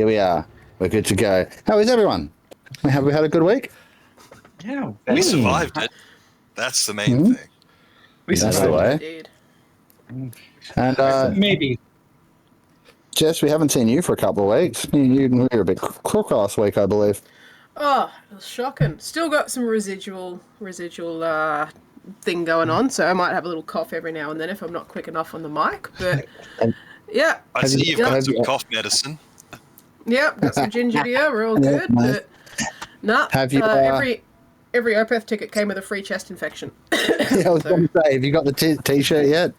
Here we are. We're good to go. How is everyone? Have we had a good week? Yeah. We survived it. That's the main thing. We That's the survived. way. Indeed. And Maybe. Jess, we haven't seen you for a couple of weeks. You were a bit crook last week, I believe. Oh, it was shocking. Still got some residual thing going on, so I might have a little cough every now and then if I'm not quick enough on the mic. But yeah, I see you've got some cough medicine. Yep, got some ginger beer. We're all Yeah, good. nice. But nah, Have you, every Opeth ticket came with a free chest infection. Yeah, I was going to say, have you got the t-shirt yet?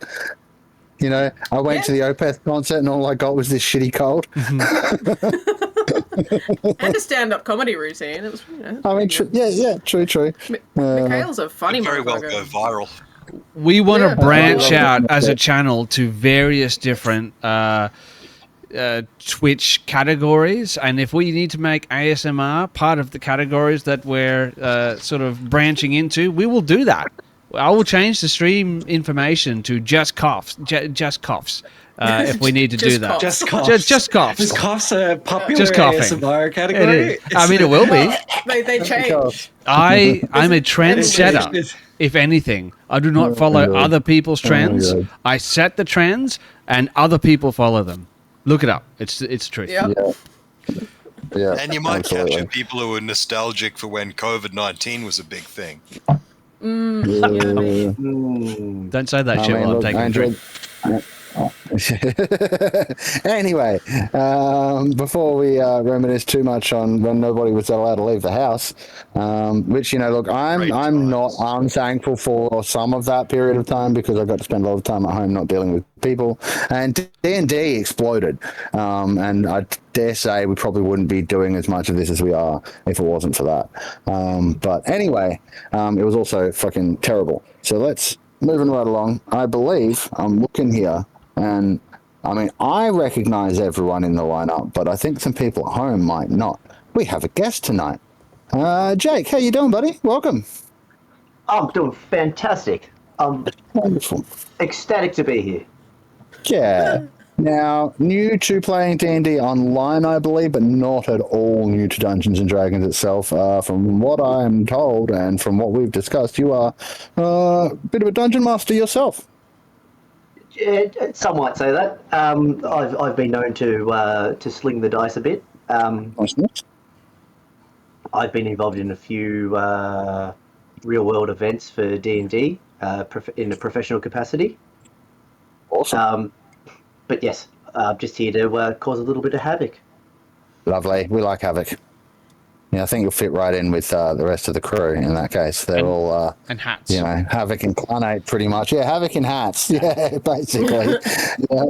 You know, I went to the Opeth concert and all I got was this shitty cold. And a stand-up comedy routine. It was, you know. I mean, true. Mikhail's a funny Could very well motherfucker. go viral. We want Yeah. to branch Yeah. out as a channel to various different Twitch categories, and if we need to make ASMR part of the categories that we're sort of branching into, we will do that. I will change the stream information to just coughs, just coughs, if we need to do that. Just coughs. Just coughs. Is coughs a popular Just coughing. ASMR It category? is. I mean, it will be. They change. I'm a trendsetter. If anything, I do not follow other people's trends. God. I set the trends, and other people follow them. Look it up. It's the truth. Yep. Yeah, And you might absolutely. capture people who are nostalgic for when COVID-19 was a big thing. Don't say that shit while I'm taking a drink. Anyway, before we reminisce too much on when nobody was allowed to leave the house, which, you know, look, I'm not unthankful for some of that period of time because I got to spend a lot of time at home not dealing with people, and D&D exploded, and I dare say we probably wouldn't be doing as much of this as we are if it wasn't for that. But anyway, it was also fucking terrible. So let's moving right along. I believe I'm looking here. And I mean, I recognize everyone in the lineup, but I think some people at home might not. We have a guest tonight. Jake, how you doing, buddy? Welcome. I'm doing fantastic. I'm Wonderful. ecstatic to be here. Yeah. Now, new to playing D&D online, I believe, but not at all new to Dungeons and Dragons itself. From what I'm told and from what we've discussed, you are a bit of a dungeon master yourself. Yeah, some might say that. I've been known to sling the dice a bit. Nice. I've been involved in a few real world events for D&D in a professional capacity. Awesome. But yes, I'm just here to cause a little bit of havoc. Lovely. We like Havoc. Yeah, I think you'll fit right in with the rest of the crew in that case. They're all, And hats. you know, Havoc incarnate pretty much. Yeah, Havoc in hats. Yeah, basically. Yeah.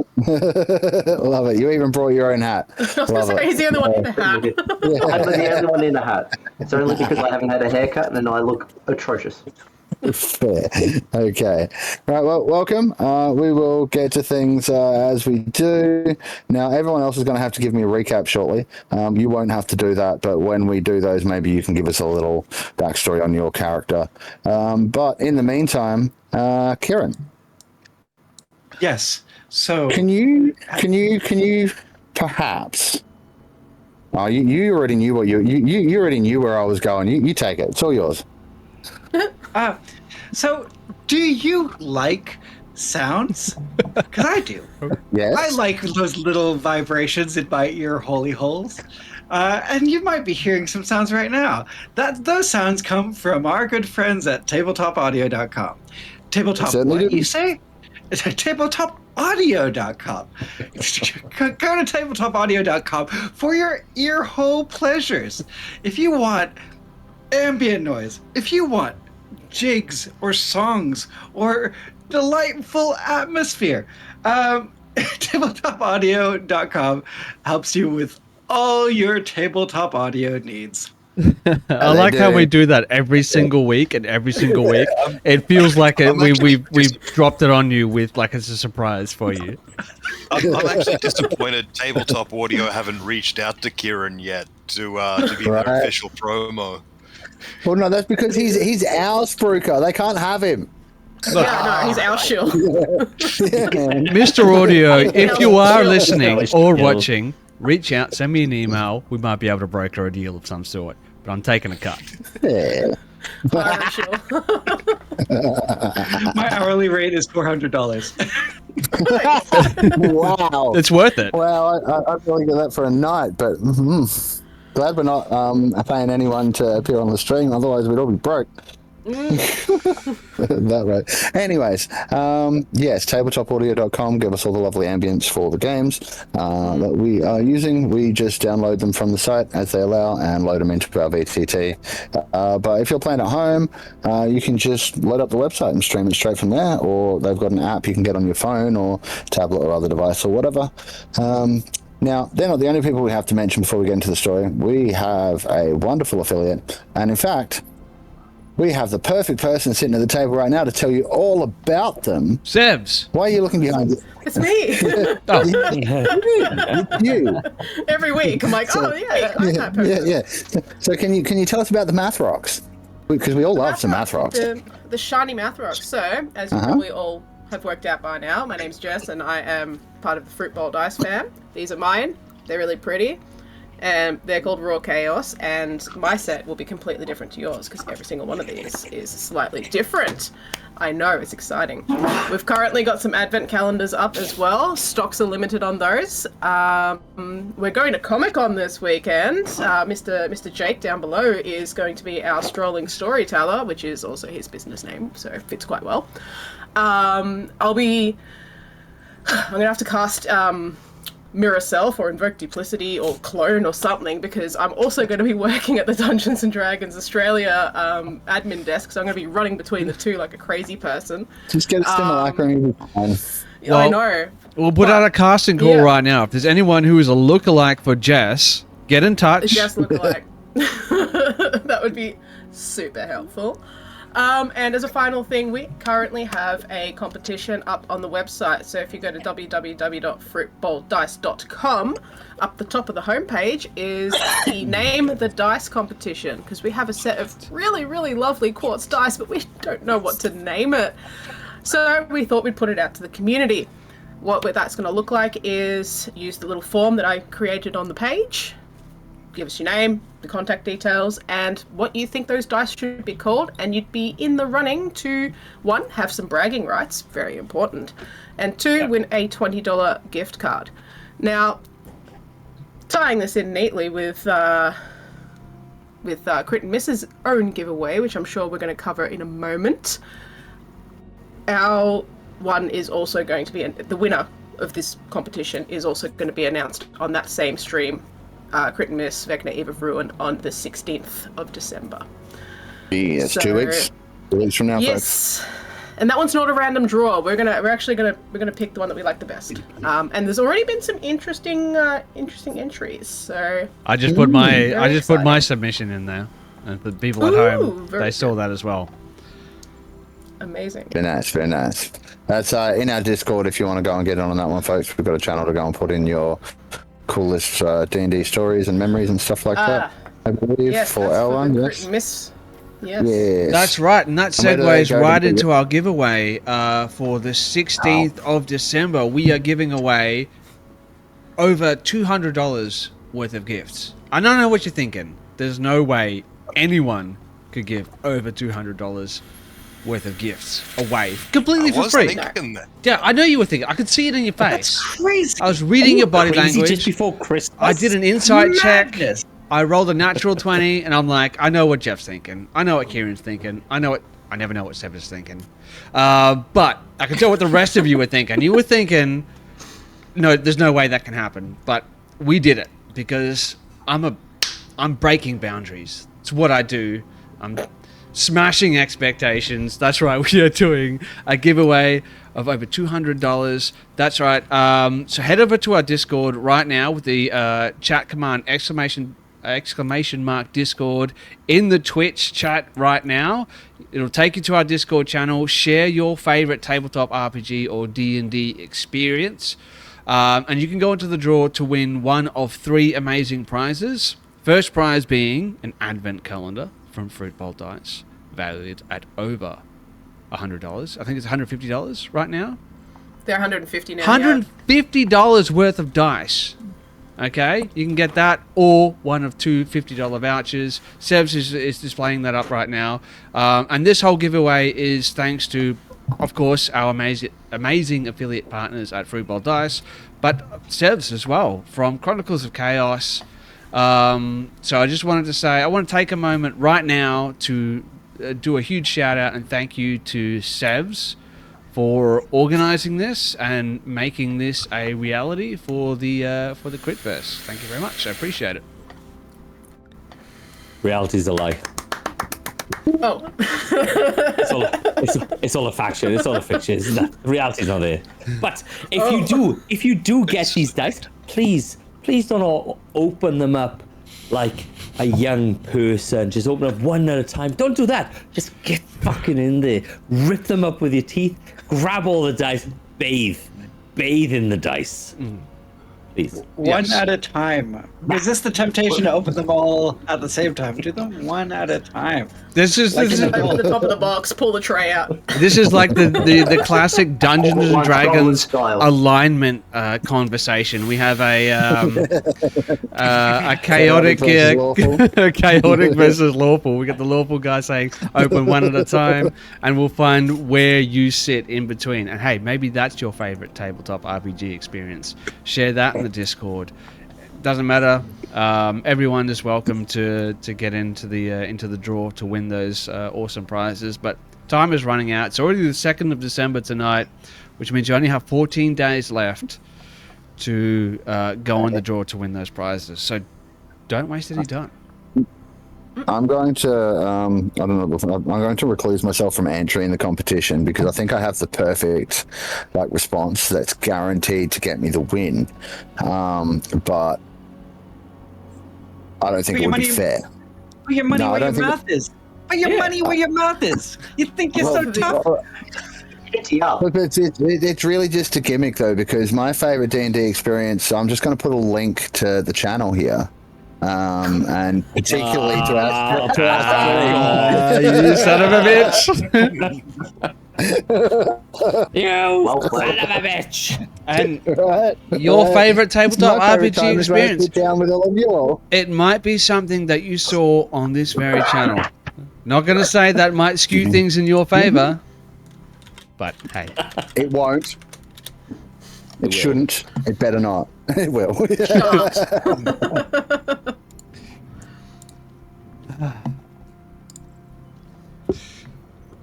Love it. You even brought your own hat. I was going Love to say, it. he's the only one in the hat. I'm the only one in the hat. It's only because I haven't had a haircut and I look atrocious. Fair. Okay. Right. Well, welcome. We will get to things as we do. Now, everyone else is going to have to give me a recap shortly. You won't have to do that, but when we do those, maybe you can give us a little backstory on your character. But in the meantime, Kiran, Yes. So can you perhaps? Oh, you already knew what you already knew where I was going. You take it. It's all yours. So do you like sounds? Because I do. Yes. I like those little vibrations in my ear holy holes. And you might be hearing some sounds right now. Those sounds come from our good friends at tabletopaudio.com. Tabletop, Certainly what do. you say? It's at tabletopaudio.com. Go to tabletopaudio.com for your ear hole pleasures. If you want ambient noise, if you want jigs or songs or delightful atmosphere, tabletopaudio.com helps you with all your tabletop audio needs. I like how we do that every single week, and every single week it feels like we've dropped it on you with like it's a surprise for you. I'm actually disappointed Tabletop Audio haven't reached out to Kiran yet to be their Right. official promo. Well, no, that's because he's our spruiker. They can't have him. Yeah, no, he's our shield. Yeah, man. Mr. Audio, if you are listening or watching, reach out, send me an email. We might be able to broker a deal of some sort, but I'm taking a cut. Yeah. Biracial. My hourly rate is $400. Wow. It's worth it. Well, I'd really get that for a night, but glad we're not paying anyone to appear on the stream. Otherwise, we'd all be broke. That way. Anyways, yes, tabletopaudio.com. Give us all the lovely ambience for the games that we are using. We just download them from the site as they allow and load them into our VTT. But if you're playing at home, you can just load up the website and stream it straight from there, or they've got an app you can get on your phone or tablet or other device or whatever. Now, they're not the only people we have to mention before we get into the story. We have a wonderful affiliate, and in fact, we have the perfect person sitting at the table right now to tell you all about them. Sevs. Why are you looking behind you? It's me. You. Every week, I'm like, oh yeah, I'm that person. Yeah. So can you tell us about the math rocks? Because we all love some math rocks. The shiny math rocks. So, as you probably all have worked out by now, my name's Jess, and I am part of the Fruit Bowl Dice fam. These are mine. They're really pretty. And they're called Raw Chaos, and my set will be completely different to yours because every single one of these is slightly different. I know, it's exciting. We've currently got some advent calendars up as well. Stocks are limited on those. We're going to Comic-Con this weekend. Mr. Jake down below is going to be our strolling storyteller, which is also his business name, so it fits quite well. I'm going to have to cast Mirror Self or Invoke Duplicity or Clone or something, because I'm also going to be working at the Dungeons & Dragons Australia admin desk, so I'm going to be running between the two like a crazy person. Just get a simulacrum. I know. We'll put out a casting call right now. If there's anyone who is a lookalike for Jess, get in touch. Jess lookalike. That would be super helpful. And as a final thing, we currently have a competition up on the website. So if you go to www.fruitbowldice.com, up the top of the homepage is the Name the Dice competition, because we have a set of really, really lovely quartz dice, but we don't know what to name it. So we thought we'd put it out to the community. What that's going to look like is use the little form that I created on the page. Give us your name, the contact details, and what you think those dice should be called, and you'd be in the running to, 1, have some bragging rights, very important, and 2, win a $20 gift card. Now, tying this in neatly with Crit and Miss's own giveaway, which I'm sure we're going to cover in a moment, our one is also going to be, the winner of this competition is also going to be announced on that same stream. Crit and Miss, Vecna, Eve of Ruin on the 16th of December. Yes, 2 weeks. 2 weeks from now, yes. folks. And that one's not a random draw. We're gonna pick the one that we like the best. And there's already been some interesting entries. So I just put my submission in there, and for the people at home, they saw that as well. Amazing. Very nice, very nice. That's in our Discord if you want to go and get on that one, folks. We've got a channel to go and put in your coolest D&D stories and memories and stuff like that, I believe, for our one. Yes. Miss. Yes. That's right, and that segues right into our giveaway for the 16th of December. We are giving away over $200 worth of gifts. I don't know what you're thinking. There's no way anyone could give over $200 worth of gifts away completely for free. Yeah, I know you were thinking. I could see it in your face. That's crazy. I was reading your body language. Just before Christmas. I did an insight check. I rolled a natural 20, and I'm like, I know what Geoff's thinking. I know what Kiran's thinking. I never know what Sevs is thinking. But I can tell what the rest of you were thinking. You were thinking, no, there's no way that can happen. But we did it because I'm breaking boundaries. It's what I do. I'm smashing expectations. That's right. We are doing a giveaway of over $200. That's right. So head over to our Discord right now with the chat command exclamation mark Discord in the Twitch chat right now. It'll take you to our Discord channel. Share your favorite tabletop RPG or D&D experience. And you can go into the draw to win one of 3 amazing prizes. First prize being an advent calendar from Fruit Bowl Dice, valued at over $100. I think it's $150 right now. They're $150 now. $150 worth of dice. Okay, you can get that or one of two $50 vouchers. Sevs is displaying that up right now. And this whole giveaway is thanks to, of course, our amazing affiliate partners at Fruitball Dice, but Sevs as well from Chronicles of Chaos. So I just wanted to say, I want to take a moment right now to do a huge shout out and thank you to Sevs for organizing this and making this a reality for the Critverse. Thank you very much. I appreciate it. Reality's a lie. Oh. It's all a faction. It's all a fiction. It's not, reality's not there. But if you do get these dice, please don't open them up like a young person. Just open up one at a time. Don't do that. Just get fucking in there. Rip them up with your teeth. Grab all the dice. Bathe in the dice. Please. One at a time. Resist the temptation to open them all at the same time. Do them one at a time. This is Open the top of the box, pull the tray out. this is like the classic Dungeons and Dragons alignment conversation. We have a chaotic chaotic versus lawful. We got the lawful guy saying open one at a time, and we'll find where you sit in between. And hey, maybe that's your favorite tabletop RPG experience. Share that in the Discord. Doesn't matter. Everyone is welcome to get into the draw to win those awesome prizes. But time is running out. It's already the 2nd of December tonight, which means you only have 14 days left to go in the draw to win those prizes. So don't waste any time. I'm going to I'm going to recluse myself from entering the competition because I think I have the perfect response that's guaranteed to get me the win. But I don't think it would be fair. Put your money where your mouth is. Put your money where your mouth is. You think you're so tough? It's really just a gimmick though, because my favorite D&D experience, I'm just going to put a link to the channel here. And particularly to us. You son of a bitch. You son of a bitch. And your favorite tabletop RPG experience. Down with all of you all. It might be something that you saw on this very channel. Not going to say that might skew things in your favor, but hey. It won't. It shouldn't. It better not. It will.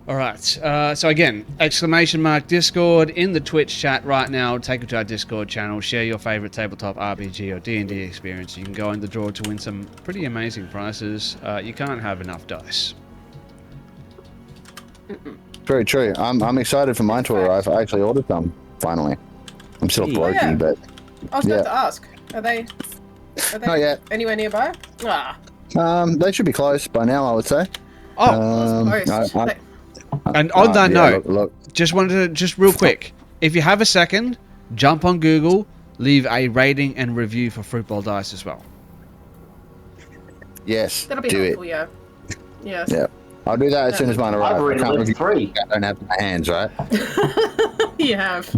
All right. So again, !Discord in the Twitch chat right now. Take it to our Discord channel. Share your favorite tabletop RPG or D&D experience. You can go in the draw to win some pretty amazing prizes. You can't have enough dice. Very true. I'm excited for mine to arrive. I actually ordered some finally. I'm still broken, but I was about to ask. Are they not yet. Anywhere nearby? They should be close by now, I would say. And on that note, look. just real quick, if you have a second, jump on Google, leave a rating and review for Fruitball Dice as well. Yes, that'll be do helpful. it. Yeah. Yes. Yeah. I'll do that as soon as mine arrives. I've already lived 3. I don't have my hands, right? You have.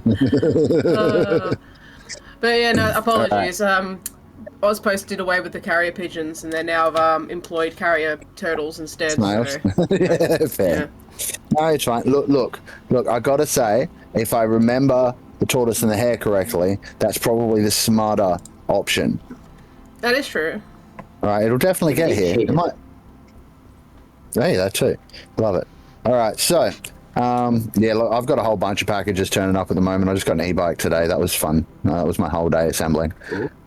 But yeah, no, apologies. Ozpost did away with the carrier pigeons, and they're now employed carrier turtles instead. Snails. So, Yeah, fair. yeah. No, it's fine. Look. I gotta say, if I remember the tortoise and the hare correctly, that's probably the smarter option. That is true. All right, it'll definitely get here. It might. Hey, that too. Love it. All right, so yeah, look, I've got a whole bunch of packages turning up at the moment. I just got an e-bike today. That was fun. That was my whole day assembling.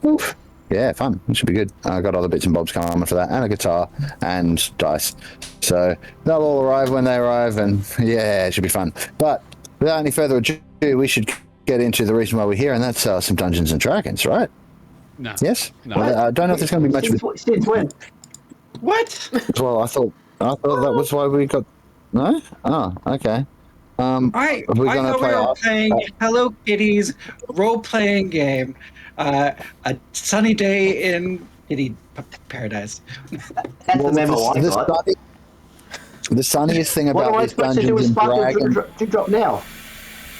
Oof. Yeah, fun. It should be good. I got other bits and bobs coming for that, and a guitar and dice. So they'll all arrive when they arrive, and yeah, it should be fun. But without any further ado, we should get into the reason why we're here, and that's some Dungeons and Dragons, right? No. Yes. No. Well, I don't know if there's going to be much. Since when? What? Well, I thought that was why we got. No. Oh, okay. I thought we were playing Hello Kitty's role-playing game. A sunny day in Kitty paradise. That's the memo I got. The sunniest thing about this Dungeons and Dragons. To drop now?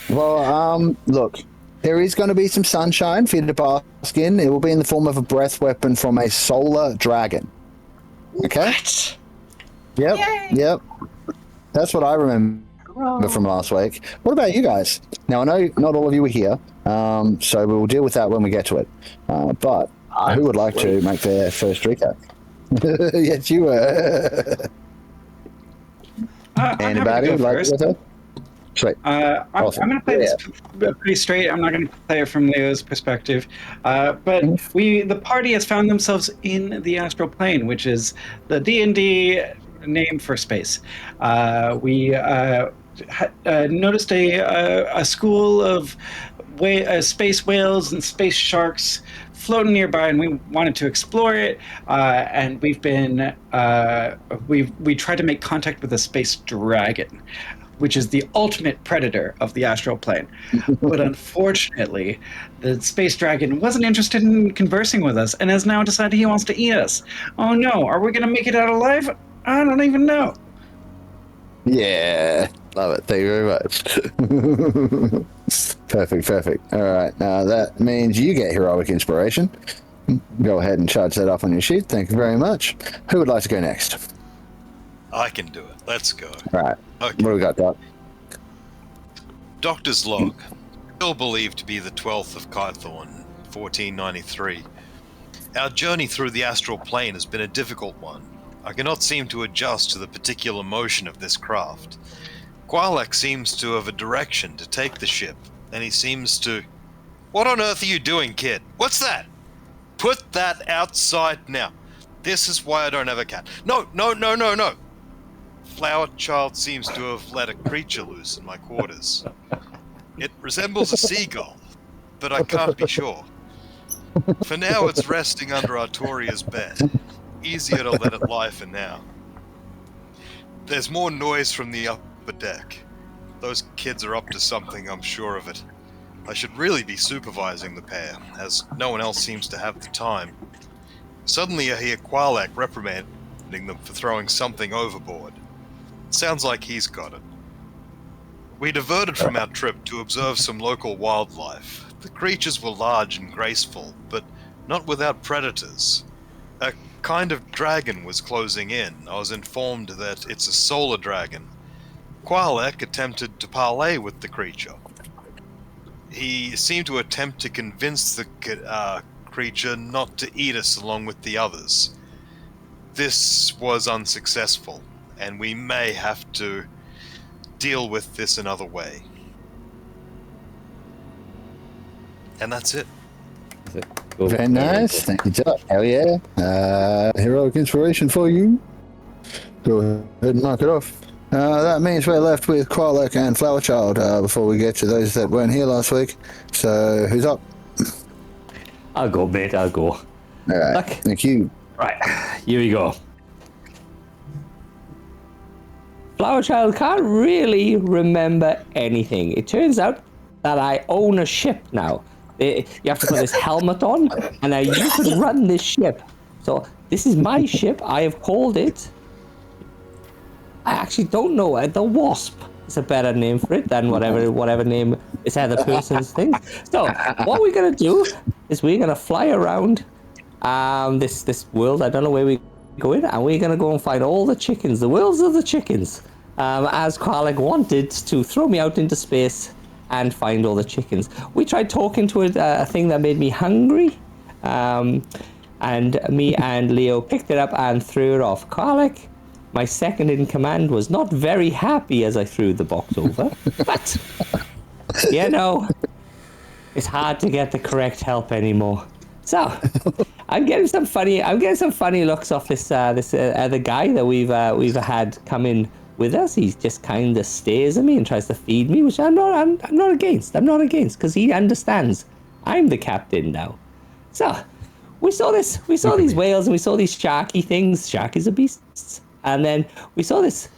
Well, look, There is going to be some sunshine for you to bask in. It will be in the form of a breath weapon from a solar dragon. Okay? What? Yep. Yay! Yep. That's what I remember from last week. What about you guys? Now, I know not all of you were here, so we will deal with that when we get to it. But who would like to make their first recap? Yes, you were. Anybody would like to go first? Sweet. Awesome. I'm going to play this pretty straight. I'm not going to play it from Leo's perspective. But the party has found themselves in the astral plane, which is the D&D name for space. We noticed a school of space whales and space sharks floating nearby, and we wanted to explore it. And we've been we tried to make contact with a space dragon, which is the ultimate predator of the astral plane. But unfortunately, the space dragon wasn't interested in conversing with us and has now decided he wants to eat us. Oh no, are we going to make it out alive? I don't even know. Yeah, love it. Thank you very much. Perfect. All right, now that means you get heroic inspiration. Go ahead and charge that up on your sheet. Thank you very much. Who would like to go next? I can do it. Let's go. All right. Okay. What do we got, Doc? Doctor's log. Still believed to be the 12th of Kythorn, 1493. Our journey through the astral plane has been a difficult one. I cannot seem to adjust to the particular motion of this craft. Qualek seems to have a direction to take the ship, and he seems to... What on earth are you doing, kid? What's that? Put that outside now. This is why I don't have a cat. No. Flower Child seems to have let a creature loose in my quarters. It resembles a seagull, but I can't be sure. For now, it's resting under Artoria's bed. Easier to let it lie for now. There's more noise from the upper deck. Those kids are up to something, I'm sure of it. I should really be supervising the pair, as no one else seems to have the time. Suddenly I hear Qualak reprimanding them for throwing something overboard. Sounds like he's got it. We diverted from our trip to observe some local wildlife. The creatures were large and graceful, but not without predators. A kind of dragon was closing in. I was informed that it's a solar dragon. Qualek attempted to parley with the creature. He seemed to attempt to convince the creature not to eat us along with the others. This was unsuccessful, and we may have to deal with this another way. And that's it. Very nice. Thank you, Doc. Hell yeah. Heroic inspiration for you. Go ahead and mark it off. That means we're left with Qualek and Flower Child before we get to those that weren't here last week. So, who's up? I'll go, mate. I'll go. All right. Look. Thank you. Right. Here we go. Flower Child can't really remember anything. It turns out that I own a ship now. You have to put this helmet on, and now you can run this ship. So this is my ship. I have called it. I actually don't know. The Wasp is a better name for it than whatever name this other person's thing. So what we're gonna do is we're gonna fly around this world. I don't know where we're going, and we're gonna go and find all the chickens, the worlds of the chickens. As Qualek wanted to throw me out into space and find all the chickens. We tried talking to a thing that made me hungry, and me and Leo picked it up and threw it off. Qualek, my second in command, was not very happy as I threw the box over, but you know, it's hard to get the correct help anymore. So I'm getting some funny looks off this other guy that we've had come in with us. He just kind of stares at me and tries to feed me, which I'm not against, because he understands I'm the captain now. So we saw these whales and we saw these sharky things. Sharkies are beasts. And then we saw this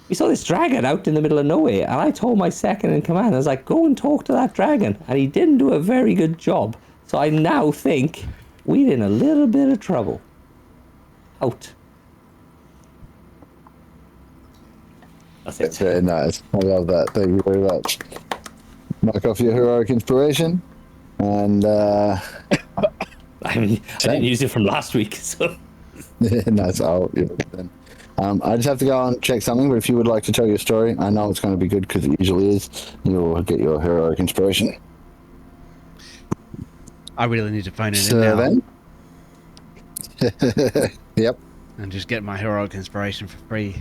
dragon out in the middle of nowhere, and I told my second in command, I was like, go and talk to that dragon, and he didn't do a very good job. So I now think we're in a little bit of trouble. Out. That's it. That's very nice. I love that. Thank you very much. Mark off your heroic inspiration. And I didn't use it from last week, so. no, so then. I just have to go and check something, but if you would like to tell your story, I know it's going to be good because it usually is. You'll get your heroic inspiration. I really need to phone it in So now then. Yep. and just get my heroic inspiration for free.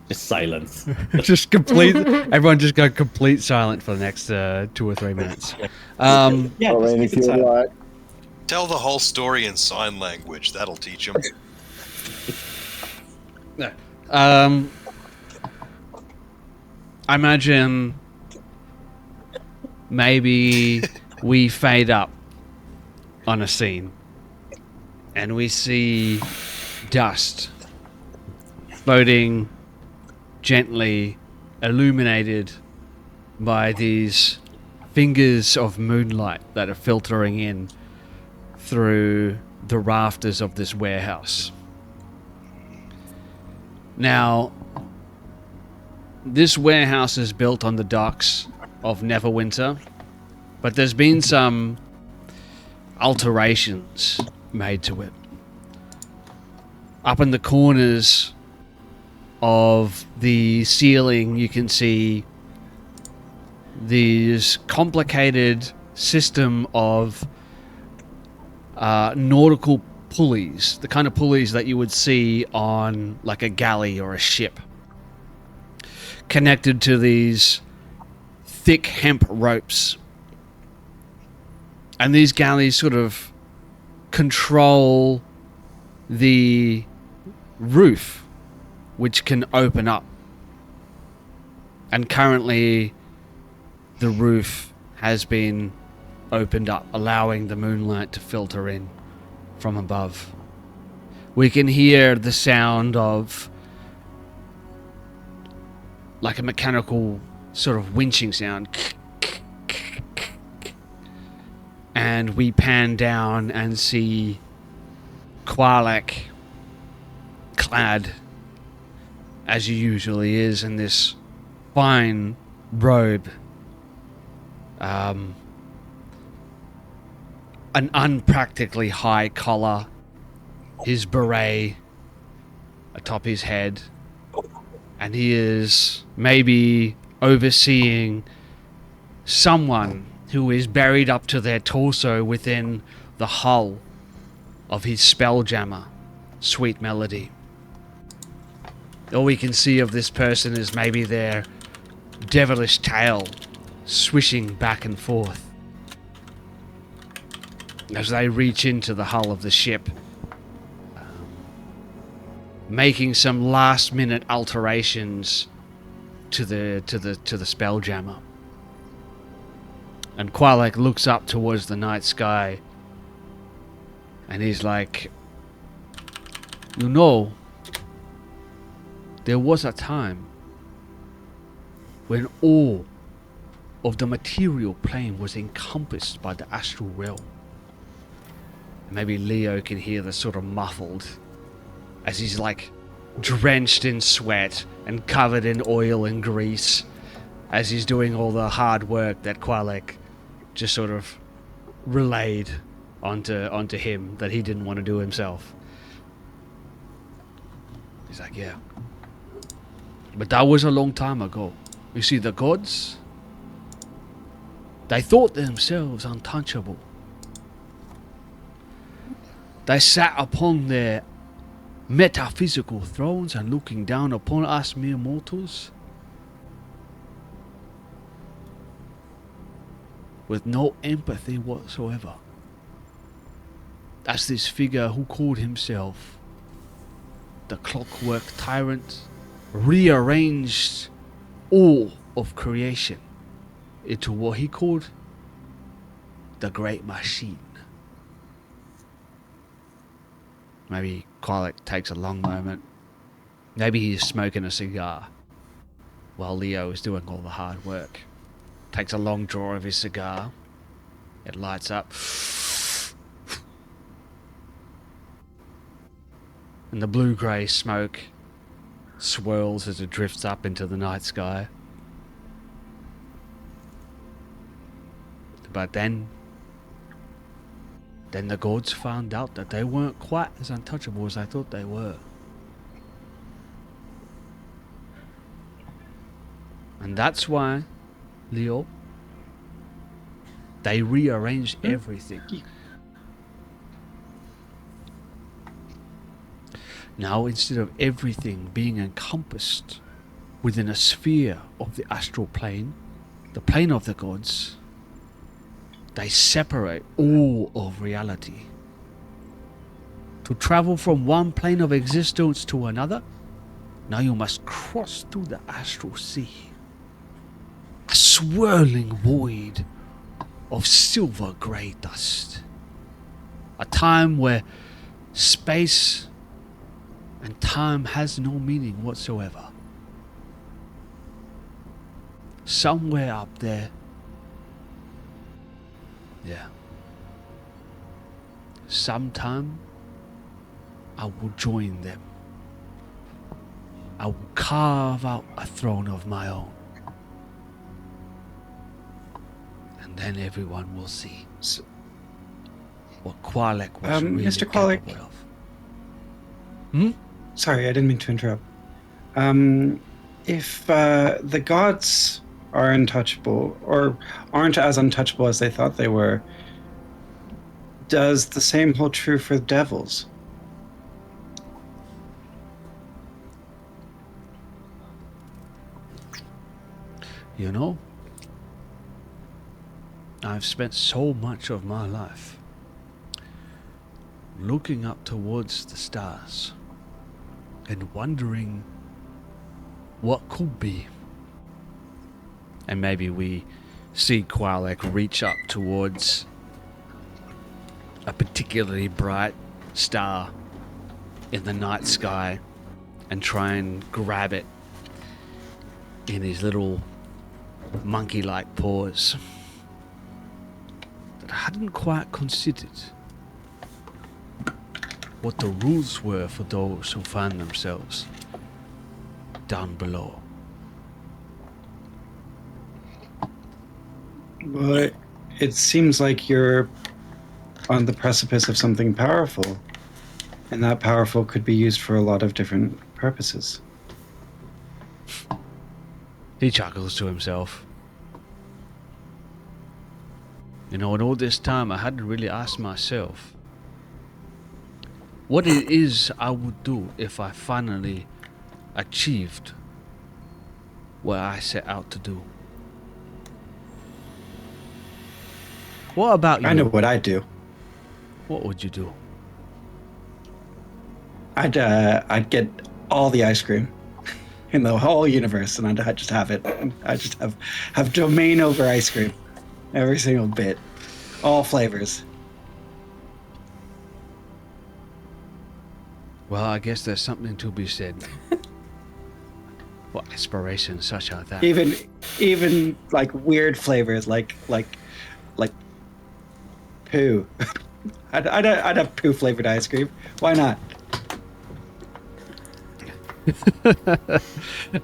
Just silence. Just complete. Everyone just go complete silent for the next 2 or 3 minutes. Yeah, I just mean, if keep it you would silent. like. Tell the whole story in sign language. That'll teach them. No. I imagine maybe we fade up on a scene and we see dust floating gently, illuminated by these fingers of moonlight that are filtering in through the rafters of this warehouse. Now, this warehouse is built on the docks of Neverwinter, but there's been some alterations made to it. Up in the corners of the ceiling, you can see this complicated system of nautical pulleys, the kind of pulleys that you would see on like a galley or a ship, connected to these thick hemp ropes. And these galleys sort of control the roof, which can open up. And currently the roof has been opened up, allowing the moonlight to filter in from above. We can hear the sound of like a mechanical sort of winching sound. And we pan down and see Qualak clad as he usually is in this fine robe. An unpractically high collar, his beret atop his head, and he is maybe overseeing someone who is buried up to their torso within the hull of his spelljammer, Sweet Melody. All we can see of this person is maybe their devilish tail swishing back and forth as they reach into the hull of the ship, making some last-minute alterations to the spelljammer. And Qualak looks up towards the night sky, and he's like, "You know, there was a time when all of the material plane was encompassed by the astral realm." Maybe Leo can hear the sort of muffled as he's like drenched in sweat and covered in oil and grease as he's doing all the hard work that Qualak just sort of relayed onto him that he didn't want to do himself. He's like, "Yeah. But that was a long time ago. You see, the gods, they thought themselves untouchable. They sat upon their metaphysical thrones and looking down upon us mere mortals with no empathy whatsoever. As this figure who called himself the Clockwork Tyrant rearranged all of creation into what he called the Great Machine." Maybe Qualak takes a long moment. Maybe he's smoking a cigar while Leo is doing all the hard work. Takes a long draw of his cigar. It lights up. And the blue-grey smoke swirls as it drifts up into the night sky. But then the gods found out that they weren't quite as untouchable as I thought they were. And that's why, Leo, they rearranged everything. Now, instead of everything being encompassed within a sphere of the astral plane, the plane of the gods, they separate all of reality. To travel from one plane of existence to another, now you must cross through the astral sea. A swirling void of silver grey dust. A time where space and time has no meaning whatsoever. Somewhere up there, sometime I will join them. I will carve out a throne of my own. And then everyone will see what Qualek was really Mr. Qualek. capable of. Sorry, I didn't mean to interrupt. If the gods are untouchable, or aren't as untouchable as they thought they were, does the same hold true for the devils? You know, I've spent so much of my life looking up towards the stars and wondering what could be. And maybe we see Qualek reach up towards a particularly bright star in the night sky and try and grab it in his little monkey-like paws. That I hadn't quite considered what the rules were for those who find themselves down below. But it seems like you're on the precipice of something powerful, and that powerful could be used for a lot of different purposes. He chuckles to himself. You know, in all this time, I hadn't really asked myself what it is I would do if I finally achieved what I set out to do. What about you? I know what I'd do. What would you do? I'd get all the ice cream in the whole universe, and I'd just have it. I'd just have domain over ice cream, every single bit, all flavors. Well, I guess there's something to be said. What aspirations such are that? Even like weird flavors, like poo. I'd have poo flavored ice cream. Why not?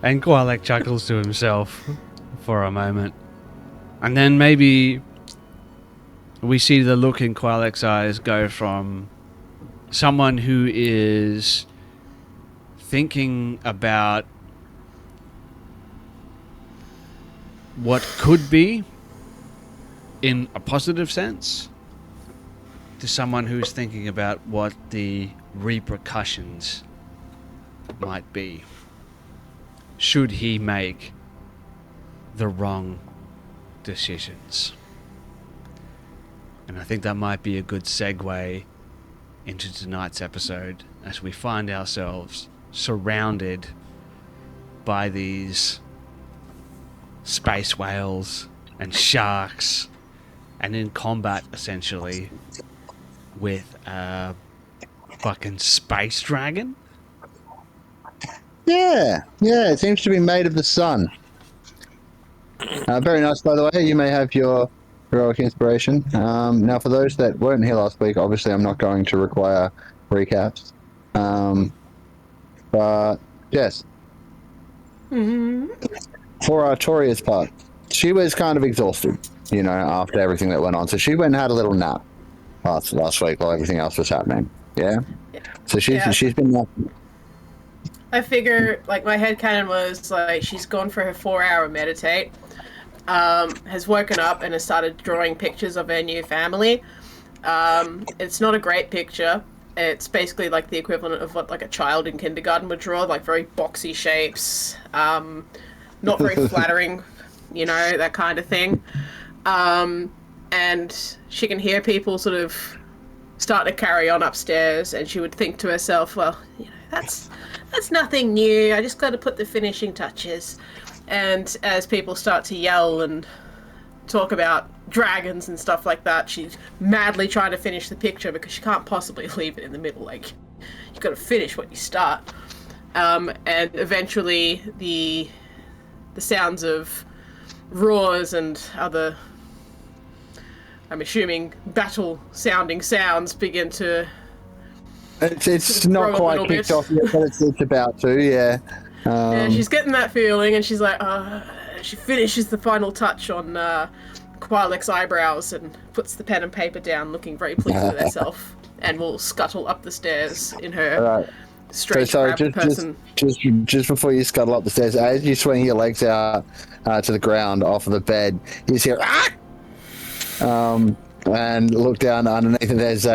And Qualek chuckles to himself for a moment. And then maybe we see the look in Qualek's eyes go from someone who is thinking about what could be in a positive sense to someone who's thinking about what the repercussions might be should he make the wrong decisions. And I think that might be a good segue into tonight's episode as we find ourselves surrounded by these space whales and sharks and in combat essentially with a fucking space dragon. Yeah, it seems to be made of the sun. Very nice, by the way. You may have your heroic inspiration. Now, for those that weren't here last week, obviously I'm not going to require recaps. But, yes. For Artoria's part, she was kind of exhausted. after everything that went on. So she went and had a little nap last week while everything else was happening. Yeah. So she's been napping. I figure, like, my headcanon was, like, she's gone for her 4-hour meditate, has woken up and has started drawing pictures of her new family. It's not a great picture. It's basically like the equivalent of what, like, a child in kindergarten would draw, like, very boxy shapes, not very flattering, that kind of thing. And she can hear people sort of start to carry on upstairs, and she would think to herself, well, that's nothing new. I just got to put the finishing touches. And as people start to yell and talk about dragons and stuff like that, she's madly trying to finish the picture because she can't possibly leave it in the middle. Like, you've got to finish what you start. And eventually the sounds of roars and other, I'm assuming, battle-sounding sounds begin to... It's not quite kicked off yet, but it's about to, yeah. Yeah, she's getting that feeling, and she's like, she finishes the final touch on Qualik's eyebrows and puts the pen and paper down, looking very pleased with herself, and will scuttle up the stairs in her strange person. Just before you scuttle up the stairs, as you swing your legs out to the ground off of the bed, you just hear, ah! And look down underneath it. There's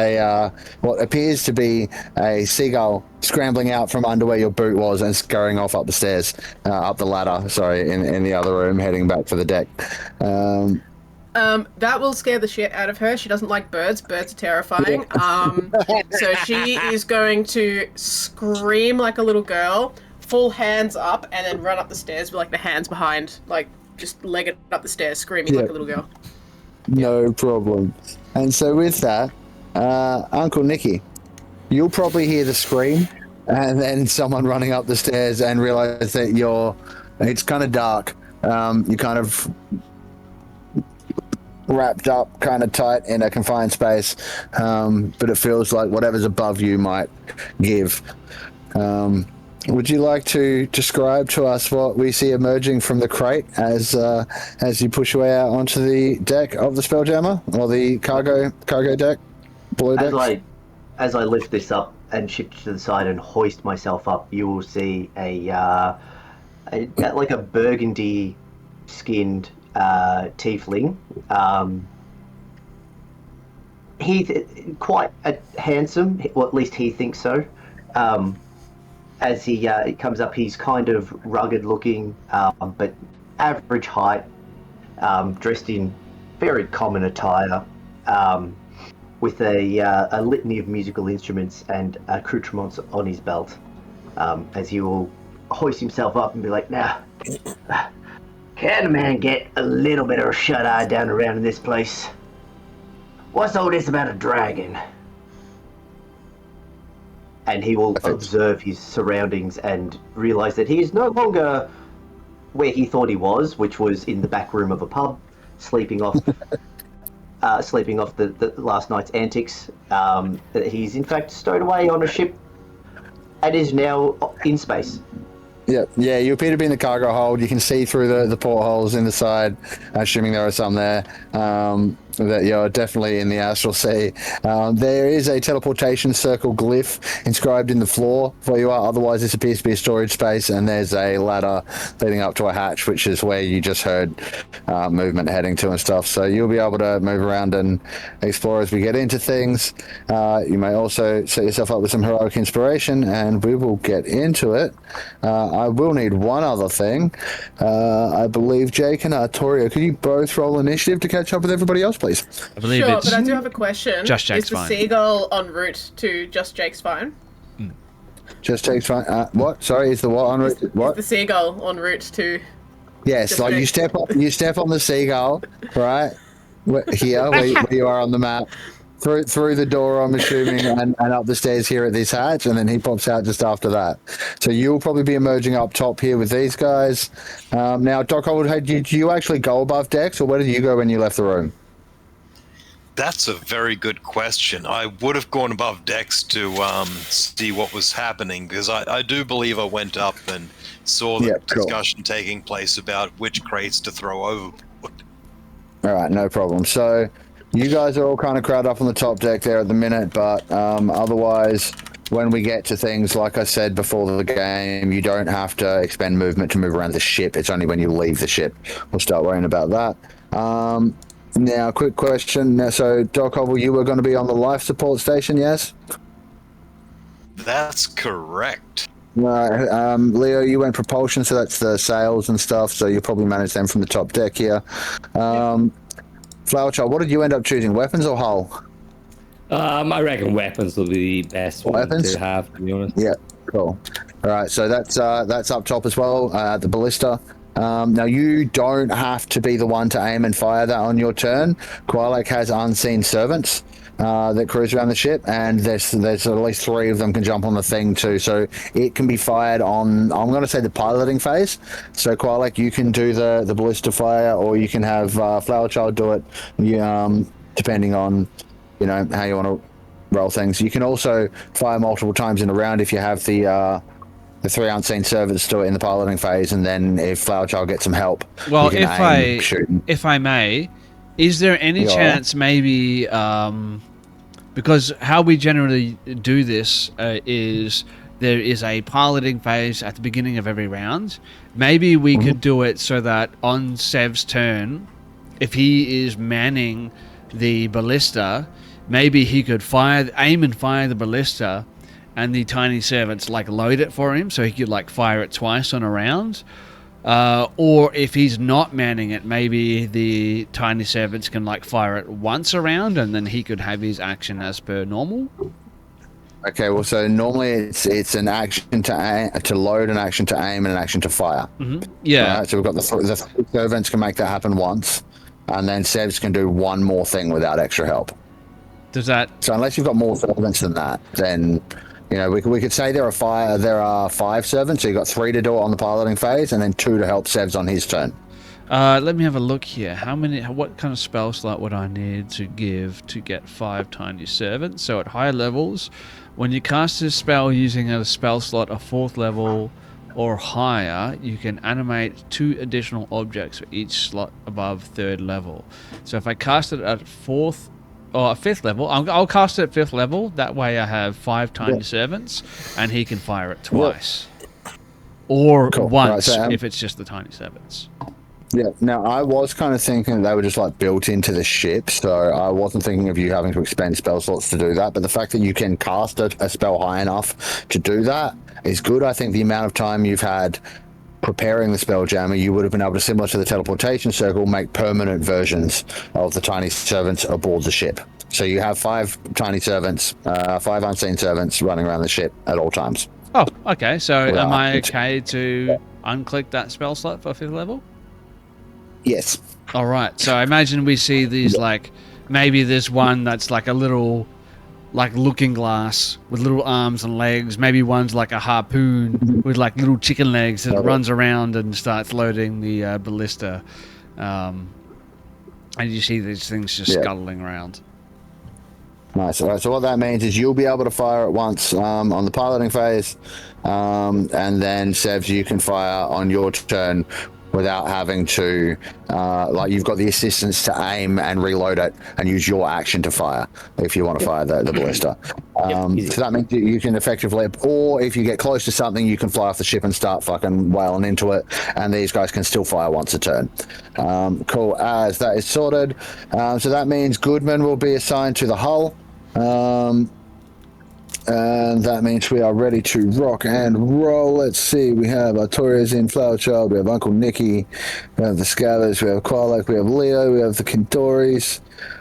what appears to be a seagull scrambling out from under where your boot was and scurrying off up the stairs, up the ladder. Sorry, in the other room, heading back for the deck. That will scare the shit out of her. She doesn't like birds. Birds are terrifying. So she is going to scream like a little girl, full hands up, and then run up the stairs with like the hands behind, like just leg it up the stairs, screaming like a little girl. No problem. And so with that, Uncle Nicky, you'll probably hear the scream and then someone running up the stairs and realize that it's kind of dark. You're kind of wrapped up kind of tight in a confined space, but it feels like whatever's above you might give. Would you like to describe to us what we see emerging from the crate as you push your way out onto the deck of the Spelljammer, or the cargo deck, below deck? As I lift this up and shift to the side and hoist myself up, you will see a like a burgundy skinned tiefling. He's quite handsome, well, at least he thinks so. As he comes up, he's kind of rugged looking, but average height, dressed in very common attire, with a litany of musical instruments and accoutrements on his belt. As he will hoist himself up and be like, now, can a man get a little bit of a shut-eye down around in this place? What's all this about a dragon? And he will observe his surroundings and realize that he is no longer where he thought he was, which was in the back room of a pub, sleeping off the last night's antics. That he's in fact stowed away on a ship and is now in space. Yeah, you appear to be in the cargo hold. You can see through the portholes in the side, assuming there are some there, that you're definitely in the astral sea. There is a teleportation circle glyph inscribed in the floor where you are. Otherwise, this appears to be a storage space, and there's a ladder leading up to a hatch, which is where you just heard movement heading to and stuff. So you'll be able to move around and explore as we get into things. You may also set yourself up with some heroic inspiration, and we will get into it. I will need one other thing. I believe Jake and Artoria, could you both roll initiative to catch up with everybody else, please? I believe sure, it's but I do have a question. Just Jake's Is the fine. seagull en route to Just Jake's phone? Just Jake's fine. What? Sorry, is the what on route? What? Is the seagull en route to... Yes, Just like Jake? you step on the seagull, right? Here, where you are on the map. Through the door, I'm assuming, and up the stairs here at this hatch, and then he pops out just after that. So you'll probably be emerging up top here with these guys. Now, Doc, did you actually go above decks, or where did you go when you left the room? That's a very good question. I would have gone above decks to see what was happening, because I do believe I went up and saw the discussion taking place about which crates to throw overboard. All right, no problem. So you guys are all kind of crowded up on the top deck there at the minute, but otherwise, when we get to things, like I said before the game, you don't have to expend movement to move around the ship. It's only when you leave the ship we'll start worrying about that. Now, quick question. Now, so, Doc Hobble, you were going to be on the life support station, yes? That's correct. Right. Leo, you went propulsion, so that's the sails and stuff, so you'll probably manage them from the top deck here. Flower Child, what did you end up choosing, weapons or hull? I reckon weapons will be the best one to have, to be honest. Yeah, cool. All right, so that's up top as well, the ballista. Now, you don't have to be the one to aim and fire that on your turn. Qualek has unseen servants that cruise around the ship, and there's at least 3 of them can jump on the thing too. So it can be fired on, I'm going to say, the piloting phase. So Qualek, you can do the ballista fire, or you can have Flower Child do it, depending on how you want to roll things. You can also fire multiple times in a round if you have the 3 unseen servants do it in the piloting phase, and then if Flower Child gets some help, well, you can if I may, is there any chance maybe because how we generally do this is there is a piloting phase at the beginning of every round. Maybe we could do it so that on Sev's turn, if he is manning the ballista, maybe he could aim and fire the ballista, and the tiny servants load it for him, so he could fire it twice on a round. Or if he's not manning it, maybe the tiny servants can fire it once around, and then he could have his action as per normal. Okay, well, so normally it's an action to load, an action to aim, and an action to fire. Yeah. Right, so we've got the 3 servants can make that happen once, and then Sevs can do one more thing without extra help. Does that? So unless you've got more servants than that, then we could say there are 5 servants. So you've got 3 to do it on the piloting phase, and then 2 to help Sevs on his turn. Let me have a look here. What kind of spell slot would I need to give to get 5 tiny servants? So at higher levels, when you cast a spell using a spell slot of 4th level or higher, you can animate 2 additional objects for each slot above 3rd level. So if I cast it at 4th or 5th level, I'll cast it at 5th level. That way I have 5 tiny servants, and he can fire it twice. Or once, if it's just the tiny servants. Yeah, now I was kind of thinking they were just built into the ship, so I wasn't thinking of you having to expend spell slots to do that, but the fact that you can cast a spell high enough to do that is good. I think the amount of time you've had preparing the spell jammer, you would have been able to, similar to the teleportation circle, make permanent versions of the tiny servants aboard the ship. So you have 5 tiny servants, 5 unseen servants running around the ship at all times. Oh, okay. So am I okay to unclick that spell slot for 5th level? Yes. All right. So I imagine we see these maybe there's one that's a little looking glass with little arms and legs. Maybe one's a harpoon with little chicken legs that runs around and starts loading the ballista. And you see these things just scuttling around. Nice. All right, so what that means is you'll be able to fire it once on the piloting phase, and then Sevs, you can fire on your turn without having to, you've got the assistance to aim and reload it and use your action to fire if you want to fire the ballista. So that means you can effectively, or if you get close to something, you can fly off the ship and start fucking wailing into it, and these guys can still fire once a turn. Cool, as that is sorted. So that means Goodman will be assigned to the hull. And that means we are ready to rock and roll. Let's see. We have Artorias in Flower Child. We have Uncle Nicky. We have the Scavers. We have Qualek. We have Leo. We have the Kintoris.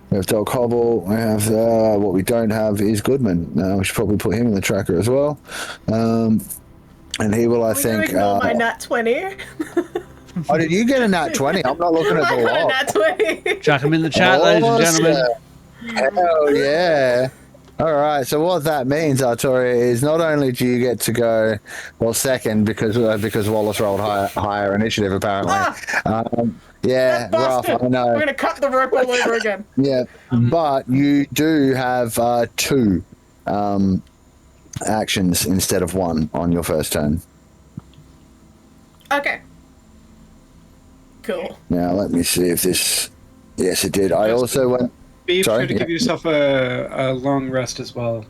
We have Dog Hobble. We have what we don't have is Goodman. We should probably put him in the tracker as well. And he will, I think. Ignore my nat 20. Oh, did you get a nat 20? I'm not looking at the log. I got a nat 20. Chuck him in the chat, ladies and gentlemen. Hell yeah. All right, so what that means, Artoria, is not only do you get to go, second because Wallace rolled higher initiative, apparently. Yeah, rough, I know. We're going to cut the rope all over again. Yeah, but you do have 2 actions instead of 1 on your first turn. Okay. Cool. Now, let me see if this Yes, it did. I also went. Be Sorry, sure to yeah. give yourself a long rest as well.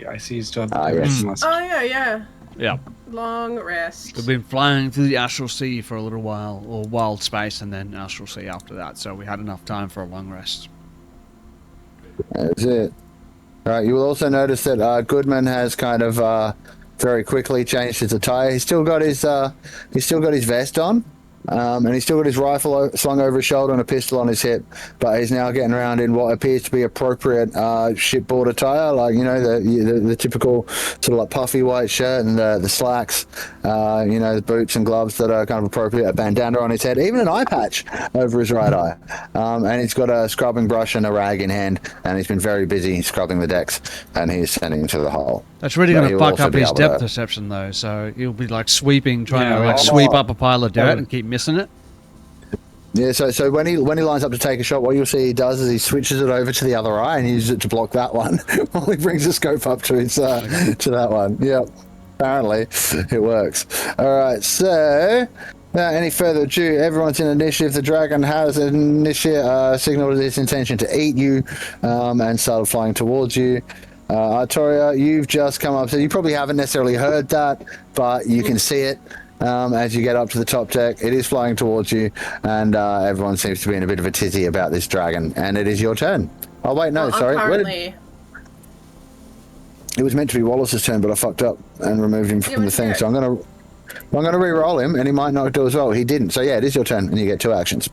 I see you still have a yes. rest. Oh yeah. Yeah. Long rest. We've been flying through the astral sea for a little while, or wild space, and then astral sea after that. So we had enough time for a long rest. That's it. All right. You will also notice that Goodman has kind of very quickly changed his attire. He's still got his vest on, and he's still got his rifle slung over his shoulder and a pistol on his hip. But he's now getting around in what appears to be appropriate shipboard attire, like the typical sort of like puffy white shirt and the slacks, the boots and gloves that are kind of appropriate. A bandana on his head, even an eye patch over his right eye, and he's got a scrubbing brush and a rag in hand, and he's been very busy scrubbing the decks, and he's sending into the hole. That's really But going to he'll fuck also up be his able depth to- perception, though. So he'll be like sweeping, trying Yeah, to like oh. sweep up a pile of dirt and keep missing it. Yeah, so when he lines up to take a shot, what you'll see he does is he switches it over to the other eye and uses it to block that one while he brings the scope up to his to that one. Yep, apparently it works. All right, so without any further ado, everyone's in initiative. The dragon has signaled its intention to eat you and started flying towards you. Artoria, you've just come up, so you probably haven't necessarily heard that, but you can see it. As you get up to the top deck, it is flying towards you, and everyone seems to be in a bit of a tizzy about this dragon, and it is your turn. Oh, wait, no, Well, sorry. I'm currently... It was meant to be Wallace's turn, but I fucked up and removed him from the thing, so I'm gonna re-roll him, and he might not do as well. He didn't, so yeah, it is your turn, and you get 2 actions.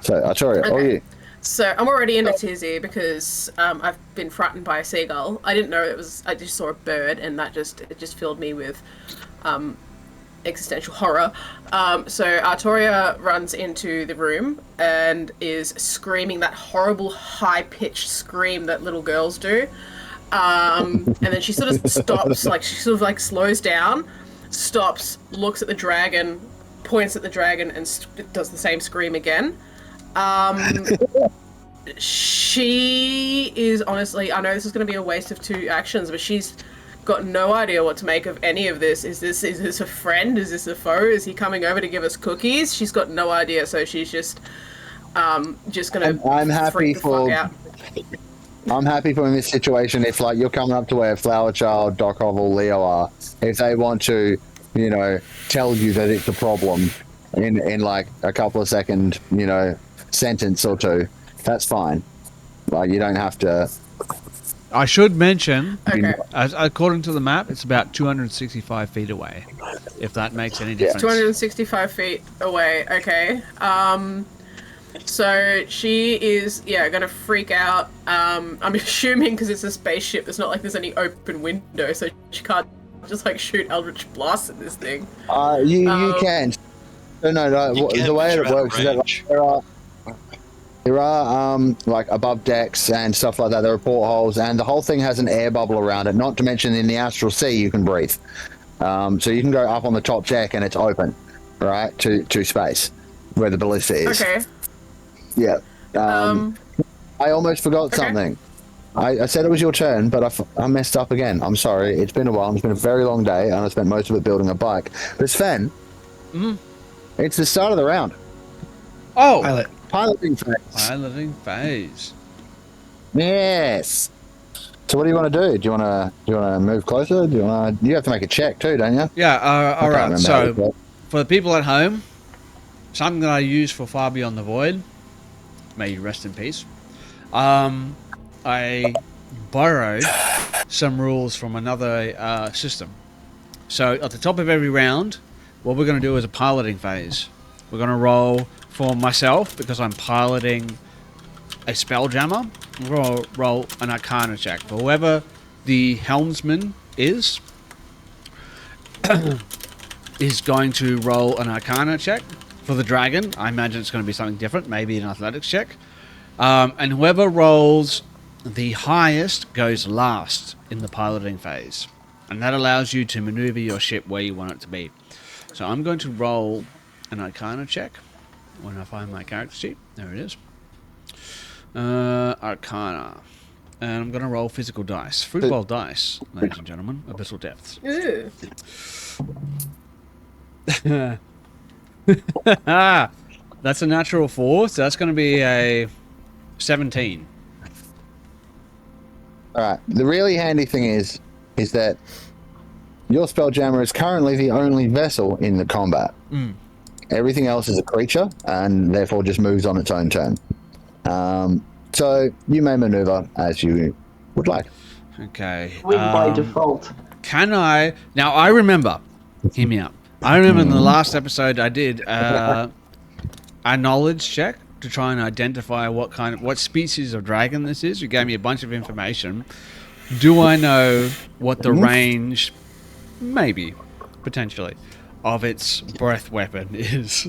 So, Artoria, all you. So I'm already in a tizzy because I've been frightened by a seagull. I didn't know it was. I just saw a bird, and it just filled me with existential horror. So Artoria runs into the room and is screaming that horrible high-pitched scream that little girls do. And then she sort of stops, like she sort of like slows down, stops, looks at the dragon, points at the dragon, and does the same scream again. She is honestly, I know this is going to be a waste of 2 actions, but she's got no idea what to make of any of this. Is this a friend? Is this a foe? Is he coming over to give us cookies? She's got no idea, so she's just gonna I'm happy freak the for fuck out. I'm happy for in this situation if like you're coming up to where Flower Child, Doc Hovel, Leo are, if they want to, tell you that it's a problem in like a couple of second, sentence or 2, that's fine. Like you don't have to. I should mention, Okay. according to the map, it's about 265 feet away. If that makes any difference. 265 feet away. Okay. So she is, gonna freak out. I'm assuming because it's a spaceship, it's not like there's any open window, so she can't just like shoot Eldritch Blast at this thing. You can. No. You can, The way but it you're out works of is that range. there are like above decks and stuff like that. There are portholes, and the whole thing has an air bubble around it. Not to mention in the astral sea you can breathe. So you can go up on the top deck and it's open, right, to space where the ballista is. Okay. Yeah. I almost forgot Okay. something. I said it was your turn, but I messed up again. I'm sorry. It's been a while. It's been a very long day, and I spent most of it building a bike. But Sven, it's the start of the round. Oh! Piloting phase. Piloting phase. Yes. So what do you want to do? Do you want to move closer? You have to make a check too, don't you? Yeah, I all can't right. remember So, how to- for the people at home, something that I use for Far Beyond the Void, may you rest in peace, I borrowed some rules from another system. So at the top of every round, what we're going to do is a piloting phase. We're going to roll for myself, because I'm piloting a Spelljammer. We're going to roll an Arcana check. For whoever the helmsman is going to roll an Arcana check. For the dragon, I imagine it's going to be something different, maybe an athletics check. And whoever rolls the highest goes last in the piloting phase. And that allows you to maneuver your ship where you want it to be. So I'm going to roll an Arcana check when I find my character sheet. There it is. Arcana. And I'm going to roll physical dice. Fruitball dice, ladies and gentlemen. Abyssal Depths. Ooh. That's a natural 4, so that's going to be a 17. All right. The really handy thing is that your Spelljammer is currently the only vessel in the combat. Everything else is a creature, and therefore just moves on its own turn. So you may maneuver as you would like. Okay. Win by default. Can I... Now, I remember... Hear me out. I remember in the last episode I did a knowledge check to try and identify what species of dragon this is. You gave me a bunch of information. Do I know what the range, maybe, potentially, of its breath weapon is?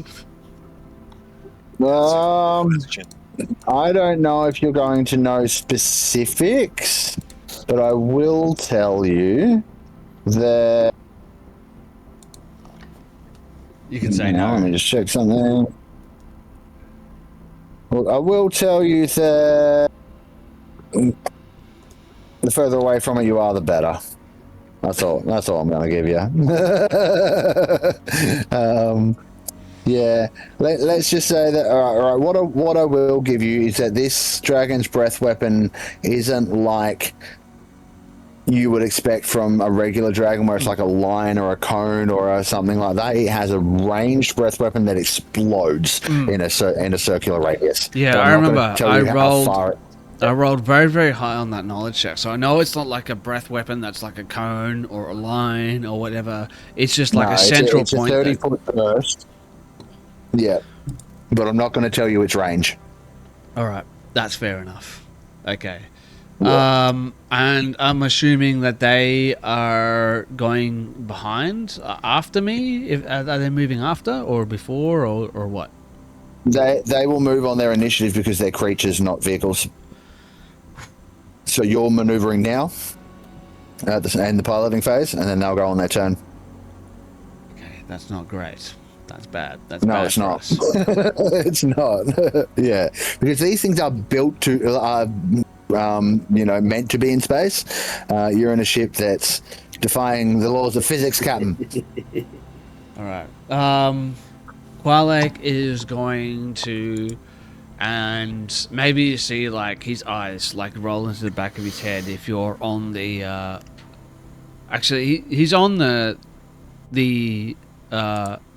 I don't know if you're going to know specifics, but I will tell you that... You can say no. Let me just check something. Well, I will tell you that the further away from it you are, the better. That's all I'm going to give you. Yeah, let's just say that. All right. What I will give you is that this dragon's breath weapon isn't like you would expect from a regular dragon, where it's like a line or a cone or something like that. It has a ranged breath weapon that explodes in a circular radius. Yeah, I remember. I rolled very, very high on that knowledge check, so I know it's not like a breath weapon that's like a cone or a line or whatever. It's just like a central point. It's a 30-foot burst. Yeah, but I'm not going to tell you its range. All right, that's fair enough. Okay. Yeah. And I'm assuming that they are going behind after me. Are they moving after or before or what? They will move on their initiative because they're creatures, not vehicles. So you're maneuvering now at the end the piloting phase, and then they'll go on their turn. Okay, that's not great. That's bad. That's no, bad it's not. It's not. Yeah, because these things are built to, meant to be in space. You're in a ship that's defying the laws of physics, Captain. All right. Qualek is going to, and maybe you see like his eyes like roll into the back of his head if you're on the. Actually, he's on the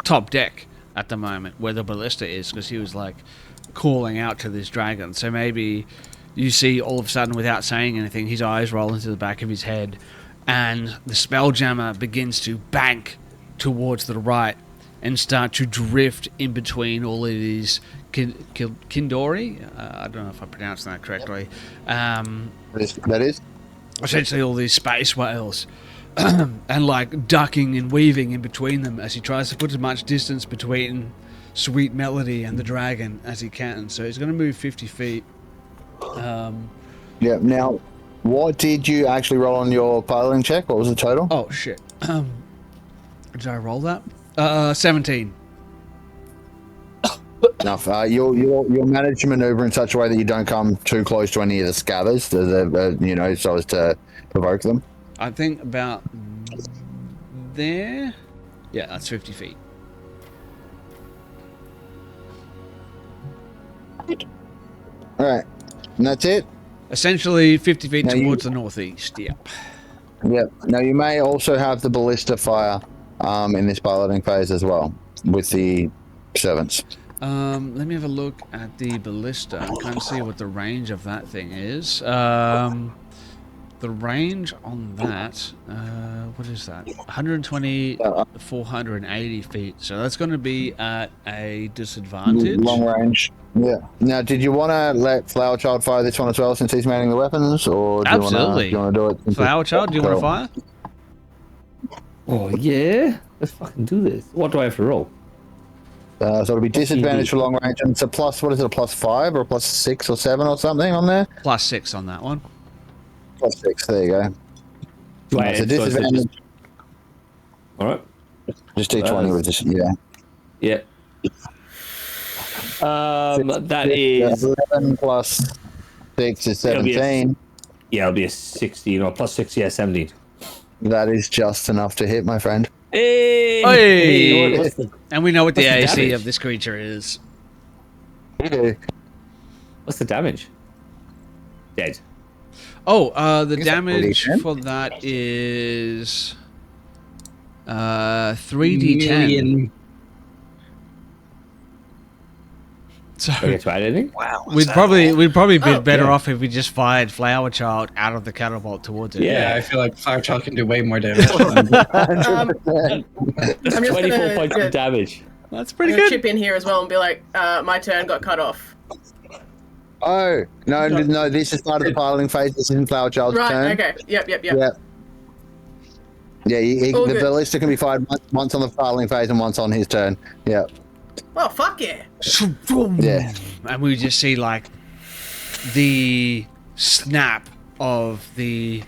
top deck at the moment where the ballista is, because he was like calling out to this dragon. So maybe you see all of a sudden, without saying anything, his eyes roll into the back of his head, and the Spelljammer begins to bank towards the right and start to drift in between all of these Kindori. I don't know if I'm pronouncing that correctly. That is essentially all these space whales. And like ducking and weaving in between them as he tries to put as much distance between Sweet Melody and the dragon as he can. So he's going to move 50 feet. Yeah. Now, what did you actually roll on your piloting check? What was the total? Oh shit! Did I roll that? 17. Enough. You'll manage to maneuver in such a way that you don't come too close to any of the scabbers, so as to provoke them. I think about there. Yeah, that's 50 feet. All right, and that's it. Essentially 50 feet now towards the northeast. Yep. Yep. Now you may also have the ballista fire in this piloting phase as well with the servants. Let me have a look at the ballista. I can't see what the range of that thing is. The range on that, what is that? 120, 480 feet. So that's going to be at a disadvantage. Long range. Yeah. Now, did you want to let Flower Child fire this one as well, since he's manning the weapons, or do absolutely? You want to do it? Flower Child, do you want to fire? Oh yeah, let's fucking do this. What do I have to roll? So it'll be disadvantage for long range, and it's a plus. What is it? A +5 or a +6 or 7 or something on there? +6 on that one. +6. There you go. Right, so disadvantage. All right. Just D20 with this. Yeah. Yeah. That is 11 plus 6 is 17. It'll be a 16 or +6. Yeah, 17. That is just enough to hit, my friend. Hey! Hey! And we know what the AC damage of this creature is. You do. What's the damage? dead. Oh, the Is that damage 3d10? for that is 3d10. Million. So Do I get to add anything? Wow. is we'd that probably be Oh, better yeah. off if we just fired Flower Child out of the catapult towards it. Yeah, I feel like Flower Child can do way more damage. Um, 100%. That's I'm just 24 gonna- points of damage. That's I'm pretty gonna good. chip in here as well and be like, my turn got cut off. Oh, no, this is part of the piloting phase. This isn't Flower Child's Right, turn. okay. Yep. Yeah. Yeah, All the good. ballista can be fired once on the piloting phase and once on his turn. Yeah. Well, fuck yeah. Yeah. And we just see like the snap of the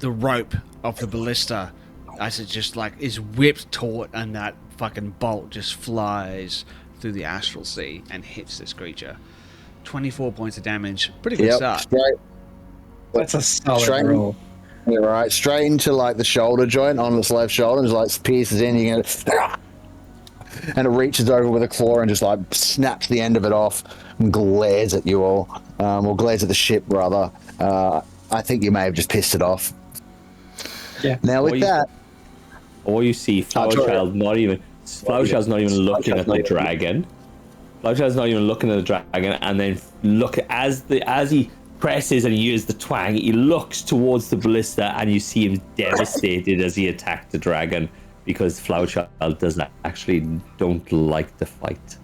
rope of the ballista as it just like is whipped taut, and that fucking bolt just flies through the astral sea and hits this creature. 24 points of damage. Pretty good Yep. start. Straight. That's a solid Straight. roll. Yeah, right. Straight into like the shoulder joint on its left shoulder, and just like pierces in. You get, and it reaches over with a claw and just like snaps the end of it off and glares at you all, or glares at the ship rather. I think you may have just pissed it off. Yeah. Now with that, Or you see Flower sorry. Child's not even looking at the dragon. Flower Child's not even looking at the dragon, and then as he presses and he uses the twang, he looks towards the ballista, and you see him devastated as he attacked the dragon, because Flower Child don't like to fight.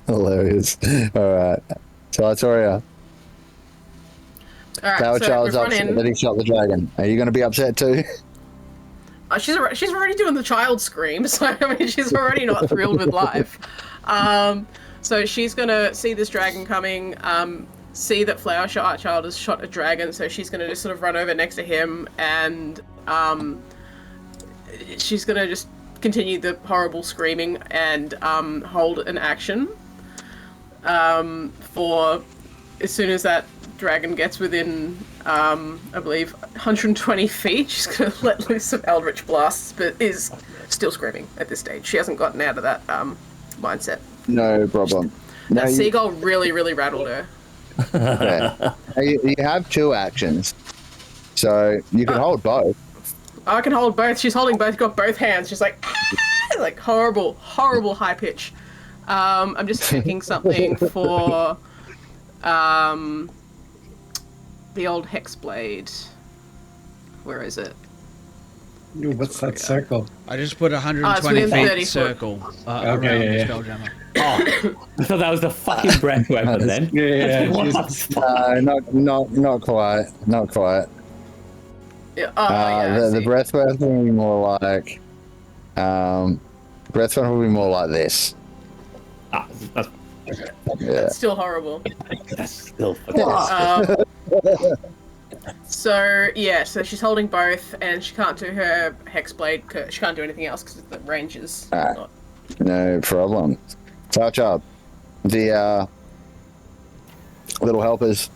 hilarious. All right, so Artoria, All right, Flower so Child's we've run upset in. that he shot the dragon. Are you going to be upset too? She's already doing the child scream, so I mean, she's already not thrilled with life. So she's gonna see this dragon coming, see that Flower Child has shot a dragon, so she's gonna just sort of run over next to him, and she's gonna just continue the horrible screaming and hold an action for as soon as that dragon gets within, I believe, 120 feet. She's going to let loose some eldritch blasts, but is still screaming at this stage. She hasn't gotten out of that mindset. No problem. No, That seagull really, really rattled her. okay. Now, you have two actions, so you can hold both. I can hold both. She's holding both. Got both hands. She's like, "Ah!" Like horrible, horrible high pitch. I'm just thinking something for the old Hexblade. Where is it? Ooh, what's that circle? I just put it's 120 within feet 30 foot. circle around Okay, yeah, the yeah. Spelljammer. Oh, I thought that was the fucking breath weapon then. Yeah. What the Jesus. fuck? Not quite. Not quite. Yeah. Oh, yeah. I The see. breath weapon will be more like, breath weapon will be more like this. Ah, that's, Yeah. Still horrible. that's still fucking So yeah, so she's holding both, and she can't do her hexblade. She can't do anything else because the range is Alright. not. No problem. Touch up. The little helpers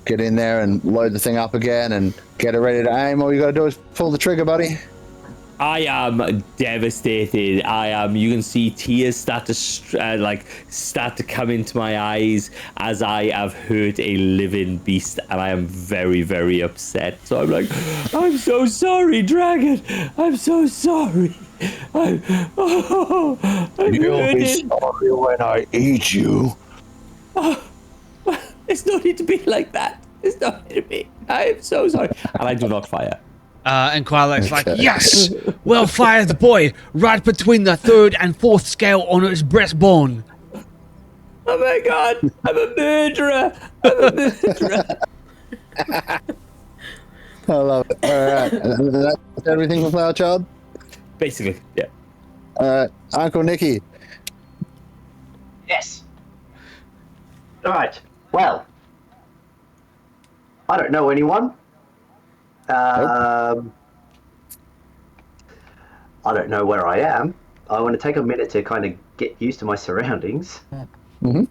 get in there and load the thing up again and get it ready to aim. All you gotta do is pull the trigger, buddy. I am devastated. You can see tears start to come into my eyes as I have hurt a living beast, and I am very, very upset. So I'm like, I'm so sorry, dragon. I'm so sorry. I'm You'll be hurting. sorry when I eat you. There's no need to be like that. There's no need to be. I am so sorry. And I do not fire. And Quilag's like, yes! Well fired, boy! Right between the third and fourth scale on its breastbone. Oh my god, I'm a murderer! I'm a murderer! I love it. Alright. That's everything for Flower Child? Basically, yeah. Alright. Uncle Nicky. Yes. All right. Well, I don't know anyone. I don't know where I am. I want to take a minute to kind of get used to my surroundings. So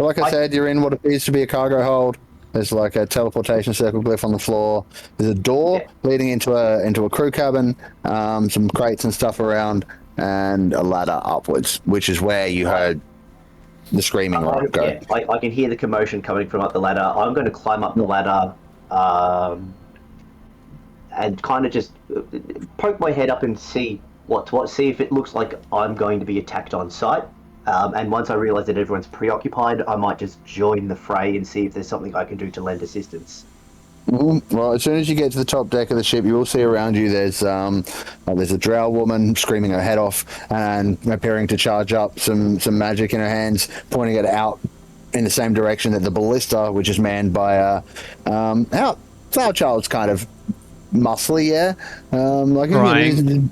like I said, you're in what appears to be a cargo hold. There's like a teleportation circle glyph on the floor. There's a door leading into a crew cabin, some crates and stuff around, and a ladder upwards, which is where you heard the screaming go. Yeah, I can hear the commotion coming from up the ladder. I'm going to climb up the ladder and kind of just poke my head up and see see if it looks like I'm going to be attacked on sight. And once I realise that everyone's preoccupied, I might just join the fray and see if there's something I can do to lend assistance. Well, as soon as you get to the top deck of the ship, you will see around you there's a drow woman screaming her head off and appearing to charge up some magic in her hands, pointing it out in the same direction that the ballista, which is manned by Flower Child's kind of muscly, like Crying.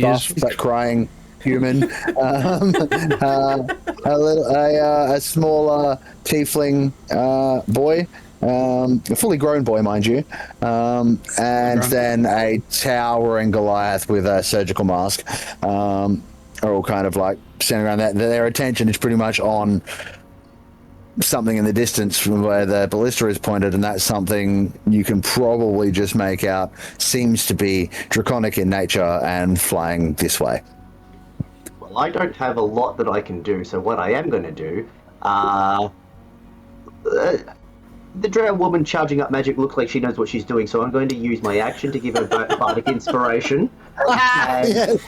buff, but crying human. A smaller tiefling boy. A fully grown boy, mind you, and then a towering Goliath with a surgical mask are all kind of like standing around that. Their attention is pretty much on something in the distance from where the ballista is pointed, and that's something you can probably just make out seems to be draconic in nature and flying this way. Well, I don't have a lot that I can do, so what I am going to do, the drow woman charging up magic looks like she knows what she's doing, so I'm going to use my action to give her bardic inspiration, and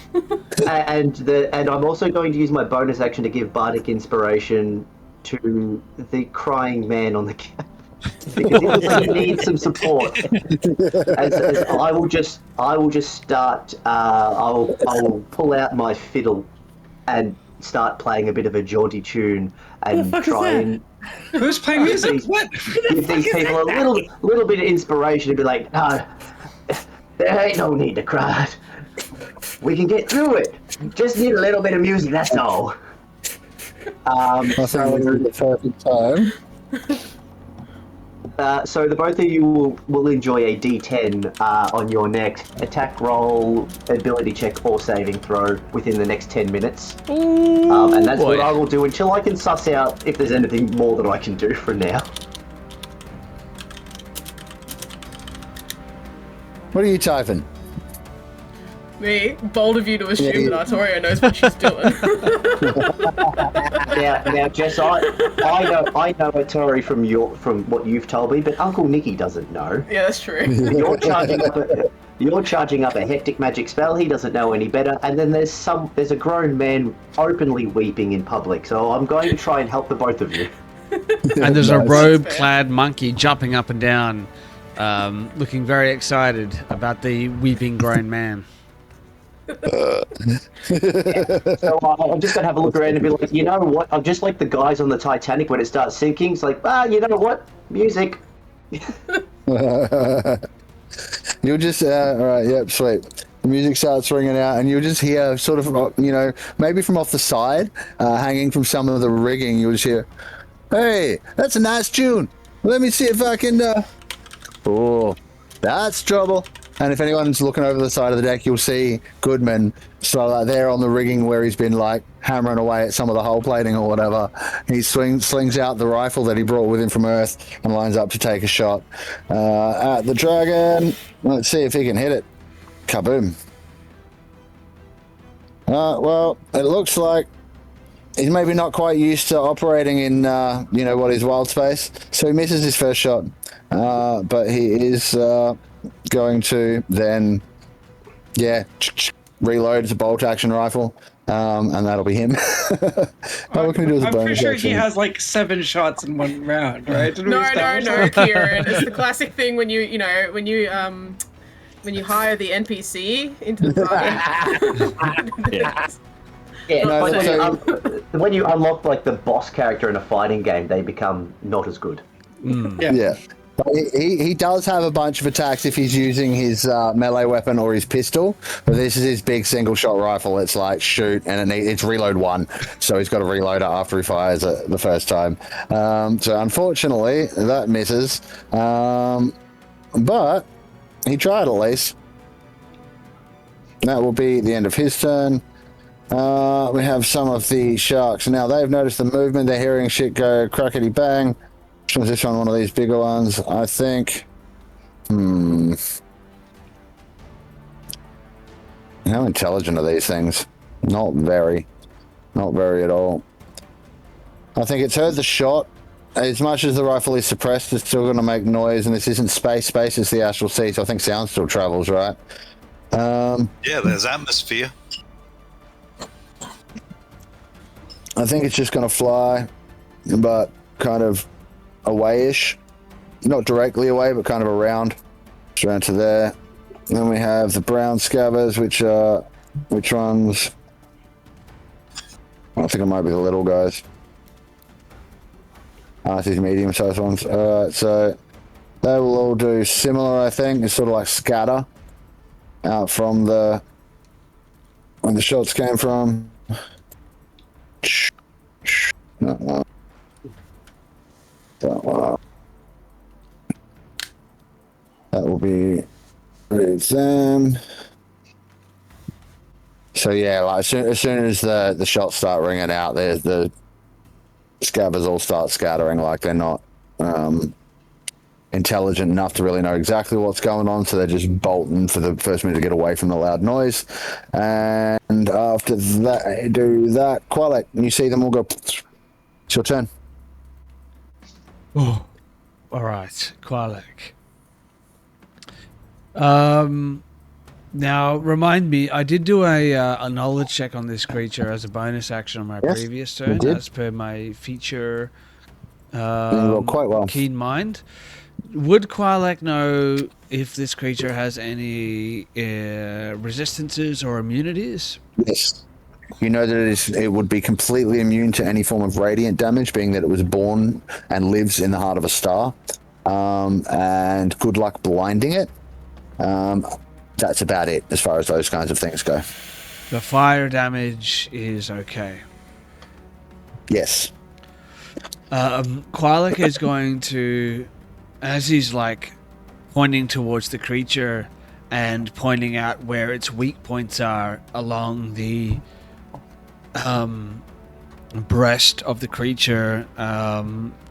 I'm also going to use my bonus action to give bardic inspiration to the crying man on the couch because he needs some support. As I will just start. I'll pull out my fiddle and start playing a bit of a jaunty tune and try and. Who's playing music? What? Give these people a little bit of inspiration to be like, no, there ain't no need to cry. We can get through it. Just need a little bit of music, that's all. I think the perfect time. So the both of you will enjoy a D10 on your next attack roll, ability check, or saving throw within the next 10 minutes. And that's what I will do until I can suss out if there's anything more that I can do for now. What are you typing? Me? Bold of you to assume that Artoria knows what she's doing. Now, Jess, I know Atori from what you've told me, but Uncle Nicky doesn't know. Yeah, that's true. You're charging up a hectic magic spell. He doesn't know any better. And then there's a grown man openly weeping in public. So I'm going to try and help the both of you. And there's a robe-clad monkey jumping up and down, looking very excited about the weeping grown man. So I'm just gonna have a look around and be like, you know what? I'm just like the guys on the Titanic when it starts sinking. It's like, you know what? Music. You'll just all right, yep, sweet. The music starts ringing out, and you'll just hear sort of, maybe from off the side, hanging from some of the rigging, you'll just hear, "Hey, that's a nice tune. Let me see if I can." Oh, that's trouble. And if anyone's looking over the side of the deck, you'll see Goodman there on the rigging where he's been like hammering away at some of the hull plating or whatever. He slings out the rifle that he brought with him from Earth and lines up to take a shot at the dragon. Let's see if he can hit it. Kaboom. Well, it looks like he's maybe not quite used to operating in, what is wild space. So he misses his first shot. But he is going to then, reload. It's a bolt action rifle. And that'll be him. What can we do as a I'm bonus pretty sure action? he has like 7 shots in one round, right? No, Kieran. It's the classic thing when you hire the NPC into the party. When you unlock like the boss character in a fighting game, they become not as good. Yeah. But he does have a bunch of attacks if he's using his melee weapon or his pistol. But this is his big single shot rifle. It's like shoot, and it's reload 1. So he's got to reload it after he fires it the first time. So unfortunately, that misses. But he tried at least. That will be the end of his turn. We have some of the sharks. Now they've noticed the movement. They're hearing shit go crackety bang. Transition on one of these bigger ones, I think. How intelligent are these things? Not very. Not very at all. I think it's heard the shot. As much as the rifle is suppressed, it's still going to make noise, and this isn't space. Space is the astral sea, so I think sound still travels, right? Yeah, there's atmosphere. I think it's just going to fly, but kind of away-ish. Not directly away, but kind of around. Just around to there. Then we have the brown scabbers, which ones? I think it might be the little guys. These medium-sized ones. Alright, so they will all do similar, I think. It's sort of like scatter out from where the shots came from. That one. That one. That will be them. So yeah, like as soon as the shots start ringing out, there's the scabbers all start scattering. Like they're not intelligent enough to really know exactly what's going on, so they're just bolting for the first minute to get away from the loud noise. And after that, do that. Qualek, you see them all go. It's your turn. Oh, all right, Qualek. Now remind me, I did do a knowledge check on this creature as a bonus action on my previous turn, as per my feature. Quite well. Keen mind. Would Qualek know if this creature has any resistances or immunities? Yes. You know that it would be completely immune to any form of radiant damage, being that it was born and lives in the heart of a star. And good luck blinding it. That's about it as far as those kinds of things go. The fire damage is okay. Yes. Qualek is going to, as he's like pointing towards the creature and pointing out where its weak points are along the breast of the creature,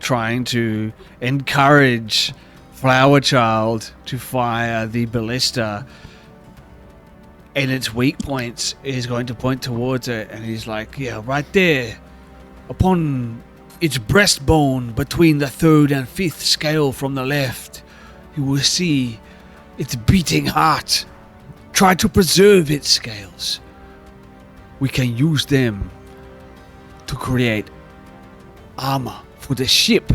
trying to encourage Flower Child to fire the ballista in its weak points, is going to point towards it, and he's like, yeah, right there, upon its breastbone between the third and fifth scale from the left, you will see its beating heart. Try to preserve its scales. We can use them to create armor for the ship.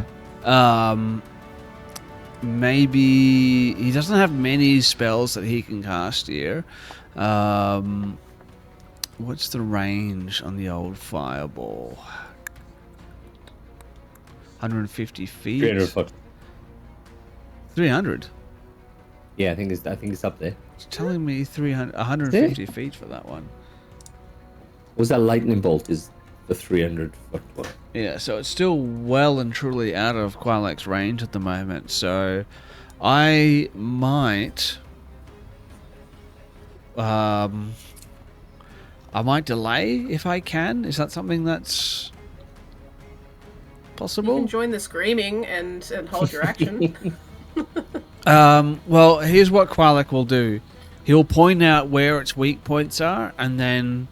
Maybe he doesn't have many spells that he can cast here. What's the range on the old fireball? 150 feet. 300 foot. 300. Yeah, I think it's up there. It's telling me 150 feet for that one. Was that lightning bolt? Is the 300 foot one? Yeah, so it's still well and truly out of Qualek's range at the moment. So I might delay if I can. Is that something that's possible? You can join the screaming and hold your action. Well, here's what Qualek will do. He'll point out where its weak points are and then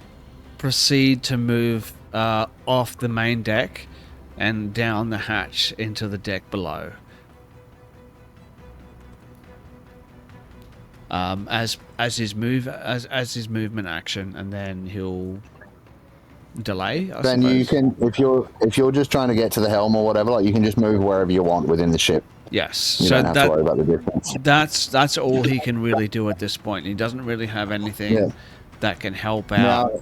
proceed to move off the main deck and down the hatch into the deck below. As his movement action, and then he'll delay. I Then suppose. you can, if you're just trying to get to the helm or whatever, like you can just move wherever you want within the ship. Yes, You so don't have to worry about the difference. that's all he can really do at this point. He doesn't really have anything that can help out. Now,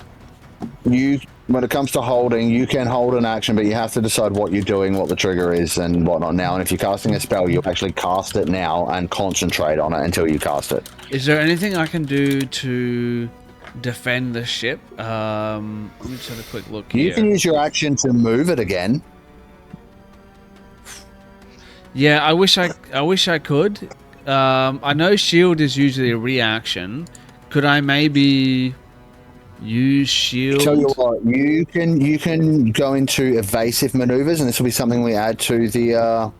when it comes to holding, you can hold an action, but you have to decide what you're doing, what the trigger is, and whatnot now. And if you're casting a spell, you actually cast it now and concentrate on it until you cast it. Is there anything I can do to defend the ship? Let me just have a quick look here. You can use your action to move it again. Yeah, I wish I could. I know shield is usually a reaction. Could I maybe use shield? Tell you what, you can go into evasive maneuvers, and this will be something we add to the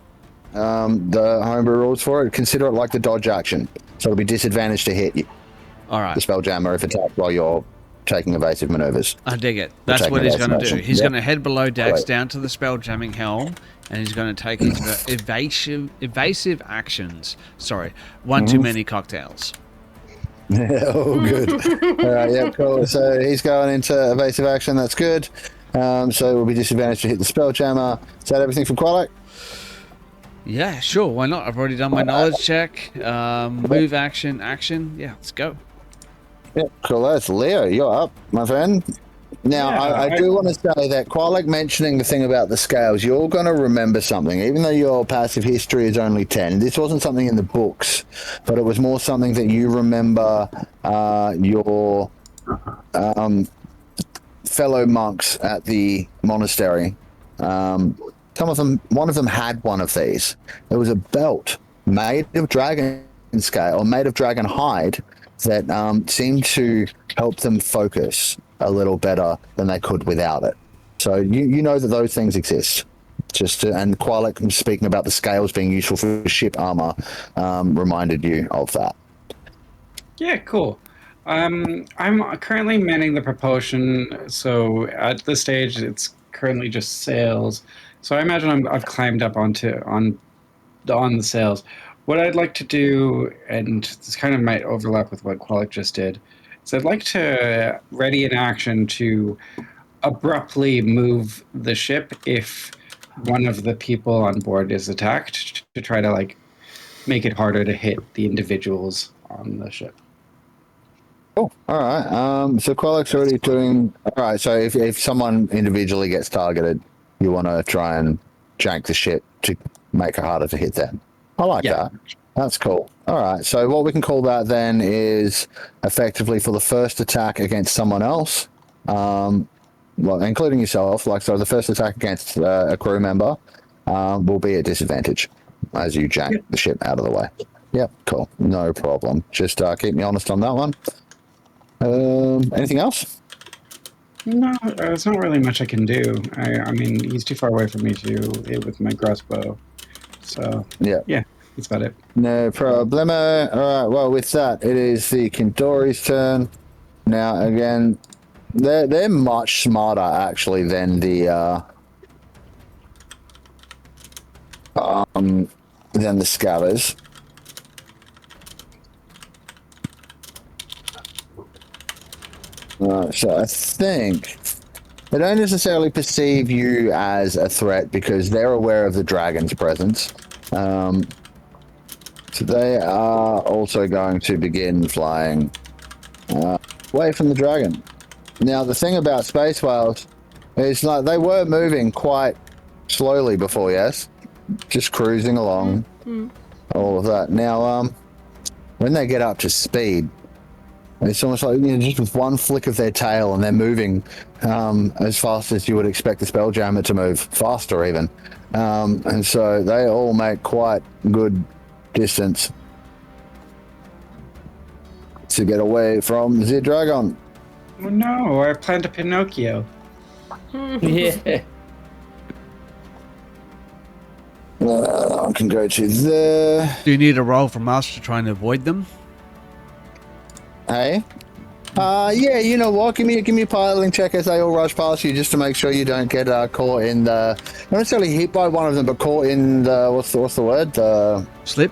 homebrew rules for it. Consider it like the dodge action, so it'll be disadvantaged to hit you. All right. the Spelljammer if attacked while you're taking evasive maneuvers. I dig it. That's taking what he's evasive going to do. action. He's Yep. going to head below decks Right. down to the spell jamming helm, and he's going to take his evasive actions. Sorry, one too many cocktails. Oh, good. All right, yeah, cool. So he's going into evasive action. That's good. So it will be disadvantaged to hit the Spelljammer. Is that everything for Qualak? Yeah, sure. Why not? I've already done my knowledge check. Move action. Yeah, let's go. Yeah, cool. That's Leo. You're up, my friend. Now, I do want to say that Qualak mentioning the thing about the scales, you're going to remember something, even though your passive history is only 10. This wasn't something in the books, but it was more something that you remember your fellow monks at the monastery. One of them had one of these. It was a belt made of dragon scale, or made of dragon hide, that seemed to help them focus a little better than they could without it. So you know that those things exist. And Qualak speaking about the scales being useful for ship armor reminded you of that. Yeah, cool. I'm currently manning the propulsion, so at this stage it's currently just sails. So I imagine I've climbed up on the sails. What I'd like to do, and this kind of might overlap with what Qualak just did, is I'd like to ready an action to abruptly move the ship if one of the people on board is attacked, to try to like make it harder to hit the individuals on the ship. Cool. All right. So Qualak's already doing. All right. So if someone individually gets targeted, you want to try and jank the ship to make it harder to hit them. I like that. That's cool. All right. So what we can call that then is effectively for the first attack against someone else, well, including yourself. So the first attack against a crew member will be at disadvantage as you jank the ship out of the way. Yep. Cool. No problem. Just keep me honest on that one. Anything else? No, there's not really much I can do. I mean, he's too far away for me to hit with my crossbow. So, yeah, that's about it. No problemo. All right, well, with that, it is the Kindori's turn. Now, again, they're much smarter, actually, than the scabbers. So I think they don't necessarily perceive you as a threat because they're aware of the dragon's presence. So they are also going to begin flying away from the dragon. Now, the thing about space whales is like they were moving quite slowly before, yes? Just cruising along, all of that. Now, when they get up to speed, it's almost like just with one flick of their tail and they're moving as fast as you would expect the Spelljammer to move, faster even. And so they all make quite good distance to get away from the dragon. Oh no, I planned a Pinocchio. Yeah. I can go to there. Do you need a roll from us to try and avoid them? Hey? Yeah, you know what? Give me a piloting check as they all rush past you, just to make sure you don't get caught in the, not necessarily hit by one of them, but caught in the what's the word? Slip?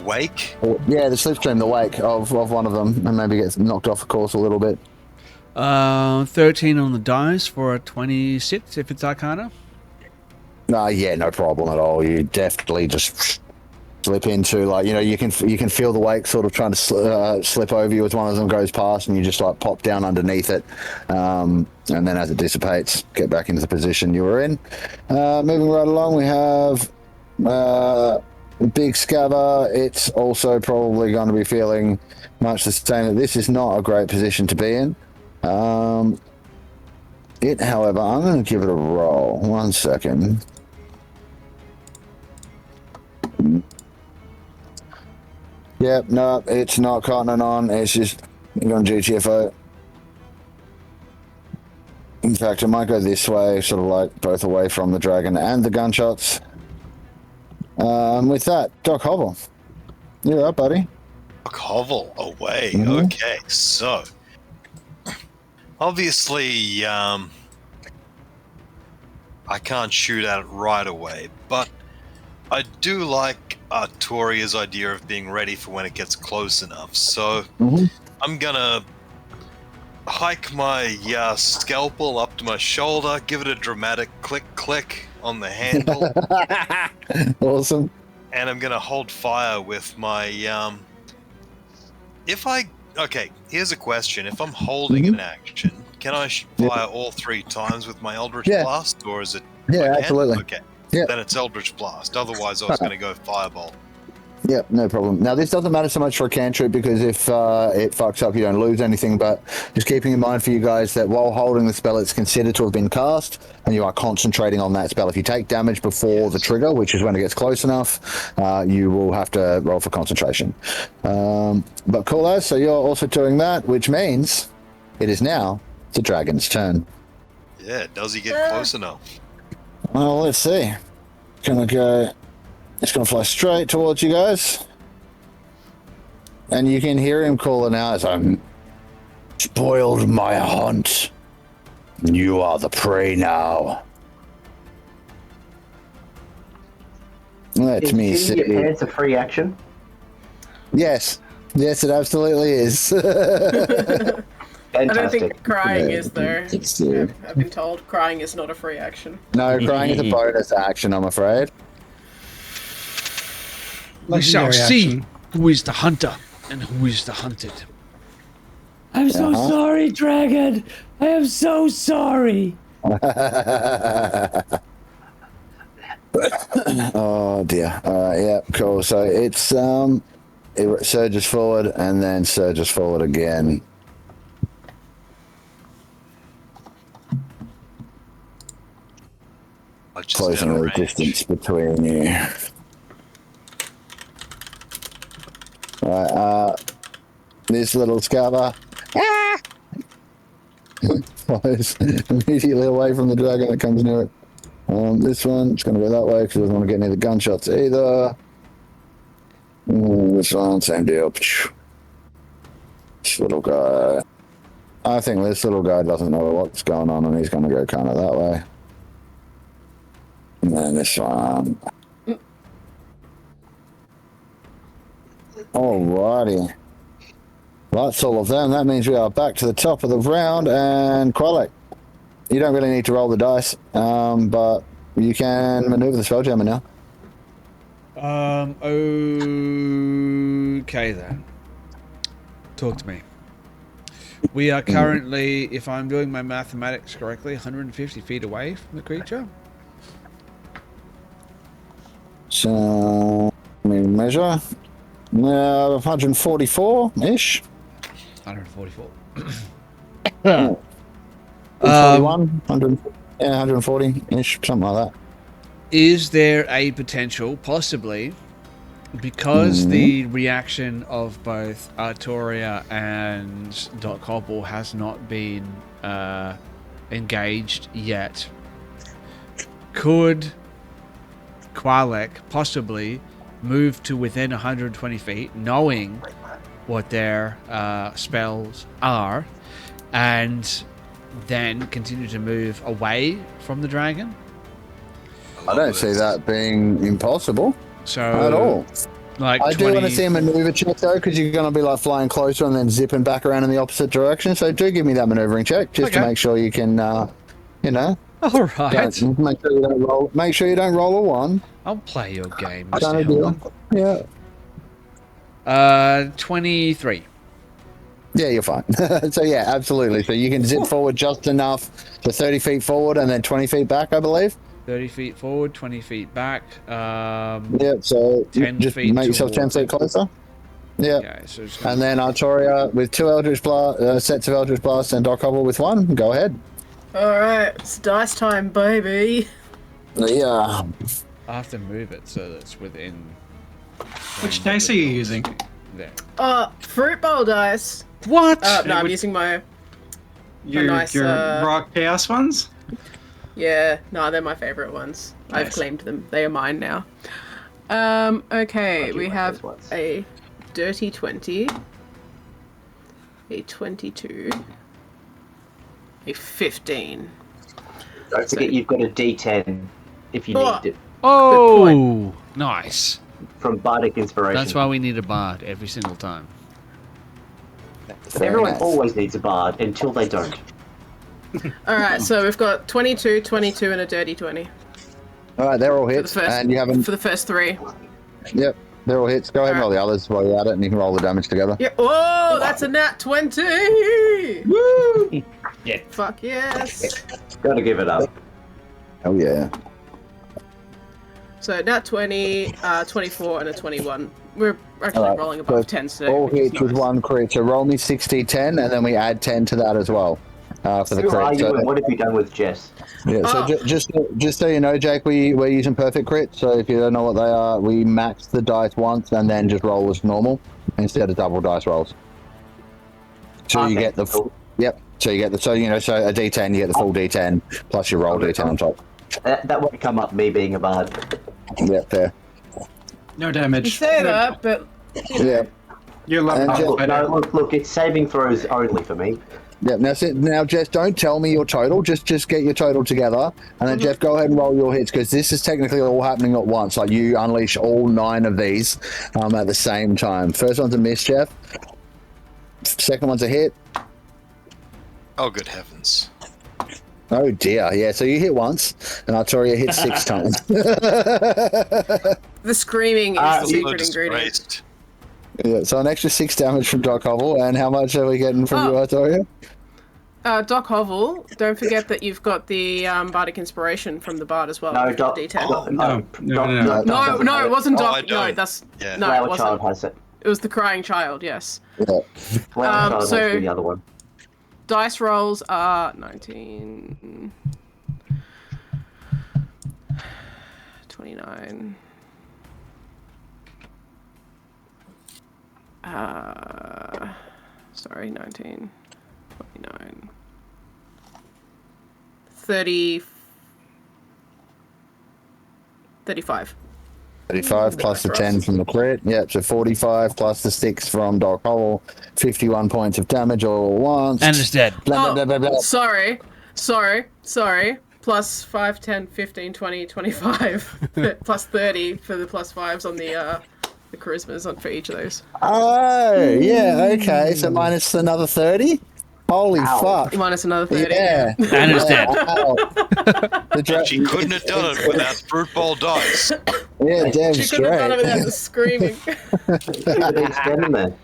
Wake? Yeah, the slipstream, the wake of one of them, and maybe gets knocked off course a little bit. 13 on the dice for a 26 if it's Arcana. Yeah, no problem at all. You definitely just slip into, like, you can feel the wake sort of trying to slip over you as one of them goes past, and you just like pop down underneath it, and then as it dissipates, get back into the position you were in. Moving right along, we have Big Scabber. It's also probably going to be feeling much the same, that this is not a great position to be in. It, however, I'm going to give it a roll. 1 second. Yep, no, it's not cottoning on. It's just going GTFO. In fact, it might go this way, sort of like both away from the dragon and the gunshots. With that, Doc Hobble, you're up, buddy. Hovel away. Mhm. Okay, so obviously, I can't shoot at it right away, but I do like Artoria's idea of being ready for when it gets close enough. So Mhm. I'm gonna hike my scalpel up to my shoulder, give it a dramatic click on the handle, Awesome. and I'm gonna hold fire with my Okay, here's a question. If I'm holding an action, can I fire all 3 times with my Eldritch Yeah. Blast, or is it... Yeah, I can? absolutely. Okay, Yeah. then it's Eldritch Blast. Otherwise, I was going to go Fireball. Yeah, no problem. Now, this doesn't matter so much for a cantrip because if it fucks up, you don't lose anything. But just keeping in mind for you guys that while holding the spell, it's considered to have been cast, and you are concentrating on that spell. If you take damage before the trigger, which is when it gets close enough, you will have to roll for concentration. But cool, though. So you're also doing that, which means it is now the dragon's turn. Yeah, does he get close enough? Well, let's see. Gonna go. It's going to fly straight towards you guys. And you can hear him calling out as I'm spoiled my hunt. You are the prey now. Let me Is your see. pants a free action? Yes. Yes, it absolutely is. Fantastic. I don't think crying Yeah. is though. It's, uh, I've been told crying is not a free action. No, crying is a bonus action, I'm afraid. We shall Legendary see action. who is the hunter and who is the hunted. I'm so Uh-huh. sorry, dragon. I am so sorry. Oh dear. Yeah, cool. So it's it surges forward and then surges forward again. Just Closing out of the range. distance between you. Right, this little scabber flies immediately away from the dragon that comes near it. This one, it's going to go that way because it doesn't want to get near the gunshots either. This one, same deal. This little guy. I think this little guy doesn't know what's going on and he's going to go kind of that way. And then this one. Alrighty. That's all of them. That means we are back to the top of the round. And Qualek, you don't really need to roll the dice, but you can maneuver the Spelljammer now. Okay then. Talk to me. We are currently, if I'm doing my mathematics correctly, 150 feet away from the creature. So, let me measure. 144-ish. 144. 41, 100, yeah, 140-ish, something like that. Is there a potential, possibly, because the reaction of both Artoria and Doc Hobble has not been engaged yet, could Qualek possibly move to within 120 feet, knowing what their spells are, and then continue to move away from the dragon? I don't see that being impossible So at all. Like I 20... do want to see a maneuver check though, because you're going to be like flying closer and then zipping back around in the opposite direction. So do give me that maneuvering check just to Okay. make sure you can, you know, All right. don't, make sure you don't roll. Make sure you don't roll a 1. I'll play your game, Done Mr. a deal. Hillman. Yeah. 23. Yeah, you're fine. So yeah, absolutely. So you can zip forward just enough to 30 feet forward and then 20 feet back, I believe. 30 feet forward, 20 feet back. Yeah, so 10 just feet make yourself 10 towards feet closer. Yeah. Okay, so it's gonna... And then Artoria with 2 Eldritch Blast, sets of Eldritch Blast, and Doc Hobble with 1. Go ahead. Alright, it's dice time, baby. Yeah. I have to move it so that it's within... Which dice are you using? There. Fruit bowl dice. What? No, I'm using my... Your nice, rock chaos ones? Yeah, no, they're my favorite ones. I've Nice. claimed them. They are mine now. Okay, we have a dirty 20, a 22, a 15. Don't forget you've got a D10 if you need it Oh, nice. from Bardic Inspiration. That's why we need a bard every single time. Everyone always needs a bard until they don't. Alright, so we've got 22, 22, and a dirty 20. Alright, they're all hits. And you haven't. For the first 3. Yep, they're all hits. Go ahead and roll the others while you're at it, and you can roll the damage together. Yeah. Oh, that's a nat 20! Woo! Yeah. Fuck yes! Gotta give it up. Oh yeah. So nat 20, 24, and a 21. We're actually Alright, rolling above so 10 today. All which is hits with nice. 1 crit. So roll me 60-10, and then we add 10 to that as well. For the Who are crit. you So, and what have you done with Jess? yeah, so Oh. just so you know, Jake, we're using perfect crit. So if you don't know what they are, we max the dice once and then just roll as normal instead of double dice rolls. So you Okay, get the cool. yep. So you get the so a D10, you get the full D10 plus your roll D10 on top. That won't come up me being a bard. Yeah, fair. No You damage. say that, but Yeah. You're loving And it. just- No, look, it's saving throws only for me. Yeah, now, Jess, don't tell me your total. Just get your total together, and then Jeff, go ahead and roll your hits because this is technically all happening at once. Like you unleash all 9 of these at the same time. First one's a miss, Jeff. Second one's a hit. Oh, good heavens. Oh dear, yeah. So you hit once, and Artoria hit 6 times. the screaming is the Oh, secret ingredient. disgraced. Yeah, so an extra 6 damage from Doc Hobble, and how much are we getting from you, Artoria? Doc Hovel, don't forget that you've got the Bardic Inspiration from the Bard as well. No, with Doc. the D10. No. It wasn't Oh, Doc. I No, don't. that's Yeah. no, Flower it wasn't. Child has it. It was the crying child. Yes. Yeah. Flower Child so- has the other one. Dice rolls are 19, 29. Sorry, 19, 29, 30, 35. 35 plus the 10 from the crit. Yep, so 45 plus the 6 from Doc Hobble. 51 points of damage all at once. And it's dead. Blah, blah, blah, blah, blah. Sorry. Plus 5, 10, 15, 20, 25. Plus 30 for the plus 5s on the charismas on for each of those. Oh, yeah, okay. So minus another 30? Holy Ow. fuck. Minus another 30. Yeah. And it's dead. Wow. The dra- She couldn't have done it without fruit bowl dice. yeah, damn She couldn't have done it straight. without the screaming. These gentlemen.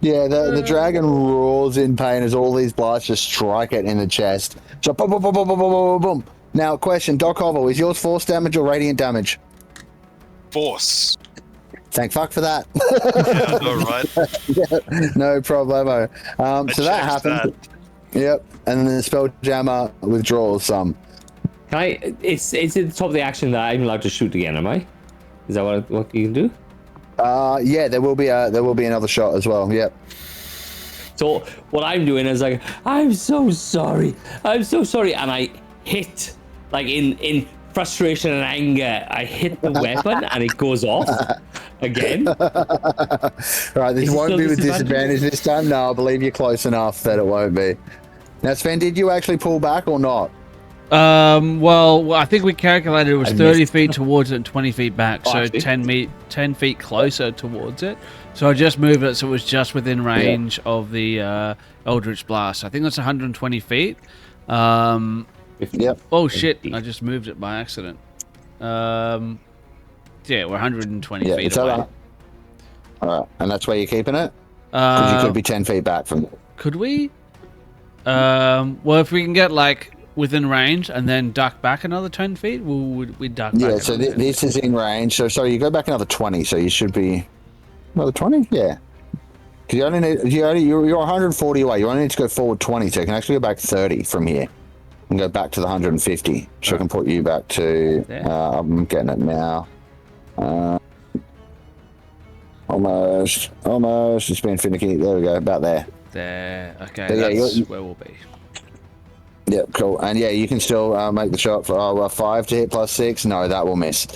Yeah, the dragon roars in pain as all these blasts just strike it in the chest. So boom, boom, boom, boom, boom, boom, boom, boom. Now, question, Doc Hobble, is yours force damage or radiant damage? Force. Thank fuck for that. Yeah, I know, right? No problemo. So that checked happened. Yep. And then the Spelljammer withdraws some. Can I? It's at the top of the action that I'm allowed to shoot again. Am I? Is that what you can do? Yeah, there will be another shot as well. Yep. So what I'm doing is like, I'm so sorry, and I hit like in frustration and anger. I hit the weapon and it goes off again. Right, this Is it won't still be with disadvantage? disadvantage this time. No, I believe you're close enough that it won't be. Now, Sven, did you actually pull back or not? Well, I think we calculated it was I 30 missed. feet towards it and 20 feet back, Oh, so actually. 10 feet closer towards it. So I just moved it so it was just within range of the Eldritch Blast. I think that's 120 feet. Yep. Oh shit! I just moved it by accident. Yeah, we're 120 Yeah, feet it's away. all right, and that's where you're keeping it? Because you Uh, could be 10 feet back from it. Could we? Well, if we can get like within range and then duck back another 10 feet, we duck back. Yeah, so another 10 this feet. is in range. So sorry, you go back another 20, so you should be another 20. Yeah, because you only need you're 140 away. You only need to go forward 20, so you can actually go back 30 from here and go back to the 150. So I can put you back to. There. I'm getting it now. Almost. It's been finicky. There we go. About there. There. Okay, So, yeah, that's you- where we'll be. Yep, cool. And yeah, you can still make the shot for 5 to hit plus 6. No, that will miss.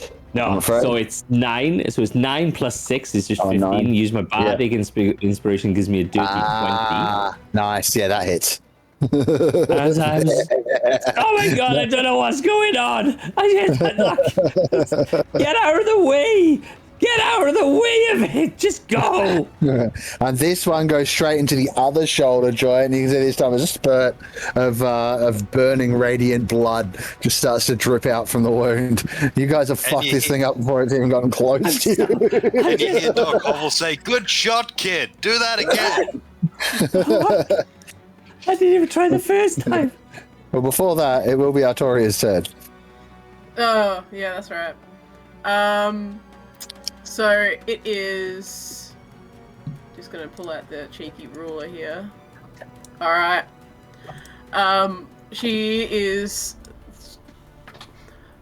I'm afraid. So it's 9. So it's 9 plus 6 is just 15. 9. Use my bardic inspiration gives me a dirty 20. Nice. Yeah, that hits. Oh my god, I don't know what's going on. Get out of the way. Get out of the way of it. Just go. And this one goes straight into the other shoulder joint. And you can see this time there's a spurt of burning radiant blood just starts to drip out from the wound. You guys have fucked this thing up before it's even gotten close to you. And you hear Doc Hobble say, "Good shot, kid. Do that again." I didn't even try the first time. Well, before that, it will be Artoria's turn. Oh, yeah, that's right. So it is. Just gonna pull out the cheeky ruler here. Alright. She is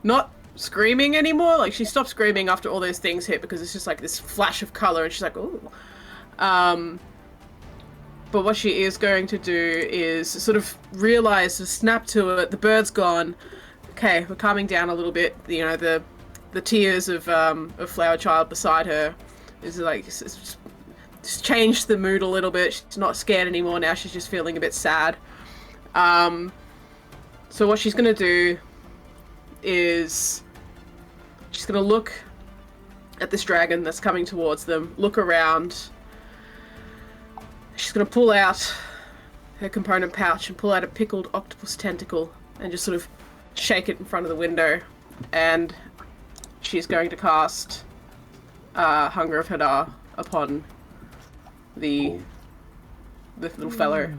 not screaming anymore. Like, she stopped screaming after all those things hit because it's just like this flash of color and she's like, ooh. But what she is going to do is sort of realize, to snap to it, the bird's gone. Okay, we're calming down a little bit. You know, the tears of Flower Child beside her is like just changed the mood a little bit. She's not scared anymore now. She's just feeling a bit sad. So what she's gonna do is she's gonna look at this dragon that's coming towards them. Look around. She's gonna pull out her component pouch and pull out a pickled octopus tentacle and just sort of shake it in front of the window. And she's going to cast Hunger of Hadar upon the little fellow.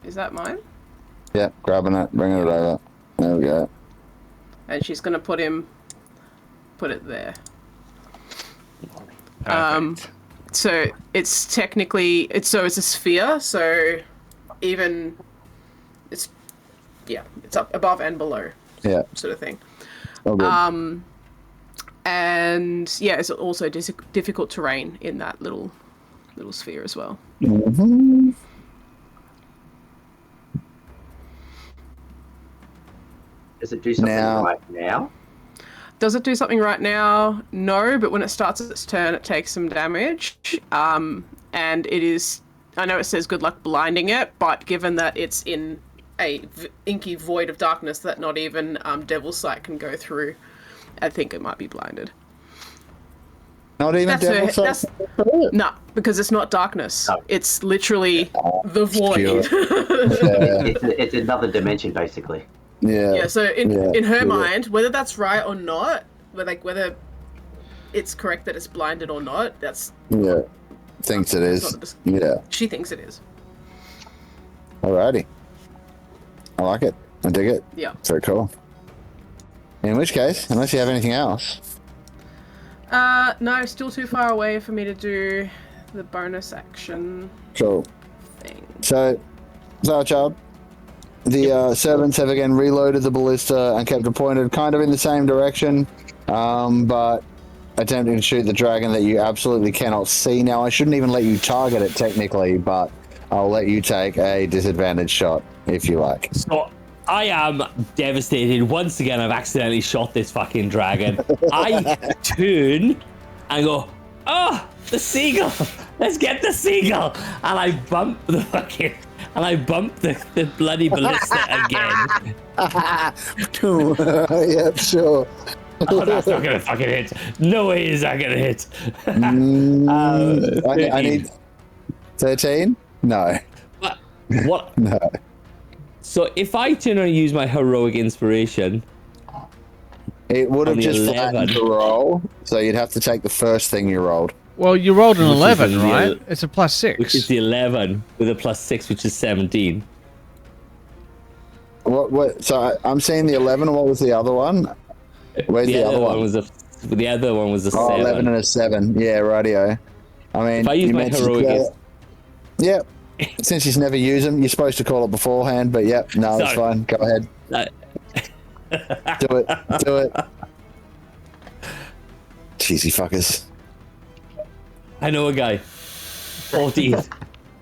Is that mine? Yeah, grabbing it, bringing it over. There we go. And she's gonna put it there. So it's technically it's a sphere, so even it's up above and below. Yeah. Sort of thing. Oh, good. And yeah, it's also difficult terrain in that little sphere as well. Mm-hmm. Does it do something right now? Does it do something right now? No, but when it starts its turn, it takes some damage. And it is, I know it says good luck blinding it, but given that it's in a inky void of darkness that not even Devil's Sight can go through, I think it might be blinded. Not even Devil's Sight? No, because it's not darkness. No. It's literally the void. It's another dimension, basically. Yeah. Yeah. So in her mind, whether that's right or not, whether it's correct that it's blinded or not, that's thinks it is. Yeah. She thinks it is. Alrighty. I like it. I dig it. Yeah. Very cool. In which case, unless you have anything else. No, still too far away for me to do the bonus action. Cool. Thing. So, Child. The servants have again reloaded the ballista and kept it pointed kind of in the same direction, but attempting to shoot the dragon that you absolutely cannot see. Now, I shouldn't even let you target it technically, but I'll let you take a disadvantage shot if you like. So I am devastated. Once again, I've accidentally shot this fucking dragon. I turn and go, oh, the seagull. Let's get the seagull. And I bump the fucking... And I bump the bloody ballista again. Yep, sure. Oh, that's not gonna fucking hit. No way is that gonna hit. I need 13? No. What? No. So if I turn and use my heroic inspiration, it would have just 11. flattened the roll, so you'd have to take the first thing you rolled. Well, you rolled an 11, right? It's a +6. Which is the 11 with a +6, which is 17. What? So I'm seeing the 11. What was the other one? Where's the other one? The other one was a 7. 11 and a 7. Yeah, rightio. I mean, if I use my heroic... Yep. Since you never use them, you're supposed to call it beforehand, but yep. No, it's fine. Go ahead. Do it. Cheesy fuckers. I know a guy. 14.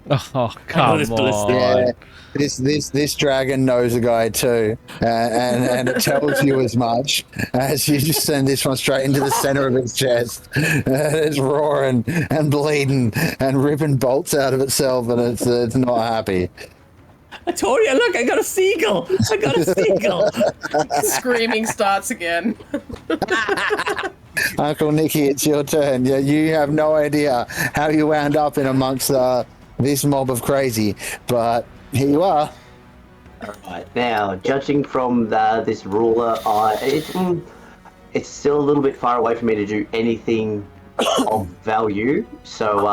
Oh, come this on. ballistic. Yeah, this dragon knows a guy too, and it tells you as much as you just send this one straight into the center of its chest. It's roaring and bleeding and ripping bolts out of itself, and it's not happy. I told you, look, I got a seagull. I got a seagull. Screaming starts again. Uncle Nicky, it's your turn. Yeah, you have no idea how you wound up in amongst this mob of crazy, but here you are. Right, now, judging from this ruler, it's still a little bit far away for me to do anything of value, so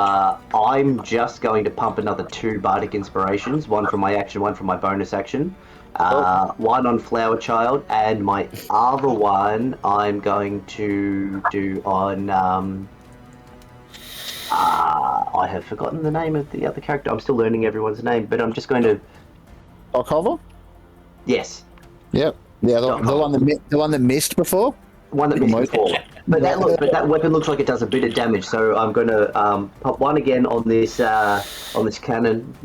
I'm just going to pump another 2 bardic inspirations, one from my action, one from my bonus action, one on Flower Child, and my other one I'm going to do on I have forgotten the name of the other character. I'm still learning everyone's name, but I'm just going to... Alcova? Yes. Yep. Yeah, the one that missed before? One that missed before. But that weapon looks like it does a bit of damage, so I'm going to pop one again on this cannon,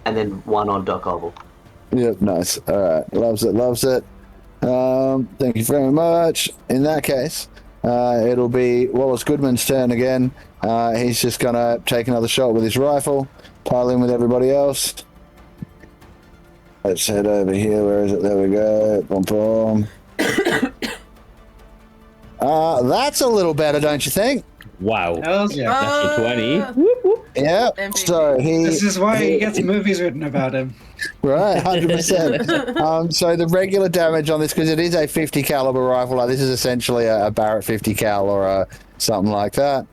and then one on Doc Oval. Yep, nice. All right, loves it. Thank you very much. In that case, it'll be Wallace Goodman's turn again. He's just gonna take another shot with his rifle, pile in with everybody else. Let's head over here. Where is it? There we go. Boom, boom. That's a little better, don't you think? Wow. Hells yeah. That's a 20. Yeah. MVP. So This is why he gets movies written about him. Right, 100%. So the regular damage on this, because it is a 50 caliber rifle, like this is essentially a Barrett 50 cal or something like that,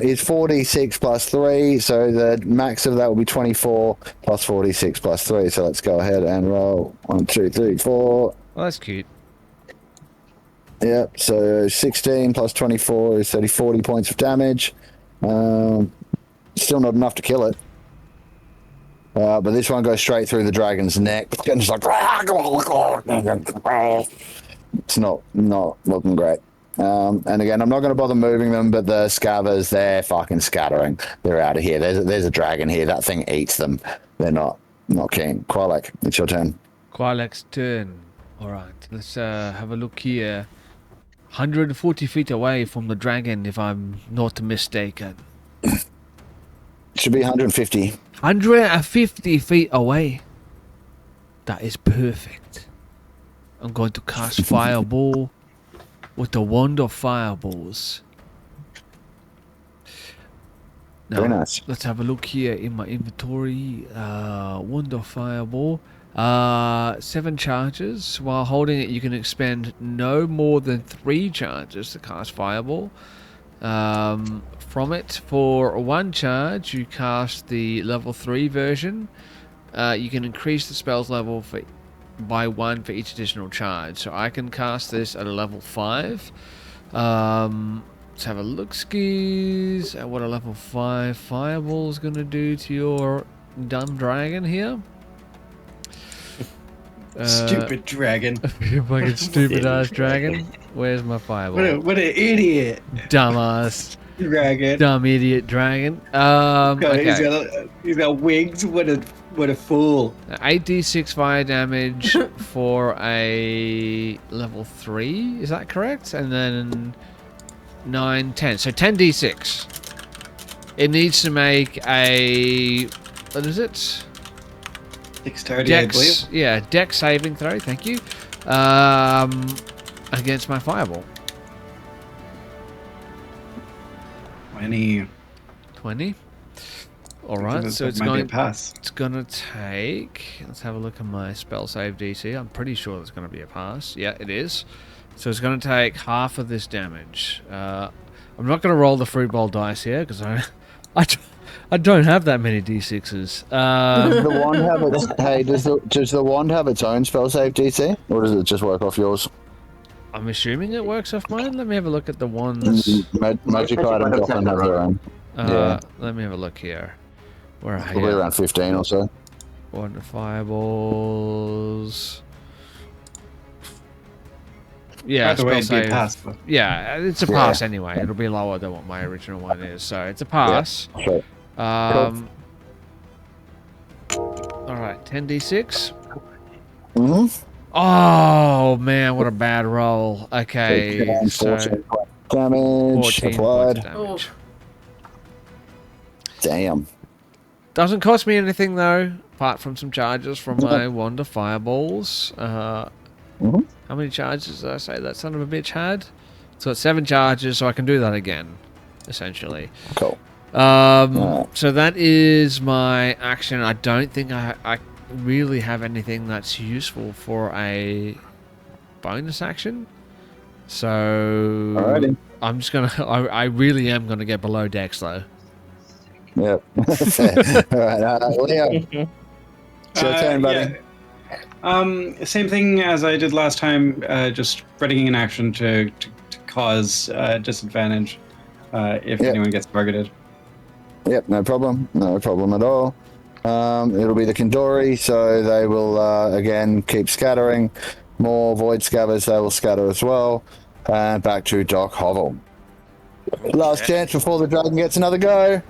is 46 plus 3. So the max of that will be 24 plus 46 plus 3. So let's go ahead and roll 1, 2, 3, 4. Well, that's cute. Yep, so 16 plus 24 is 40 points of damage. Still not enough to kill it. But this one goes straight through the dragon's neck. And just like, it's not looking great. And again, I'm not going to bother moving them, but the scavers, they're fucking scattering. They're out of here. There's a dragon here. That thing eats them. They're not keen. Qualek, it's your turn. Qualek's turn. All right, let's have a look here. 140 feet away from the dragon, if I'm not mistaken. Should be 150. 150 feet away. That is perfect. I'm going to cast Fireball with the wand of Fireballs. Now, Very nice. let's have a look here in my inventory. Wand of Fireball. 7 charges. While holding it, you can expend no more than 3 charges to cast Fireball. From it, for 1 charge, you cast the level 3 version. You can increase the spell's level by 1 for each additional charge. So I can cast this at a level 5. Let's have a look skis at what a level 5 Fireball is going to do to your dumb dragon here. Stupid dragon. You fucking stupid ass dragon. Where's my Fireball? What an idiot. Dumbass. Dragon. Dumb idiot dragon. Okay. He's got wings. What a fool. 8d6 fire damage for a level 3. Is that correct? And then 9, 10. So 10d6. It needs to make a... What is it? Dexterity, I believe. Yeah, dex saving throw. Thank you. Against my Fireball. 20. 20. All right, so it's might be a going. pass. It's gonna take. Let's have a look at my spell save DC. I'm pretty sure it's gonna be a pass. Yeah, it is. So it's gonna take half of this damage. I'm not gonna roll the fruit bowl dice here because I don't have that many d6s. The wand have its, hey, does the wand have its own spell save DC, or does it just work off yours? I'm assuming it works off mine. Let me have a look at the ones. Magic items often have their own. Yeah. Let me have a look here. Where are Probably you? around 15 or so. One fireballs. Yeah, By the way, spell it'd be a save. pass, though. Yeah, it's a pass anyway. It'll be lower than what my original one is, so it's a pass. Sure. 10d6. Mm-hmm. Oh man, what a bad roll. Okay, so 14 damage 14 applied. points of damage. Damn. Doesn't cost me anything though, apart from some charges from my wand of fireballs. Mm-hmm. How many charges did I say that son of a bitch had? So it's 7 charges, so I can do that again, essentially. Cool. So that is my action. I don't think I really have anything that's useful for a bonus action. So Alrighty. I'm just gonna. I really am gonna get below Dex though. Yep. All right, Leo. It's your turn, buddy. Yeah. Same thing as I did last time. Just readying an action to cause disadvantage if anyone gets targeted. Yep, no problem. No problem at all. It'll be the Kandori, so they will, again, keep scattering. More Void Scabbers, they will scatter as well. And back to Doc Hovel. Last chance before the dragon gets another go.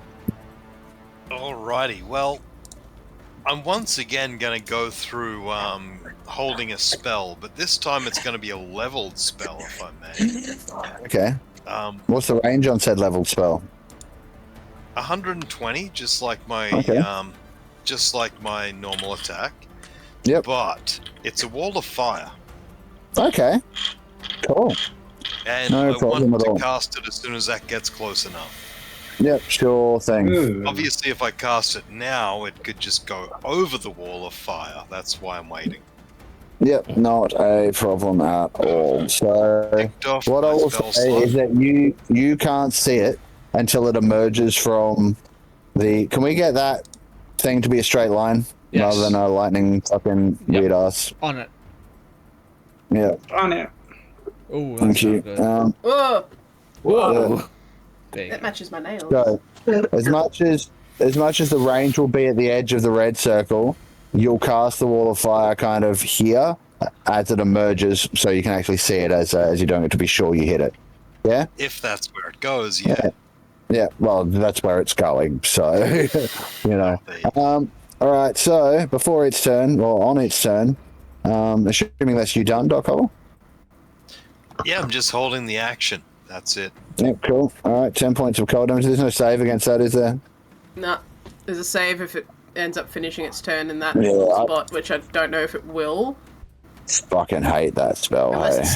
Alrighty, well, I'm once again going to go through holding a spell, but this time it's going to be a leveled spell, if I may. Okay. What's the range on said leveled spell? 120, just like my normal attack. Yep. But it's a wall of fire, Okay. Cool. and No I problem want at to all. cast it as soon as that gets close enough. Yep, sure thing. Ooh. Obviously, if I cast it now, it could just go over the wall of fire. That's why I'm waiting. Yep, not a problem at all. So, Ticked off what I my will spell say slot. is that you can't see it until it emerges from the... Can we get that thing to be a straight line? Yes. Rather than a lightning fucking weird ass. On it. Yeah, On it. Oh, thank that's you. not good. Whoa! Whoa. There you That go. matches my nails. So, as much as the range will be at the edge of the red circle, you'll cast the wall of fire kind of here as it emerges, so you can actually see it as you're doing it to be sure you hit it. Yeah. If that's where it goes, yeah. Yeah. Well, that's where it's going. So, you know. There you go. All right. So before its turn, or on its turn, assuming that's you done, Doc Hole. Yeah, I'm just holding the action. That's it. Yep. Cool. All right. 10 points of cold damage. There's no save against that, is there? No, there's a save if it ends up finishing its turn in that Yeah, spot, which I don't know if it will, Fucking hate that spell. unless it Hey.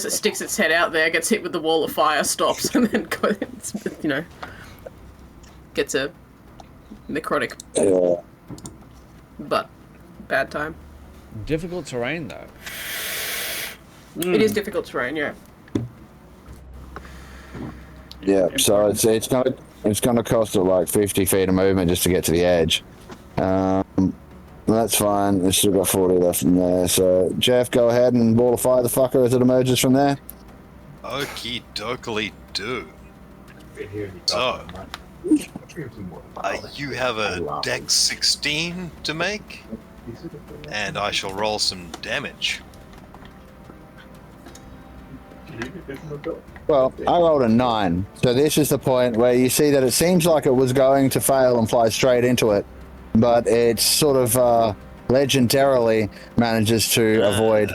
sticks its head out there, gets hit with the wall of fire, stops, and then goes, gets a necrotic Yeah. butt. Bad time. Difficult terrain though. It is difficult terrain, yeah. Yeah, so it's gonna cost it like 50 feet of movement just to get to the edge. That's fine. We've still got 40 left in there. So Geoff, go ahead and wall of fire the fucker as it emerges from there. Okie dokily do. So, you have a dex 16 to make, and I shall roll some damage. Well, I rolled a 9. So this is the point where you see that it seems like it was going to fail and fly straight into it, but it sort of legendarily manages to avoid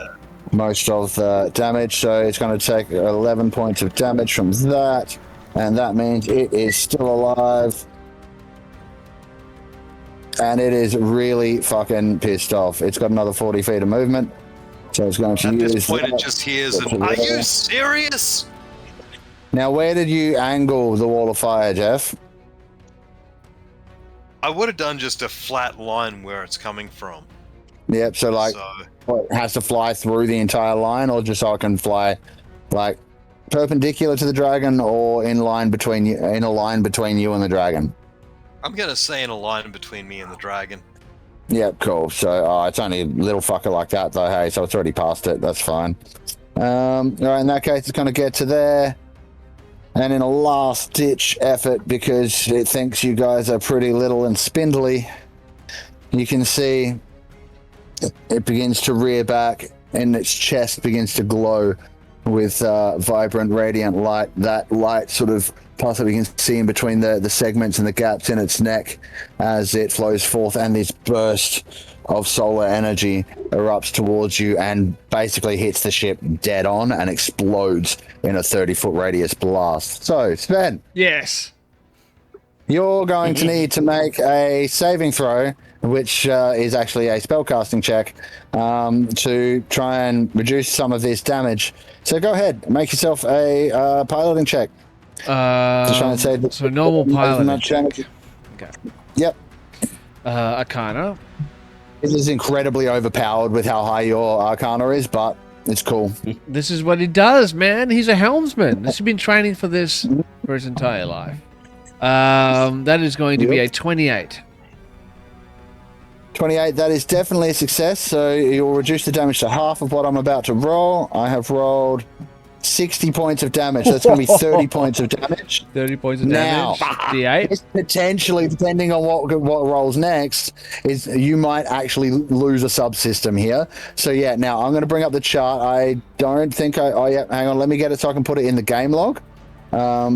most of the damage. So it's going to take 11 points of damage from that, and that means it is still alive. And it is really fucking pissed off. It's got another 40 feet of movement. So it's going to At use this point, it that. just hears an, "Are you serious?" Now, where did you angle the wall of fire, Geoff? I would have done just a flat line where it's coming from. Yep, so like, So, what, it has to fly through the entire line, or just so I can fly, like, perpendicular to the dragon, or in a line between you and the dragon? I'm gonna say in a line between me and the dragon. Yep, cool. So it's only a little fucker like that, though. Hey, so it's already past it. That's fine. All right, in that case, it's going to get to there. And in a last-ditch effort, because it thinks you guys are pretty little and spindly, you can see it begins to rear back, and its chest begins to glow with vibrant, radiant light. That light sort of Possibly you can see in between the segments and the gaps in its neck as it flows forth, and this burst of solar energy erupts towards you and basically hits the ship dead on and explodes in a 30-foot radius blast. So, Sven, Yes. you're going to need to make a saving throw, which is actually a spellcasting check, to try and reduce some of this damage. So go ahead, make yourself a piloting check. To try and save So normal piloting check. damage. Okay. Yep. Arcana. It is incredibly overpowered with how high your Arcana is, but it's cool. This is what he does, man. He's a helmsman. He's been training for this for his entire life. That is going to be a 28. 28, that is definitely a success, so you'll reduce the damage to half of what I'm about to roll. I have rolled 60 points of damage. That's going to be 30 points of damage. 30 points of damage. Now, D8. potentially, depending on what rolls next, is you might actually lose a subsystem here. So yeah, now I'm going to bring up the chart. I don't think yeah, hang on, let me get it so I can put it in the game log,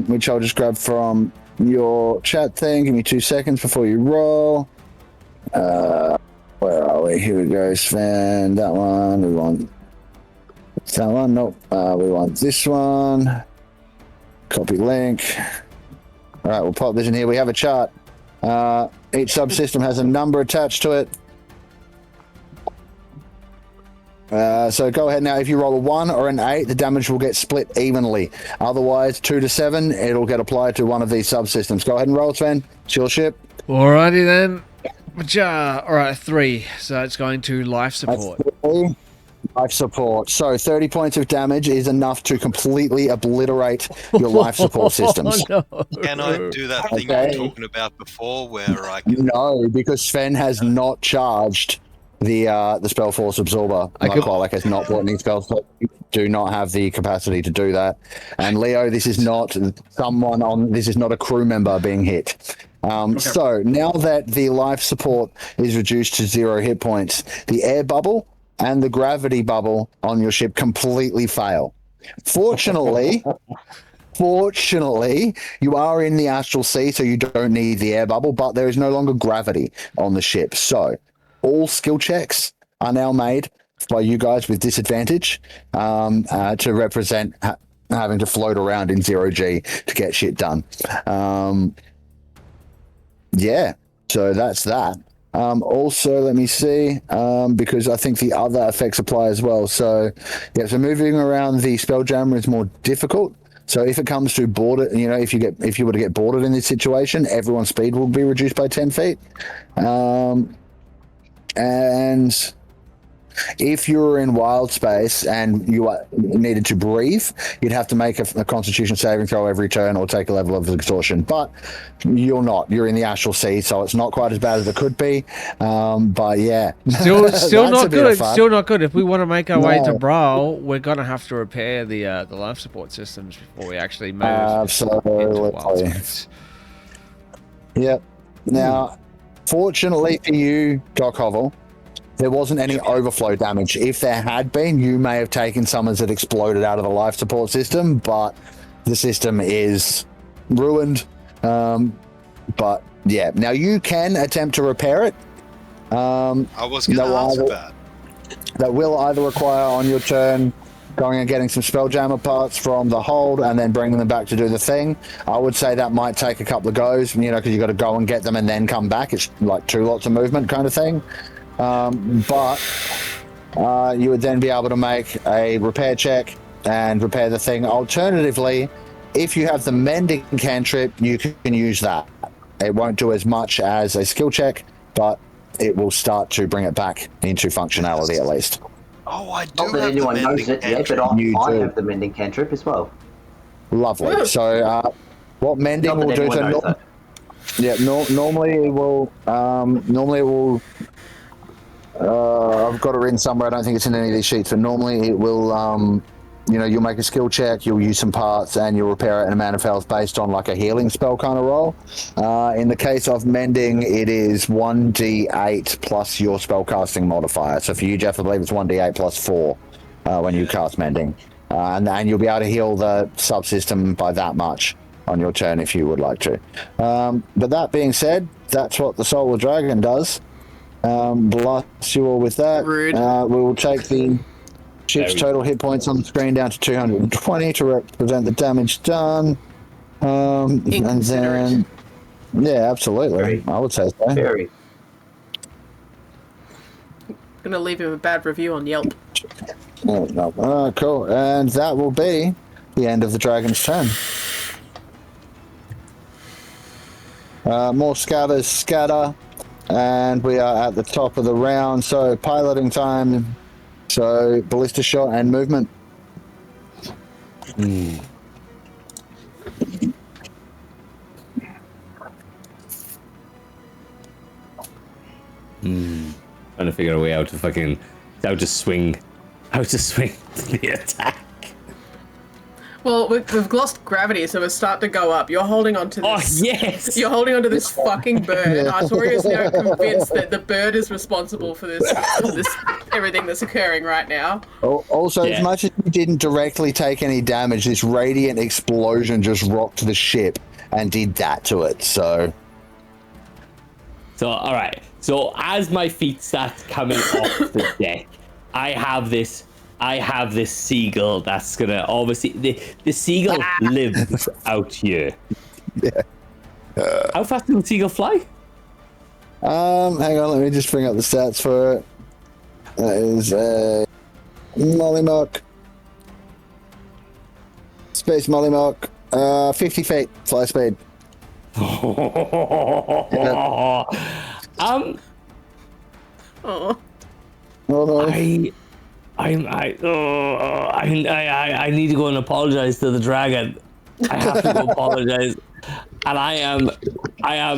which I'll just grab from your chat thing. Give me 2 seconds before you roll. Where are we? Here we go, Sven. That one. We want that one. Nope. We want this one. Copy link. All right, we'll pop this in here. We have a chart. Each subsystem has a number attached to it. So go ahead now. If you roll a 1 or an 8, the damage will get split evenly. Otherwise, 2 to 7, it'll get applied to one of these subsystems. Go ahead and roll, Sven. It's your ship. Alrighty then. Alright, 3. So it's going to life support. Life support. So 30 points of damage is enough to completely obliterate your life support systems. Oh, no. Can I do that thing you were talking about before where I can... No, because Sven has not charged the spell force absorber. Like has not brought any spells. So you do not have the capacity to do that. And Leo, this is not this is not a crew member being hit. So now that the life support is reduced to 0 hit points, the air bubble and the gravity bubble on your ship completely fail. Fortunately, you are in the astral sea, so you don't need the air bubble, but there is no longer gravity on the ship. So all skill checks are now made by you guys with disadvantage to represent having to float around in 0G to get shit done. Yeah, so that's that. Also, let me see, because I think the other effects apply as well. So, yeah, so moving around the Spelljammer is more difficult. So if it comes to boarded, if you were to get boarded in this situation, everyone's speed will be reduced by 10 feet. And if you were in wild space and you needed to breathe, you'd have to make a Constitution saving throw every turn or take a level of exhaustion. But you're not. You're in the astral sea, so it's not quite as bad as it could be. But yeah, still not good. Still not good. If we want to make our way to Brawl, we're gonna have to repair the life support systems before we actually move. Absolutely. Yep. Now, fortunately for you, Doc Hovel, there wasn't any overflow damage. If there had been, you may have taken some as it exploded out of the life support system, but the system is ruined. But yeah, now you can attempt to repair it. I was going to ask that. That will either require on your turn going and getting some Spelljammer parts from the hold and then bringing them back to do the thing. I would say that might take a couple of goes, because you got to go and get them and then come back. It's like 2 lots of movement kind of thing. But you would then be able to make a repair check and repair the thing. Alternatively, if you have the mending cantrip, you can use that. It won't do as much as a skill check, but it will start to bring it back into functionality at least. Oh, I do. Not that anyone knows it yet, but I have the mending cantrip as well. Lovely. So what mending will do? Normally it will. I've got it written somewhere. I don't think it's in any of these sheets, but normally it will. You'll make a skill check, you'll use some parts, and you'll repair it in a amount of health based on like a healing spell kind of roll. In the case of mending, it is 1d8 plus your spellcasting modifier. So for you, Geoff, I believe it's 1d8 plus 4 when you cast mending. And you'll be able to heal the subsystem by that much. on your turn if you would like to. But that being said, that's what the Solar Dragon does. Blast you all with that. Rude. We will take the ship's total hit points on the screen down to 220 to represent the damage done. And then, yeah, absolutely. I would say so. Very. Gonna leave him a bad review on Yelp. No. Cool. And that will be the end of the dragon's turn. More scatters scatter, and we are at the top of the round. So piloting time. So ballista shot and movement. Trying to figure a way out to swing the attack. Well, we've lost gravity, so we're starting to go up. You're holding on to this. Oh yes! You're holding onto this fucking bird. Artoria's now convinced that the bird is responsible for this everything that's occurring right now. Also, as much as you didn't directly take any damage, this radiant explosion just rocked the ship and did that to it. So all right. So as my feet start coming off the deck, I have this seagull that's gonna obviously the seagull lives out here. Yeah. How fast does the seagull fly? Hang on, let me just bring up the stats for it. That is Mollymock. Space Mollymock. 50 feet fly speed. Oh. I need to go and apologize to the dragon. I have to go apologize. And I am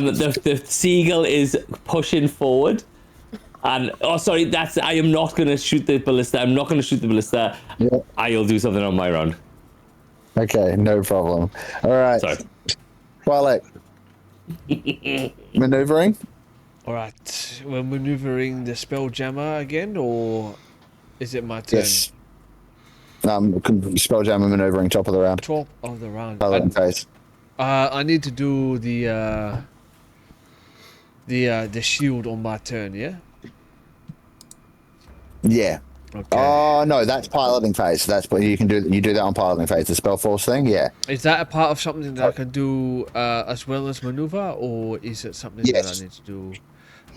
the seagull is pushing forward. And I am not gonna shoot the ballista. I'm not gonna shoot the ballista. Yeah. I'll do something on my round. Okay, no problem. All right. Sorry. Twilight. Maneuvering? Alright, we're maneuvering the Spelljammer again, or is it my turn? Yes. Spelljammer maneuvering top of the round. Top of the round. Piloting phase. I need to do the shield on my turn, yeah? Yeah. Okay. Oh no, that's piloting phase. That's what you can do. You do that on piloting phase. The spell force thing. Yeah. Is that a part of something that I can do as well as maneuver, or is it something that I need to do?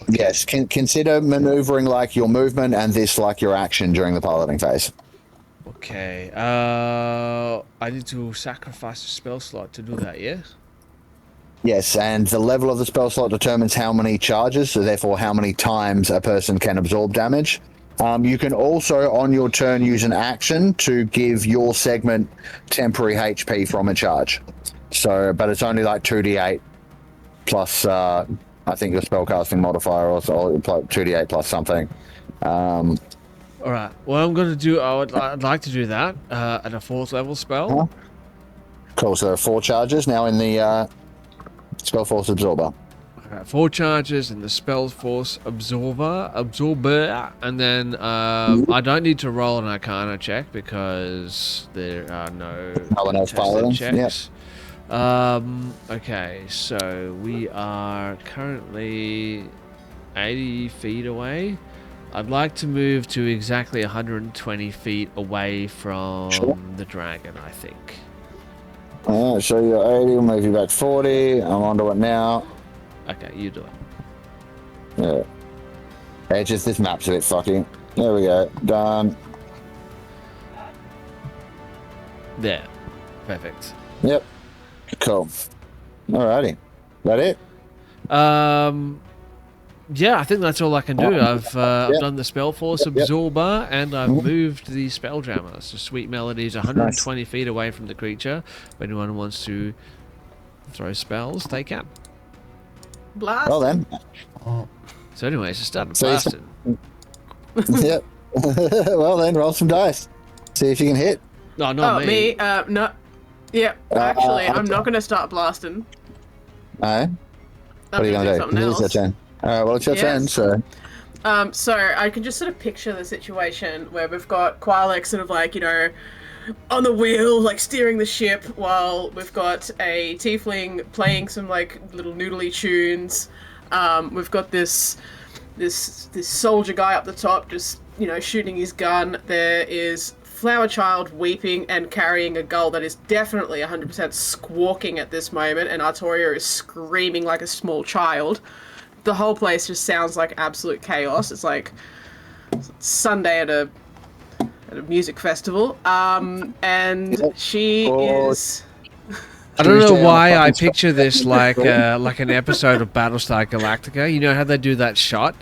Okay. Yes. Consider maneuvering like your movement, and this like your action during the piloting phase. Okay. I need to sacrifice a spell slot to do that. Yeah. Yes, and the level of the spell slot determines how many charges, so therefore how many times a person can absorb damage. You can also, on your turn, use an action to give your segment temporary HP from a charge. So, but it's only like 2d8 plus, I think your spellcasting modifier, or 2d8 plus something. All right. Well, I'm going to do. I'd like to do that at a 4th level spell. Huh? Cool. So there are 4 charges now in the spell force absorber. Alright, 4 charges in the spell force absorber, and then I don't need to roll an Arcana check because there are no one else piloting. checks. Okay, so we are currently 80 feet away. I'd like to move to exactly 120 feet away from the dragon, I think. Alright, so you're 80, we'll move you back 40. I'm onto it now. Okay, you do it. Yeah. Just this map's a bit fucking. There we go. Done. There. Perfect. Yep. Cool. Alrighty. That it? Yeah, I think that's all I can do. I've done the spell force absorber, and I've moved the spelljammer. So Sweet Melody's 120 feet away from the creature. If anyone wants to throw spells, they can. Blast. Well then. So anyways, just started So blasting. Yep. Well then, roll some dice. See if you can hit. No, not me. No. Yeah, actually, I'm not going to start blasting. Alright. What are you going to do? Something It else. is your turn. Alright, well it's your turn, so. So I can just sort of picture the situation where we've got Qualek sort of like, on the wheel, like steering the ship, while we've got a tiefling playing some like little noodly tunes. We've got this soldier guy up the top, just shooting his gun. There is Flower Child weeping and carrying a gull that is definitely 100% squawking at this moment, and Artoria is screaming like a small child. The whole place just sounds like absolute chaos. It's like Sunday at a music festival. And she is... I don't know why I picture this like an episode of Battlestar Galactica. You know how they do that shot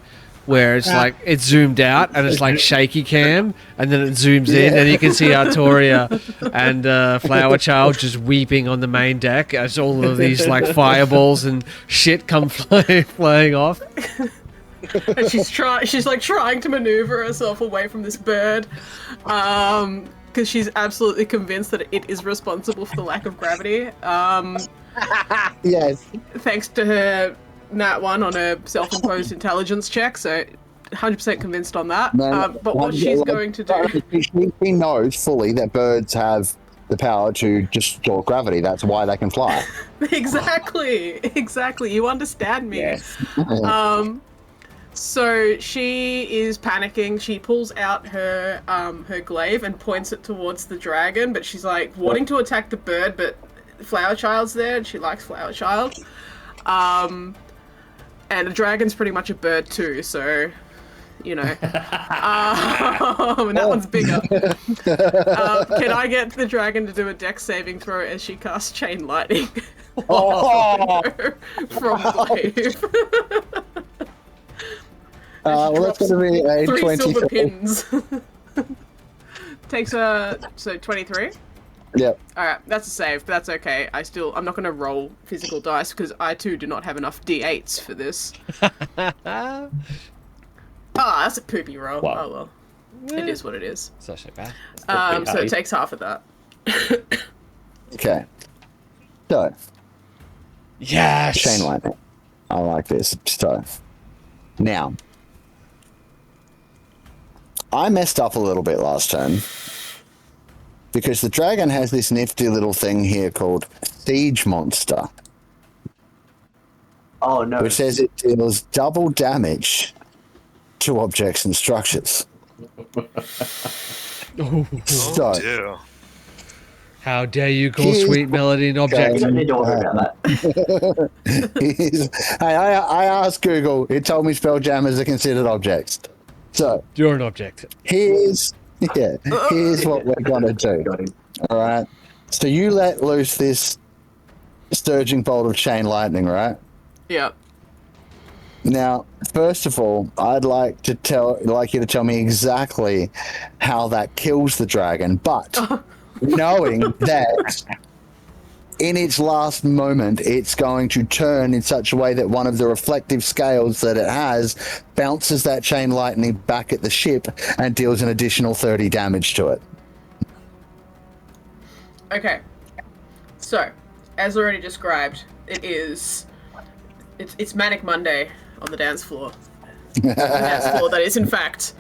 where it's like it's zoomed out and it's like shaky cam, and then it zooms in and you can see Artoria and Flower Child just weeping on the main deck as all of these like fireballs and shit come flying off. And she's like trying to maneuver herself away from this bird, because she's absolutely convinced that it is responsible for the lack of gravity. Yes. Thanks to her Nat 1 on a self-imposed intelligence check, so 100% convinced on that. But what she's going to do... She knows fully that birds have the power to just store gravity. That's why they can fly. Exactly. You understand me. Yes. So she is panicking. She pulls out her her glaive and points it towards the dragon, but she's like wanting to attack the bird, but Flower Child's there and she likes Flower Child. And the dragon's pretty much a bird too, so, and that one's bigger. Can I get the dragon to do a dex saving throw as she casts Chain Lightning from the glaive? Well, that's going to be a 3 24. silver pins. Takes so 23? Yep. Alright, that's a save, but that's okay. I'm not going to roll physical dice because I too do not have enough d8s for this. That's a poopy roll. Wow. Oh well. It is what it is. It's not so bad. So it takes half of that. Okay. So, Yes. Chain Lightning. I like this. So, now, I messed up a little bit last turn because the dragon has this nifty little thing here called Siege Monster, Oh no. which says it deals double damage to objects and structures. So, Dear. How dare you call Sweet Melody an object? You don't need to worry about that. Hey, I asked Google. It told me spelljammers are considered objects. So You're an object. here's what we're gonna do. Got him. All right. So you let loose this sturging bolt of chain lightning, right? Yeah. Now, first of all, I'd like you to tell me exactly how that kills the dragon, but knowing that in its last moment, it's going to turn in such a way that one of the reflective scales that it has bounces that chain lightning back at the ship and deals an additional 30 damage to it. Okay. So, as already described, it's Manic Monday on the dance floor. The dance floor that is in fact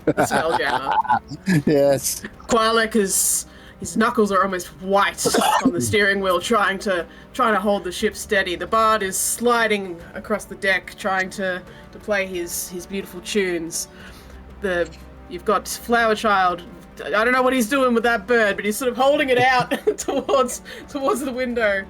the Spelljammer. Yes. Qualek is his knuckles are almost white on the steering wheel, trying to hold the ship steady. The bard is sliding across the deck, trying to play his beautiful tunes. You've got Flower Child. I don't know what he's doing with that bird, but he's sort of holding it out towards the window.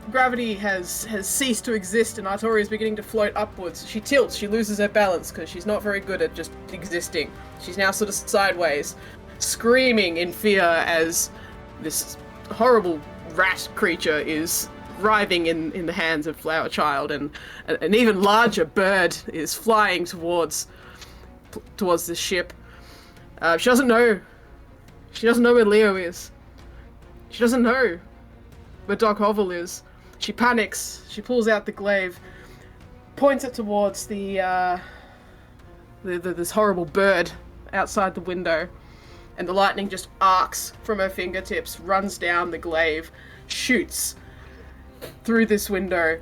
Gravity has ceased to exist, and Artoria is beginning to float upwards. She tilts. She loses her balance because she's not very good at just existing. She's now sort of sideways, screaming in fear as this horrible rat creature is writhing in the hands of Flower Child, and an even larger bird is flying towards the ship. She doesn't know where Leo is. She doesn't know where Doc Hovel is. She panics. She pulls out the glaive, points it towards this horrible bird outside the window, and the lightning just arcs from her fingertips, runs down the glaive, shoots through this window,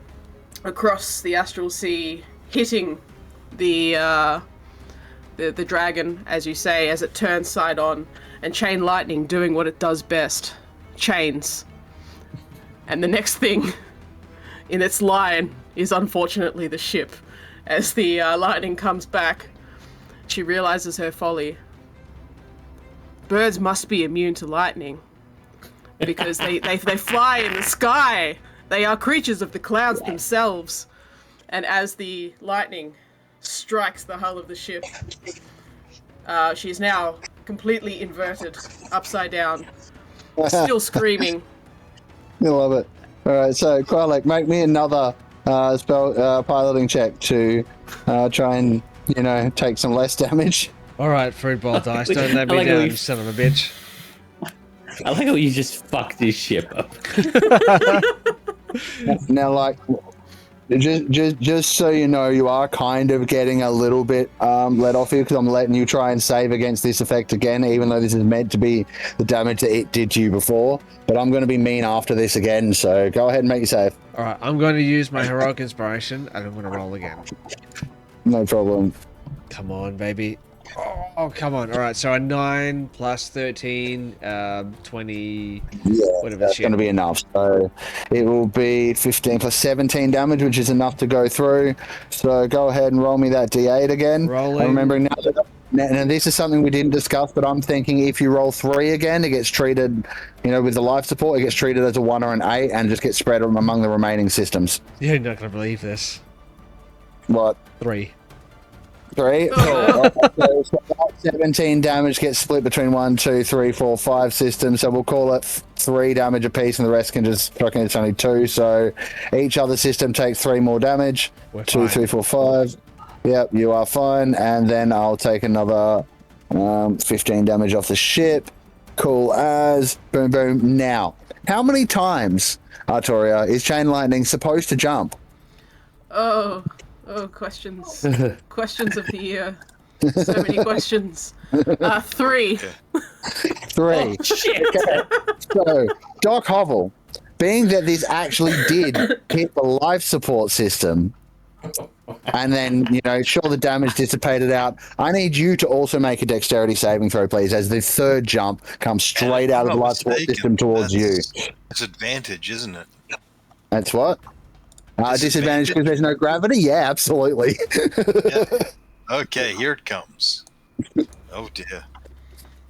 across the astral sea, hitting the the dragon, as you say, as it turns side on, and chain lightning doing what it does best, chains. And the next thing in its line is unfortunately the ship. As the lightning comes back, she realizes her folly. Birds must be immune to lightning because they fly in the sky. They are creatures of the clouds themselves. And as the lightning strikes the hull of the ship, she is now completely inverted, upside down, still screaming. I love it. All right, so Qualek, make me another spell piloting check to try and take some less damage. All right, fruitball dice, don't let me down, you son of a bitch. I like how you just fucked his ship up. Now, like, just so you know, you are kind of getting a little bit let off here because I'm letting you try and save against this effect again, even though this is meant to be the damage that it did to you before. But I'm going to be mean after this again, so go ahead and make your save. All right, I'm going to use my heroic inspiration, and I'm going to roll again. No problem. Come on, baby. Oh, come on. All right, so a 9 plus 13, 20, Yeah, whatever that's shit. going to be enough. So it will be 15 plus 17 damage, which is enough to go through. So go ahead and roll me that D8 again. Rolling. I'm remembering now this is something we didn't discuss, but I'm thinking if you roll 3 again, it gets treated, with the life support, it gets treated as a 1 or an 8 and just gets spread among the remaining systems. You're not going to believe this. What? 3. 3? So 17 damage gets split between 1, 2, 3, 4, 5 systems. So we'll call it 3 damage apiece, and the rest can just fucking, it's only 2. So each other system takes 3 more damage. We're 2, fine. 3, 4, 5. Yep, you are fine. And then I'll take another 15 damage off the ship. Cool as. Boom, boom. Now, how many times, Artoria, is Chain Lightning supposed to jump? Oh, questions. Questions of the year. So many questions. 3. 3. Oh, shit. Okay. So, Doc Hovel, being that this actually did hit the life support system, and then, sure, the damage dissipated out, I need you to also make a dexterity saving throw, please, as the third jump comes straight out of the life support system towards you. It's advantage, isn't it? That's what? Disadvantage because there's no gravity? Yeah, absolutely. Yeah. Okay, here it comes. Oh dear.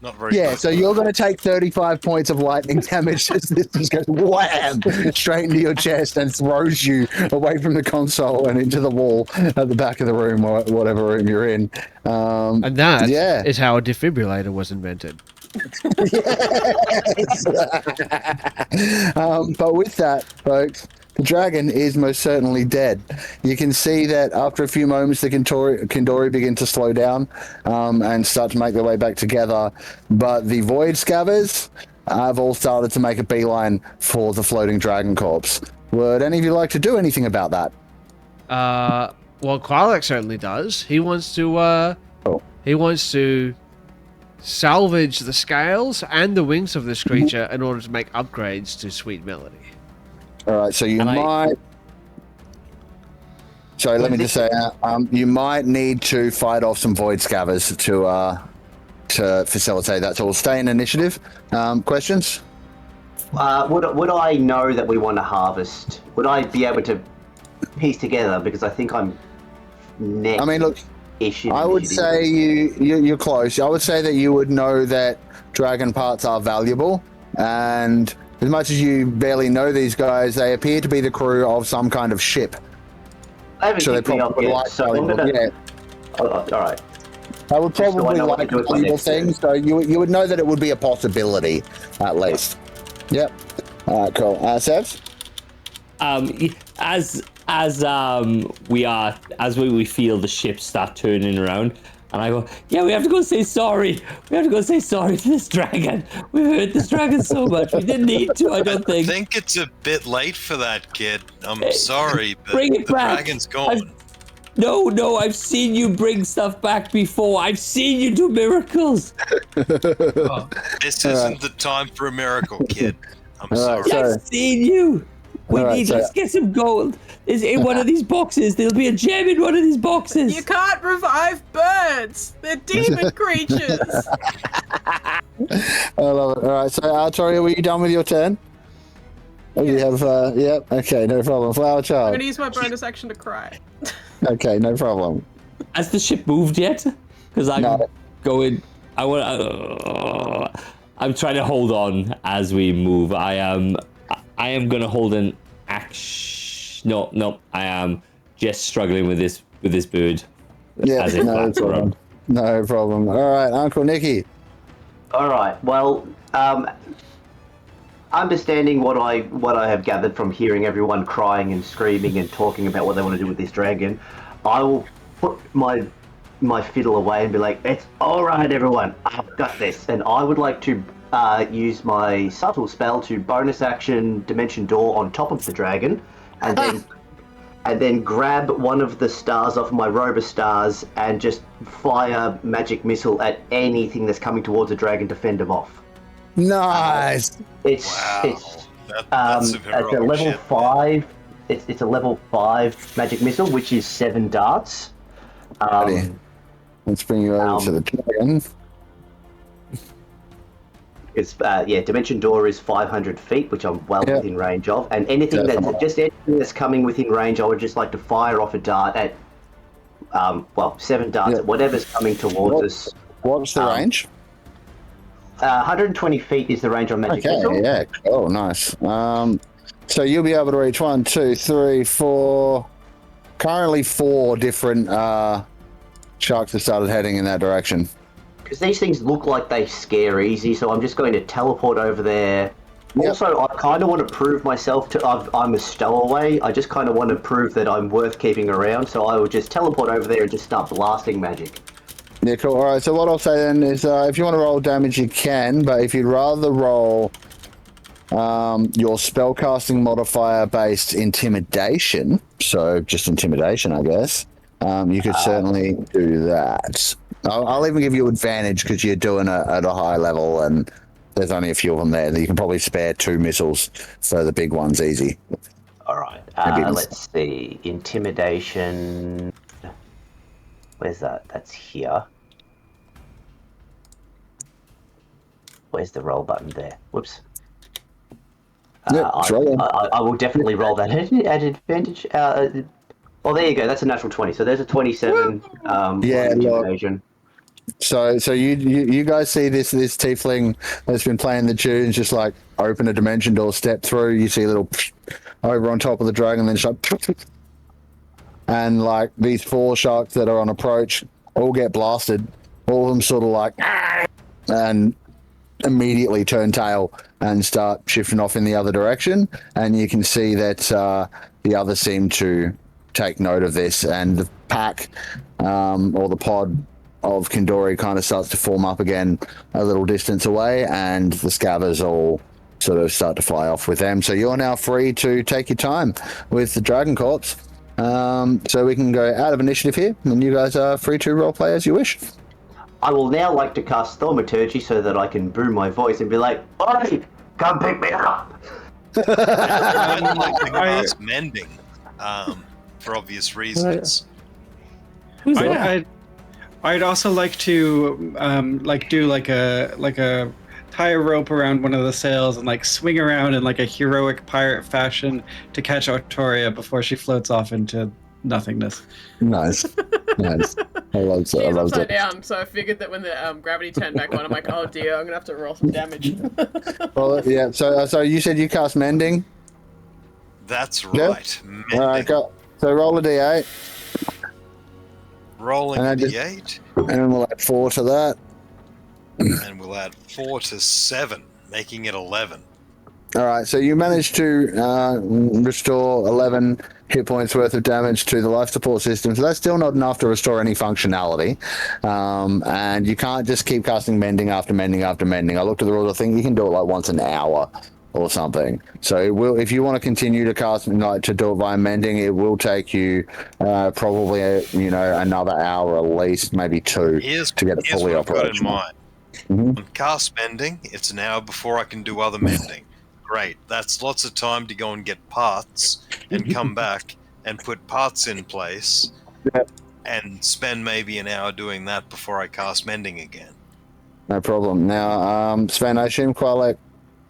Not very Yeah, good. so you're going to take 35 points of lightning damage as this just goes wham straight into your chest and throws you away from the console and into the wall at the back of the room or whatever room you're in. And that is how a defibrillator was invented. But with that, folks, the dragon is most certainly dead. You can see that after a few moments, the Kindori begin to slow down and start to make their way back together. But the Void Scabbers have all started to make a beeline for the floating dragon corpse. Would any of you like to do anything about that? Well, Qualek certainly does. He wants to. He wants to salvage the scales and the wings of this creature in order to make upgrades to Sweet Melody. All right, so you might. Sorry, let me just say, you might need to fight off some Void Scabbers to facilitate that. So we'll stay in initiative. Questions? Would I know that we want to harvest? Would I be able to piece together? Because I think I'm next. I mean, look, issue. I would say you're close. I would say that you would know that dragon parts are valuable, and as much as you barely know these guys, they appear to be the crew of some kind of ship. I haven't So they picked me up probably yet, like so I'm valuable. gonna... Yeah, all right. I would Just so I probably know what to like do with my valuable next turn. things, so you would know that it would be a possibility, at least. Yep. All right, cool. Sevs? As we feel the ship start turning around, and I go, yeah, we have to go say sorry. We have to go say sorry to this dragon. We've hurt this dragon so much. We didn't need to, I don't I think. think it's a bit late for that, kid. I'm sorry, but Bring it the back. dragon's gone. No, I've seen you bring stuff back before. I've seen you do miracles. This isn't the time for a miracle, kid. I'm All right, sorry. so- I've seen you. Let's get some gold. Is in one of these boxes. There'll be a gem in one of these boxes. You can't revive birds. They're demon creatures. I love it. All right, so Artoria, were you done with your turn? Oh, you have, yep, okay, no problem. Flower I'm Child. gonna use my bonus action to cry. Okay, no problem. Has the ship moved yet? Because I'm going. I'm trying to hold on as we move. I am going to hold an action. No. I am just struggling with this bird. Yeah, as it no flaps problem. around. No problem. All right, Uncle Nicky. All right. Well, understanding what I have gathered from hearing everyone crying and screaming and talking about what they want to do with this dragon, I will put my fiddle away and be like, "It's all right, everyone. I've got this." And I would like to use my subtle spell to bonus action Dimension Door on top of the dragon, and then grab one of the stars off my robe of stars and just fire magic missile at anything that's coming towards the dragon to fend them off. Nice. It's That's some it's a heroic level shit, 5. It's a level 5 magic missile, which is 7 darts. Ready. Let's bring you over to the dragon. It's Dimension Door is 500 feet, which I'm well within range of, and anything that's coming within range, I would just like to fire off a dart at 7 darts at whatever's coming towards us. What's the range? 120 feet is the range on magic missile. Yeah. Oh, nice. So you'll be able to reach 1, 2, 3, 4. Currently 4 different sharks have started heading in that direction. Because these things look like they scare easy, so I'm just going to teleport over there. Yep. Also, I kind of want to prove myself I'm a stowaway. I just kind of want to prove that I'm worth keeping around, so I will just teleport over there and just start blasting magic. Yeah, cool. All right, so what I'll say then is if you want to roll damage, you can, but if you'd rather roll your spellcasting modifier-based intimidation, so just intimidation, I guess, you could certainly do that. I'll even give you advantage because you're doing it at a high level and there's only a few of them there. You can probably spare 2 missiles for the big ones easy. All right, let's see. Intimidation. Where's that? That's here. Where's the roll button there? Whoops. I will definitely roll that at advantage. Well, there you go. That's a natural 20. So there's a 27. Intimidation. So you guys see this tiefling that's been playing the tunes just like open a dimension door, step through. You see a little over on top of the dragon, then and like these 4 sharks that are on approach all get blasted. All of them sort of like and immediately turn tail and start shifting off in the other direction. And you can see that the others seem to take note of this, and the pack or the pod of Kindori kind of starts to form up again a little distance away, and the scavers all sort of start to fly off with them. So you're now free to take your time with the Dragon Corps. So we can go out of initiative here, and you guys are free to roleplay as you wish. I will now like to cast Thaumaturgy so that I can boom my voice and be like, "Oi, come pick me up!" I'd like to cast Mending, for obvious reasons. I'd also like to do a tie a rope around one of the sails and like swing around in like a heroic pirate fashion to catch Artoria before she floats off into nothingness. Nice. I love that. She's upside down, so I figured that when the gravity turned back on, I'm like, oh dear, I'm gonna have to roll some damage. Well, yeah. So you said you cast Mending. That's right. All right, go. So roll a d8. Rolling a d8. And then we'll add 4 to that. And we'll add 4 to 7, making it 11. All right, so you managed to restore 11 hit points worth of damage to the life support system. So that's still not enough to restore any functionality. And you can't just keep casting Mending after Mending after Mending. I looked at the rules. I think you can do it like once an hour or something. So it will, if you want to continue to cast, like to do it via Mending, it will take you probably another hour at least, maybe 2 to get it fully operational. I've got in mind. On cast Mending, it's an hour before I can do other Mending. great. That's lots of time to go and get parts and come back and put parts in place and spend maybe an hour doing that before I cast mending again. No problem. Now, Sven, I assume Qualek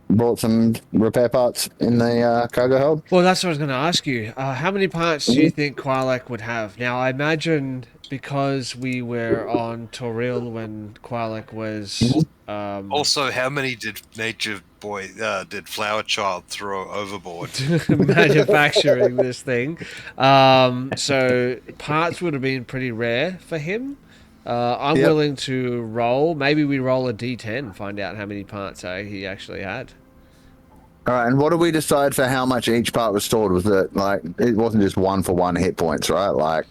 brought some repair parts in the cargo hold? Well, that's what I was going to ask you. How many parts do you think Qualek would have? Now, I imagine because we were on Toril when Qualek was... Also, how many did did Flower Child throw overboard? manufacturing this thing. So parts would have been pretty rare for him. I'm willing to roll. Maybe we roll a d10 and find out how many parts he actually had. All right, and what did we decide for how much each part was stored? Was it like, it wasn't just 1-for-1 hit points, right? Like,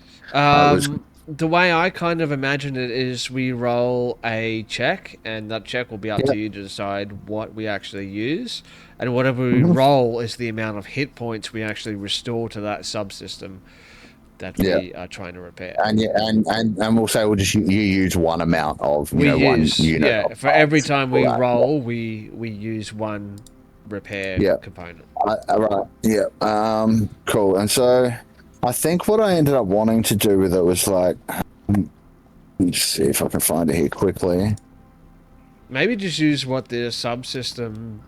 the way I kind of imagine it is we roll a check, and that check will be up to you to decide what we actually use, and whatever we roll is the amount of hit points we actually restore to that subsystem that we are trying to repair. And we'll say you use one amount of one unit. Yeah, for every time we roll, we use one repair component. Right. Yeah. Cool. And so I think what I ended up wanting to do with it was like, let's see if I can find it here quickly. Maybe just use what the subsystem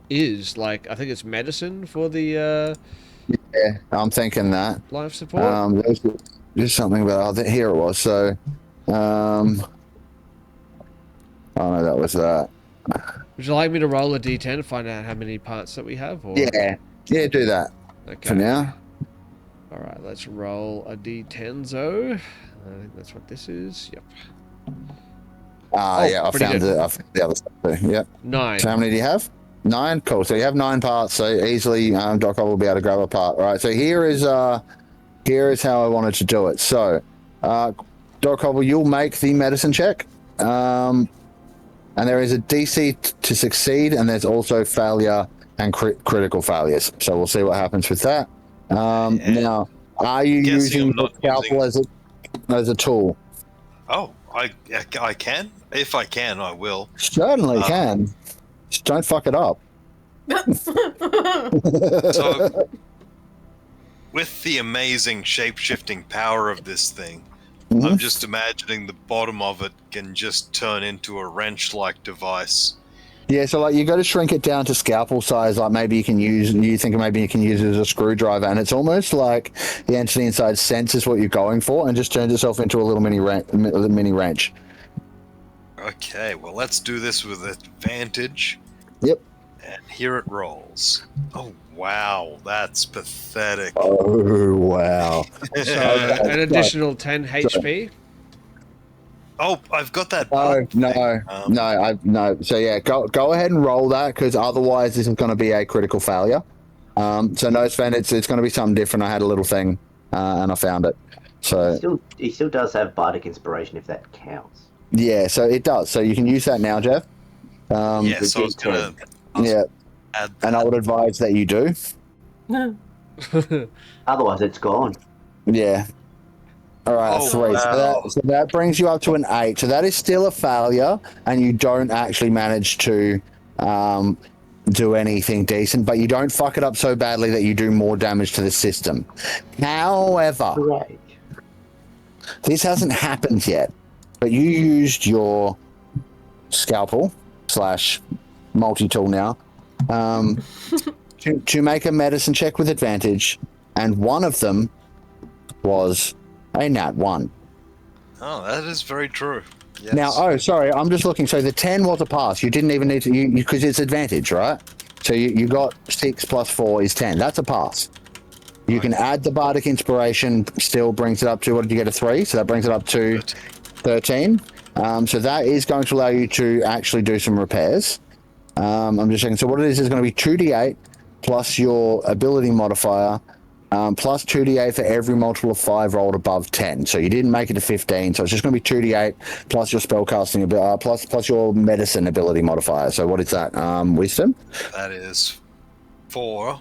is. Like, I think it's medicine for the yeah, I'm thinking that life support. There's something about here it was. So, oh no, that was that. Would you like me to roll a d10 to find out how many parts that we have? Or? Yeah, do that. Okay. For now. All right, let's roll a d10, Zo. I think that's what this is. Yep. I found the other stuff too. Yep. 9. So how many do you have? 9. Cool. So you have 9 parts. So easily, Doc will be able to grab a part. All right. So here is how I wanted to do it. So, Doc Hobble, you'll make the medicine check. And there is a DC to succeed, and there's also failure and critical failures. So we'll see what happens with that. Now, are you using the scalpel as a tool? Oh, I can. If I can, I will. Certainly can. Just don't fuck it up. So, with the amazing shape-shifting power of this thing, I'm just imagining the bottom of it can just turn into a wrench-like device. Yeah, so like you got to shrink it down to scalpel size. Like maybe you can use it as a screwdriver, and it's almost like the entity inside senses what you're going for and just turns itself into a little mini wrench. Okay, well let's do this with advantage. Yep. And here it rolls. Oh wow, that's pathetic. Oh wow. So an additional 10 HP. Oh, I've got that. No. So yeah, go ahead and roll that, because otherwise this is going to be a critical failure. So no, Sven, it's going to be something different. I had a little thing, and I found it. So he still does have bardic inspiration if that counts. Yeah, so it does. So you can use that now, Geoff. So I was gonna. Add that. And I would advise that you do. Otherwise, it's gone. Yeah. All right, 3. Wow. So that brings you up to an 8. So that is still a failure, and you don't actually manage to do anything decent, but you don't fuck it up so badly that you do more damage to the system. However, this hasn't happened yet, but you used your scalpel / multi-tool now to make a medicine check with advantage, and one of them was a nat 1. Oh, that is very true. Yes. Now, sorry, I'm just looking. So the 10 was a pass. You didn't even need to, because it's advantage, right? So you got 6 + 4 is 10. That's a pass. You can add the bardic inspiration, still brings it up to, what did you get, a 3? So that brings it up to 13. So that is going to allow you to actually do some repairs. I'm just checking. So what it is going to be 2d8 plus your ability modifier, plus 2d8 for every multiple of 5 rolled above 10. So you didn't make it to 15, so it's just going to be 2d8 plus your spellcasting plus your medicine ability modifier. So what is that? Wisdom? That is 4.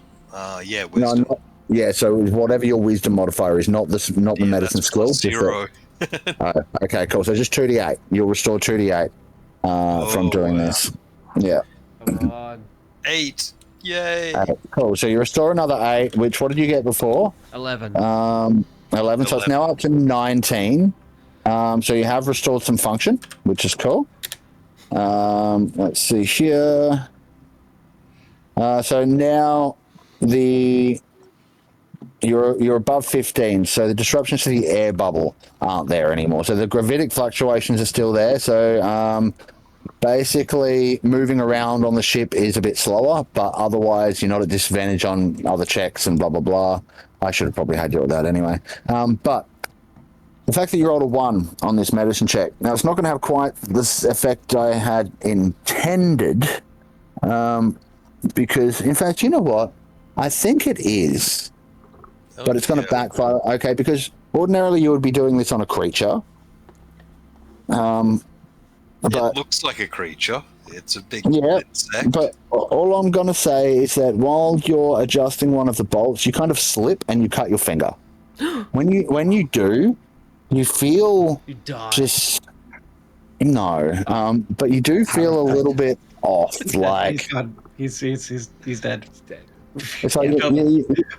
Wisdom. No, so whatever your wisdom modifier is, not the medicine skill. 0. Okay, cool. So just 2d8. You'll restore 2d8 from doing this. Yeah. Come on. 8. Yay! Cool. So you restore another 8, which, what did you get before? 11. 11. So it's now up to 19. So you have restored some function, which is cool. Let's see here. So now you're above 15, so the disruptions to the air bubble aren't there anymore. So the gravitic fluctuations are still there. So basically moving around on the ship is a bit slower, but otherwise you're not at disadvantage on other checks and blah blah blah. I should have probably had you with that anyway. But the fact that you rolled a 1 on this medicine check, now it's not going to have quite this effect I had intended, because in fact, you know what? I think it is. But it's going to backfire. Okay, because ordinarily you would be doing this on a creature. But It looks like a creature. It's a big insect. But all I'm going to say is that while you're adjusting one of the bolts, you kind of slip and you cut your finger. When you do, you feel You die. just but you do feel a little bit off. Like He's dead. it's like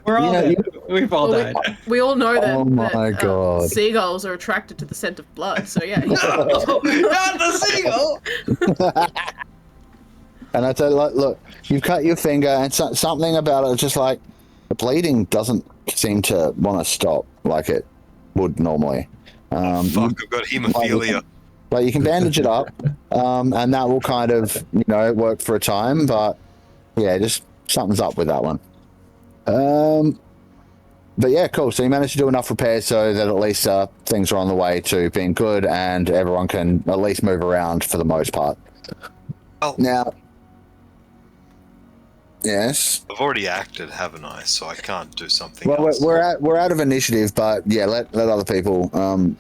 We're all dead. We've all Well, died. we all know that, Oh my God. seagulls are attracted to the scent of blood, so yeah. Not the seagull. And I tell you, look, you cut your finger, and something about it, just like the bleeding doesn't seem to want to stop like it would normally. I've got hemophilia. Like you can bandage it up, and that will kind of work for a time. But yeah, just something's up with that one. But yeah, cool. So you managed to do enough repairs so that at least things are on the way to being good, and everyone can at least move around for the most part. Oh. Now, yes. I've already acted, haven't I? So I can't do something Well, else. we're out of initiative, but yeah, let other people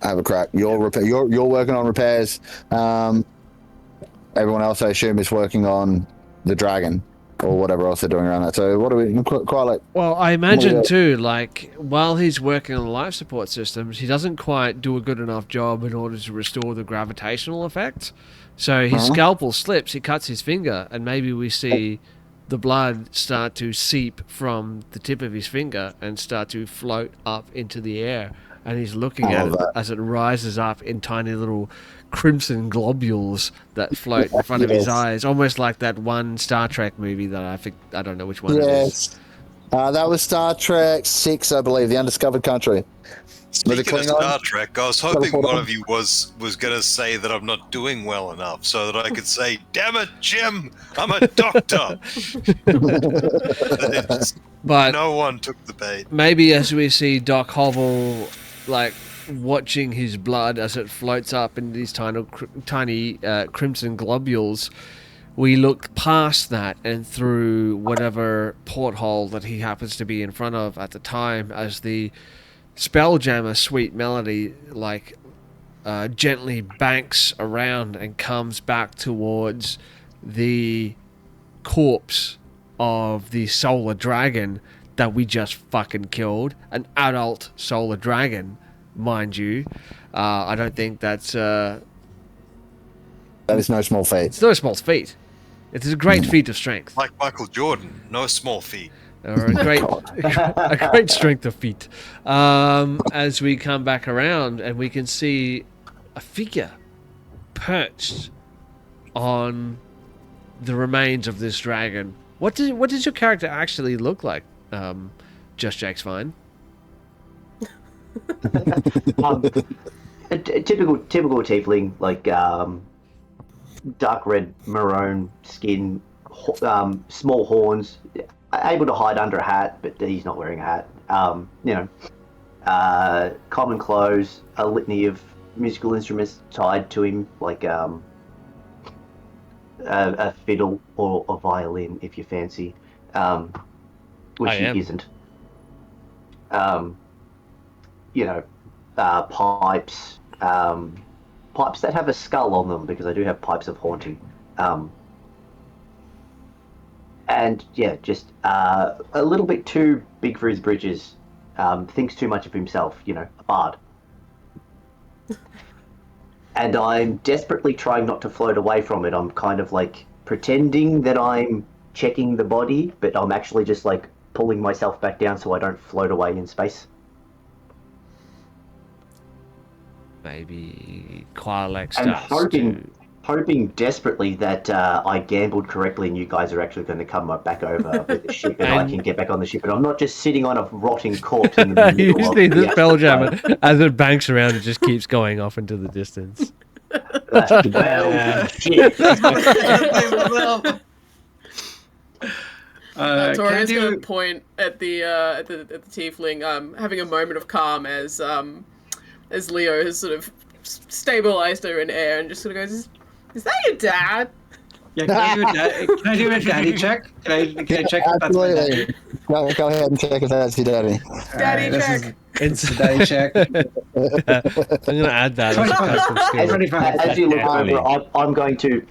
have a crack. You're working on repairs. Everyone else, I assume, is working on the dragon or whatever else they're doing around that. So what do we quite like? Well, I imagine too, like, while he's working on the life support systems, he doesn't quite do a good enough job in order to restore the gravitational effect. So his scalpel slips, he cuts his finger, and maybe we see the blood start to seep from the tip of his finger and start to float up into the air. And he's looking at it as it rises up in tiny little crimson globules that float in front of his eyes, almost like that one Star Trek movie that I don't know which one it is. That was Star Trek 6, I believe, The Undiscovered Country. Speaking of Star Trek, I was hoping one of you was going to say that I'm not doing well enough so that I could say, damn it, Jim, I'm a doctor. But no one took the bait. Maybe as we see Doc Hobble, like, watching his blood as it floats up in these tiny crimson globules, we look past that and through whatever porthole that he happens to be in front of at the time as the Spelljammer sweet melody gently banks around and comes back towards the corpse of the solar dragon that we just fucking killed. An adult solar dragon, mind you. I don't think that's... that is no small feat. It's no small feat. It is a great feat of strength. Like Michael Jordan, no small feat. Or a great strength of feet. As we come back around and we can see a figure perched on the remains of this dragon. What does your character actually look like? Just Jake's fine. A typical tiefling, like dark red maroon skin, small horns, able to hide under a hat, but he's not wearing a hat. Common clothes, a litany of musical instruments tied to him, like a fiddle or a violin, if you fancy, which he isn't. Pipes, pipes that have a skull on them, because I do have pipes of haunting. And yeah, just a little bit too big for his britches. Thinks too much of himself, a bard. And I'm desperately trying not to float away from it. I'm kind of like pretending that I'm checking the body, but I'm actually just like pulling myself back down so I don't float away in space. Maybe Quirlax And starts hoping desperately that I gambled correctly and you guys are actually going to come back over with the ship and I can get back on the ship. And I'm not just sitting on a rotting corpse in the You middle just of need the the astral spelljammer plane. as it banks around. It just keeps going off into the distance. Well, shit. Can I Tori's do- gonna point at the tiefling, having a moment of calm as Leo has sort of stabilized her in air and just sort of goes, "Is that your dad?" Yeah, can I do a daddy check? Can I check if that's my daddy? Absolutely. Go ahead and check if that's your daddy. Daddy This check. It's a daddy check. I'm gonna add that as a custom skill. 25. As you look Definitely. over, I'm going to,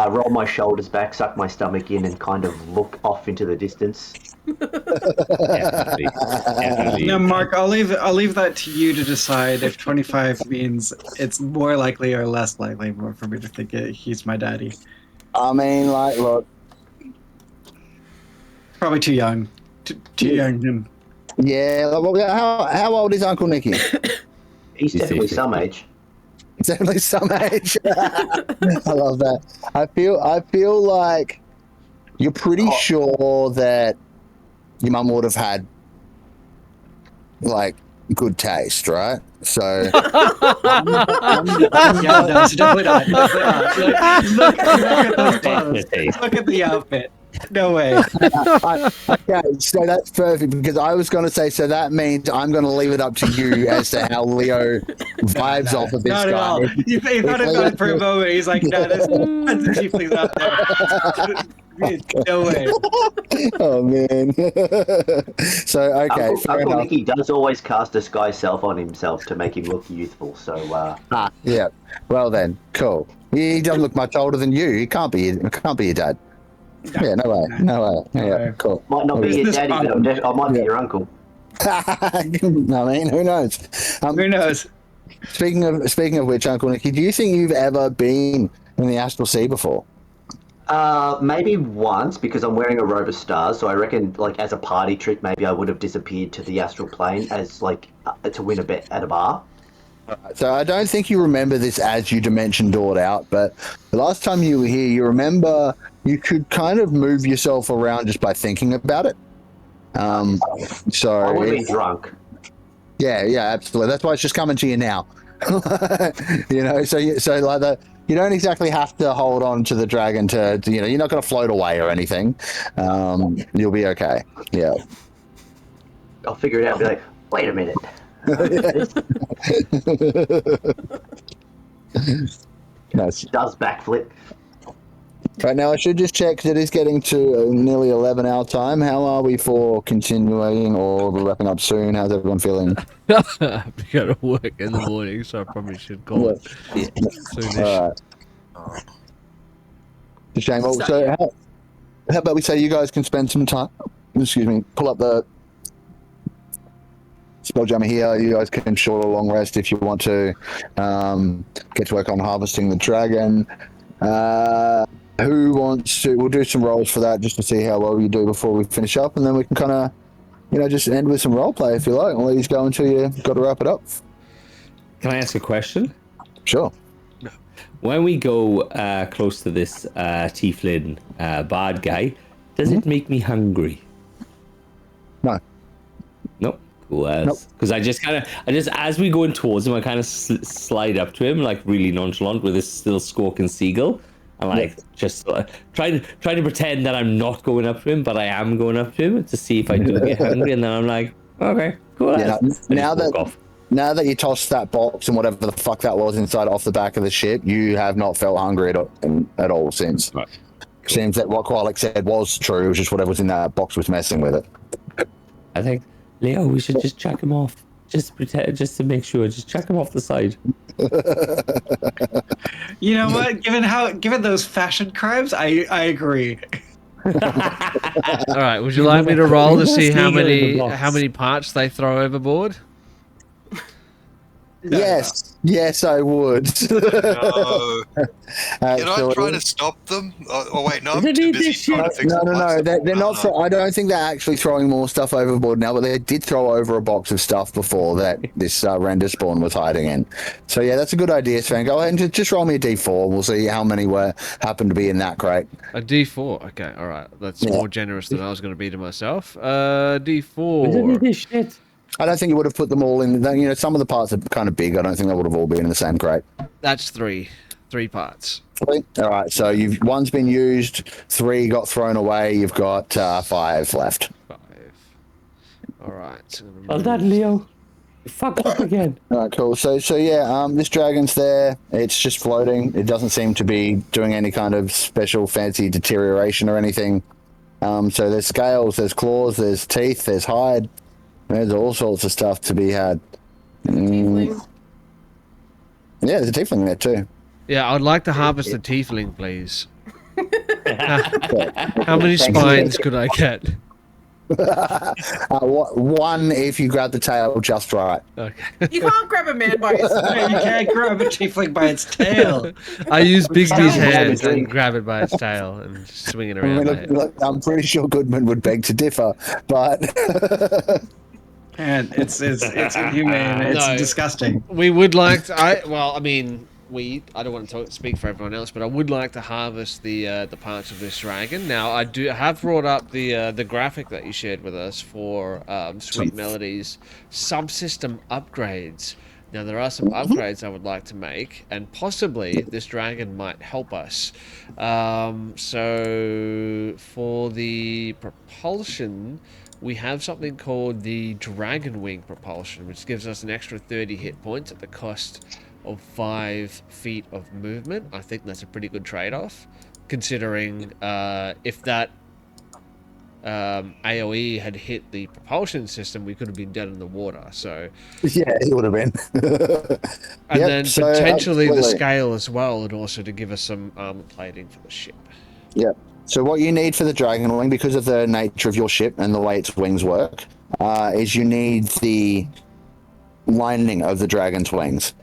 roll my shoulders back, suck my stomach in, and kind of look off into the distance. Definitely. Definitely. No, Mark, I'll leave that to you to decide if 25 means it's more likely or less likely for me to think he's my daddy. I mean, like, look, Probably too young. Too young. Him. yeah. How old is Uncle Nicky? He's definitely some age. It's only some age. I love that. I feel like you're pretty sure that your mum would have had like good taste, right? So Yeah, no, it's definitely not. Definitely not. Look at those clothes. Look at the outfit. No way. okay, so that's perfect because I was going to say, so that means I'm going to leave it up to you as to how Leo vibes off of this Not at guy. all. He thought about it for a moment. He's like, no, there's tons of tieflings out there. No way. Oh man. So okay, fair Uncle enough. Nicky does always cast disguise self on himself to make him look youthful. So Yeah. Well then, cool. He doesn't look much older than you. He can't be your dad. Yeah, no way. Yeah, cool. might not be your Business daddy, but I might be your uncle. I mean, who knows? Who knows? Speaking of which, Uncle Nicky, do you think you've ever been in the astral sea before? Maybe once because I'm wearing a robe of stars. So I reckon, like as a party trick, maybe I would have disappeared to the astral plane as like to win a bet at a bar. So I don't think you remember this as you dimension doored out, but the last time you were here, you remember you could kind of move yourself around just by thinking about it. So I would have been drunk. Yeah, absolutely. That's why it's just coming to you now. You don't exactly have to hold on to the dragon to you're not going to float away or anything. You'll be okay. Yeah. I'll figure it out and be like, wait a minute. Nice. Does backflip. Right now, I should just check that it's getting to nearly 11 our time. How are we for continuing or we're wrapping up soon? How's everyone feeling? I've got to work in the morning, so I probably should call it soonish. All right. It's a shame. Well, so how about we say you guys can spend some time, pull up the Spelljammer here. You guys can short or long rest if you want to get to work on harvesting the dragon. Who wants to? We'll do some rolls for that just to see how well you do before we finish up, and then we can kind of, just end with some role play if you like. I'll let you go until you got to wrap it up. Can I ask a question? Sure. When we go close to this tiefling bad guy, does it make me hungry? No. Nope. Because I just as we go in towards him, I kind of slide up to him like really nonchalant with this still squawking seagull, and like just trying to pretend that I'm not going up to him, but I am going up to him to see if I do get hungry, and then I'm like, okay, cool. Yeah, now that you tossed that box and whatever the fuck that was inside off the back of the ship, you have not felt hungry at all since. Right. Cool. Seems that what Quirlax said was true. It was just whatever was in that box was messing with it. I think, Leo, we should just chuck him off. Just to make sure. Just chuck him off the side. You know what? Given those fashion crimes, I agree. All right. Would you like me to roll to see how many parts they throw overboard? Yes, I would. No. Can I try to stop them? Oh wait, no, I'm too busy trying to fix the No. lights. They're not. No. I don't think they're actually throwing more stuff overboard now, but they did throw over a box of stuff before that this render spawn was hiding in. So yeah, that's a good idea, Sven. Go ahead and just roll me a d4. We'll see how many happen to be in that crate. A D4. Okay, all right. That's more generous than I was going to be to myself. We don't need D4. this shit. I don't think you would have put them all in. You know, some of the parts are kind of big. I don't think they would have all been in the same crate. That's 3. 3 parts. All right, so one's been used, 3 got thrown away. You've got 5 left. 5. All right. So Well done, Leo. You fucked up again. All right, cool. So yeah, this dragon's there. It's just floating. It doesn't seem to be doing any kind of special fancy deterioration or anything. So there's scales, there's claws, there's teeth, there's hide. There's all sorts of stuff to be had. Tiefling. Yeah, there's a tiefling there too. Yeah, I'd like to harvest the tiefling, please. How many spines could I get? One if you grab the tail just right. Okay. You can't grab a man by his No, you can't grab a tiefling by its tail. I use Bigby's Sounds like hands a and drink. grab it by its tail and swing it I around mean, my head. look, I'm pretty sure Goodman would beg to differ, but And it's inhumane. It's No. disgusting. We would like to. I don't want to speak for everyone else, but I would like to harvest the parts of this dragon. Now, I have brought up the graphic that you shared with us for Sweet Melody's subsystem upgrades. Now, there are some upgrades I would like to make, and possibly this dragon might help us. So, for the propulsion, we have something called the Dragon Wing propulsion, which gives us an extra 30 hit points at the cost of 5 feet of movement. I think that's a pretty good trade-off, considering if that AoE had hit the propulsion system, we could have been dead in the water. So, yeah, it would have been. and Yep, then so potentially the absolutely. scale as well, and also to give us some armor plating for the ship. Yeah. So what you need for the dragon wing, because of the nature of your ship and the way its wings work, is you need the lining of the dragon's wings.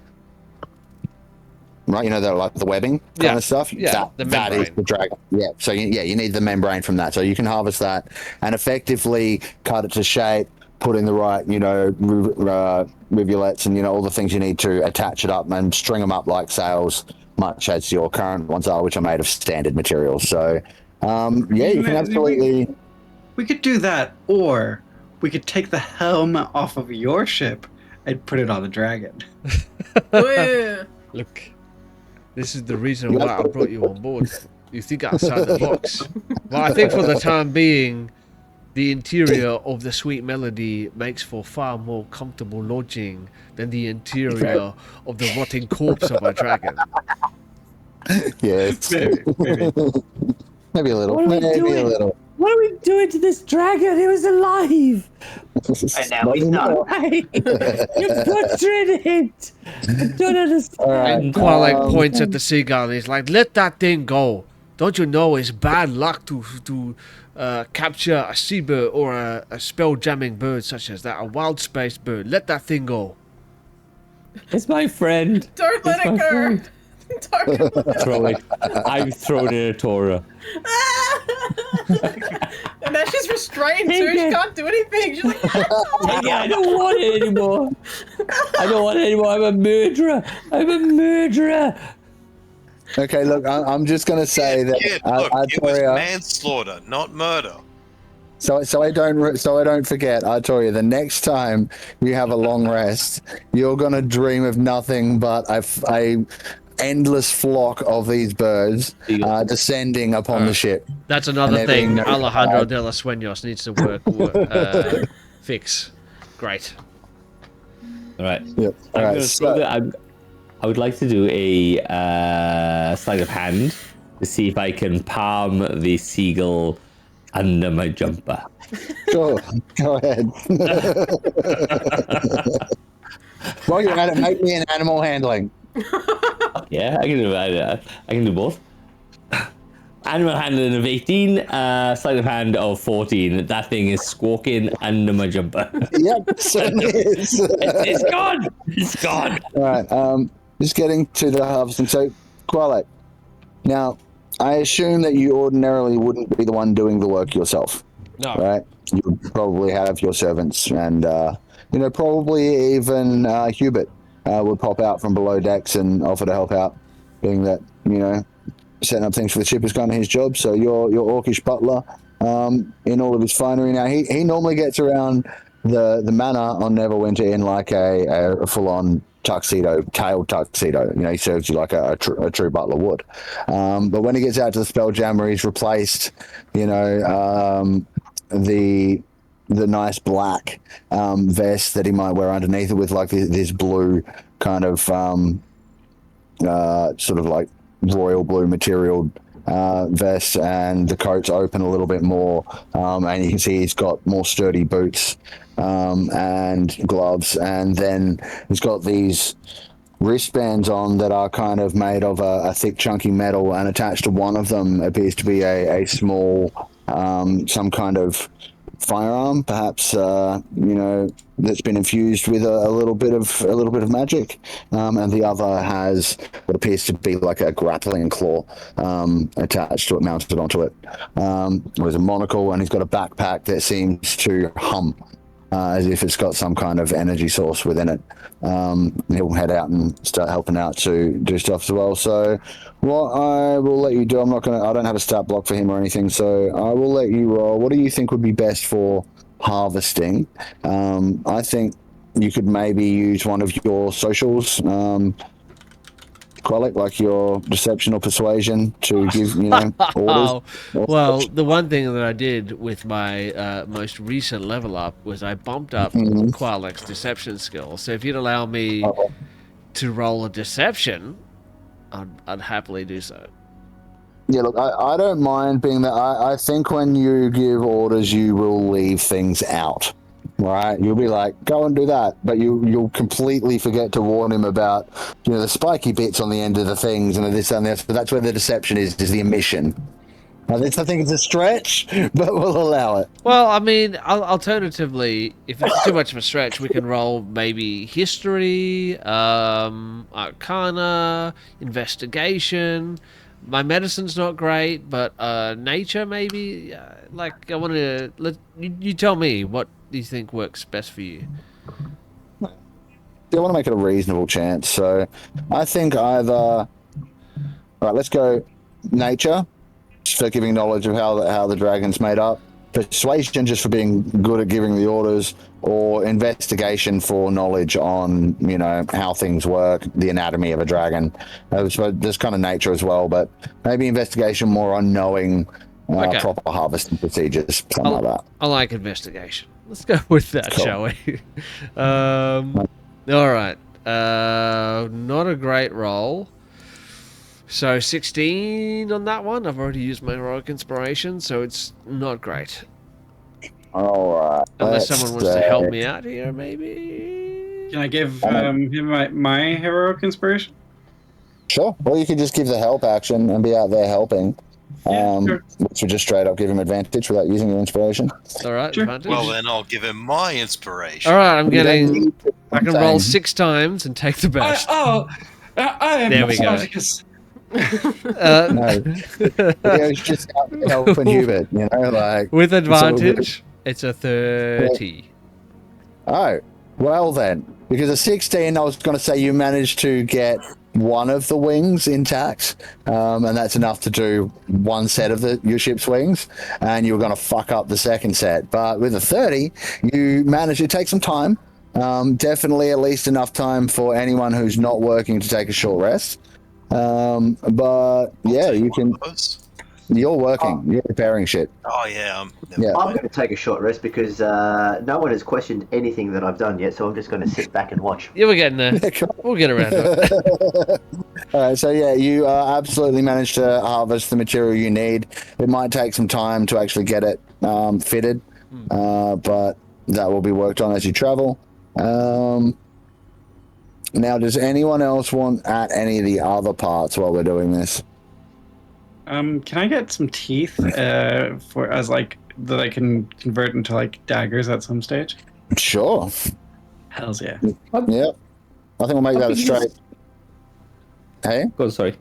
Right, you know, they're like the webbing kind of stuff. Yeah, the that is membrane. the dragon. Yeah, so you need the membrane from that. So you can harvest that and effectively cut it to shape, put in the right, rivulets and all the things you need to attach it up and string them up like sails, much as your current ones are, which are made of standard materials. So you can absolutely. We could do that, or we could take the helm off of your ship and put it on the dragon. Woo. Look, this is the reason why I brought you on board. You think outside the box. Well, I think for the time being, the interior of the Sweet Melody makes for far more comfortable lodging than the interior of the rotting corpse of a dragon. Yeah, maybe a little. Maybe a little. What are we doing to this dragon? He was alive. And now he's not. You're butchering it. I don't understand. And Qualek points at the seagull and he's like, "Let that thing go. Don't you know it's bad luck to capture a seabird or a spell-jamming bird such as that, a wild space bird. Let that thing go." It's my friend. Don't let it go. Don't. Throw it. I'm throwing it at Tora. And now she's restrained too. She can't do anything. She's like, I don't want it anymore. I don't want it anymore. I'm a murderer. I'm a murderer. Okay, look, I'm just going to say that Kid, look, it was Artoria, manslaughter, not murder. so I don't forget, Artoria, the next time you have a long rest, you're going to dream of nothing but a endless flock of these birds descending upon the ship. That's another And thing everything- Alejandro de los Sueños needs to fix. Great. All right. Yep. I'm All gonna right. throw I would like to do a sleight of hand to see if I can palm the seagull under my jumper. Sure, go ahead. While you're at it, make me an animal handling. Yeah, I can do that. I can do both. Animal handling of 18, sleight of hand of 14. That thing is squawking under my jumper. Yep, certainly is. It's gone. It's gone. All right. Just getting to the harvesting. So, Qualek. Now, I assume that you ordinarily wouldn't be the one doing the work yourself. No. Right? You would probably have your servants, and probably even Hubert would pop out from below decks and offer to help out, being that setting up things for the ship is kind of his job. So your orcish butler, in all of his finery. Now he normally gets around the manor on Neverwinter in like a full on tuxedo, tailed tuxedo. He serves you like a true butler would. But when he gets out to the Spelljammer, he's replaced, the nice black vest that he might wear underneath it with like this blue kind of sort of like royal blue material vest, and the coat's open a little bit more, and you can see he's got more sturdy boots and gloves, and then he's got these wristbands on that are kind of made of a thick chunky metal, and attached to one of them appears to be a small some kind of firearm, perhaps that's been infused with a little bit of magic, and the other has what appears to be like a grappling claw attached to it, mounted onto it. There's a monocle, and he's got a backpack that seems to hum as if it's got some kind of energy source within it. He'll head out and start helping out to do stuff as well. So what I will let you do, I don't have a stat block for him or anything, so I will let you roll. What do you think would be best for harvesting? I think you could maybe use one of your socials, Qualek, like your deception or persuasion, to give orders. Well, the one thing that I did with my most recent level up was I bumped up Qualek's deception skill. So if you'd allow me to roll a deception, I'd happily do so. Yeah, look, I don't mind being that. I think when you give orders, you will leave things out. Right, you'll be like, go and do that, but you'll completely forget to warn him about the spiky bits on the end of the things and this and that. So that's where the deception is the omission. I think it's a stretch, but we'll allow it. Well, I mean, alternatively, if it's too much of a stretch, we can roll maybe history, arcana, investigation. My medicine's not great, but nature maybe. Like, I want to you tell me what do you think works best for you. I want to make it a reasonable chance, so I think either. All right, let's go nature, just for giving knowledge of how the dragon's made up. Persuasion, just for being good at giving the orders, or investigation for knowledge on how things work, the anatomy of a dragon. So there's kind of nature as well, but maybe investigation more on knowing proper harvesting procedures, something like that. I like investigation. Let's go with that, cool. Shall we? All right. Not a great roll. So 16 on that one. I've already used my heroic inspiration, so it's not great. All right. Unless someone wants to help me out here, maybe. Can I give him my heroic inspiration? Sure. Or you could just give the help action and be out there helping. Yeah, sure. Which would just straight up give him advantage without using your inspiration. All right, sure. Advantage. Well, then I'll give him my inspiration. All right, I can roll 6 times and take the best. I am. There we go. No, he's just out there helping Hubert, like with advantage. It's a 30. Oh, well then, because a 16, I was going to say you managed to get one of the wings intact, and that's enough to do one set of your ship's wings, and you were going to fuck up the second set. But with a 30, you managed to take some time, definitely at least enough time for anyone who's not working to take a short rest. But yeah, you can. You're working. You're repairing shit. Oh yeah, I'm going to take a short rest because no one has questioned anything that I've done yet, so I'm just going to sit back and watch. Yeah, we're getting there. We'll get around to it. All right, so yeah, you absolutely managed to harvest the material you need. It might take some time to actually get it fitted, but that will be worked on as you travel. Now, does anyone else want at any of the other parts while we're doing this? Can I get some teeth for as like that I can convert into like daggers at some stage? Sure. Hells yeah. Yeah. I think we'll make that a straight. Hey? Go on, sorry.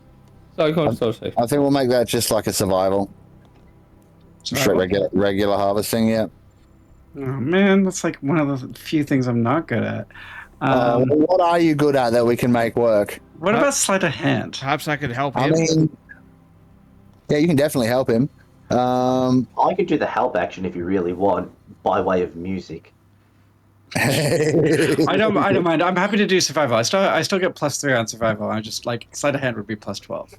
Go on, sorry. I think we'll make that just like a survival. Straight regular harvesting, yeah. Oh man, that's like one of the few things I'm not good at. What are you good at that we can make work? What about sleight of hand? Perhaps I could help I him. mean, yeah, you can definitely help him. I could do the help action if you really want, by way of music. I don't mind. I'm happy to do survival. I still get +3 on survival. I just like sleight of hand would be +12.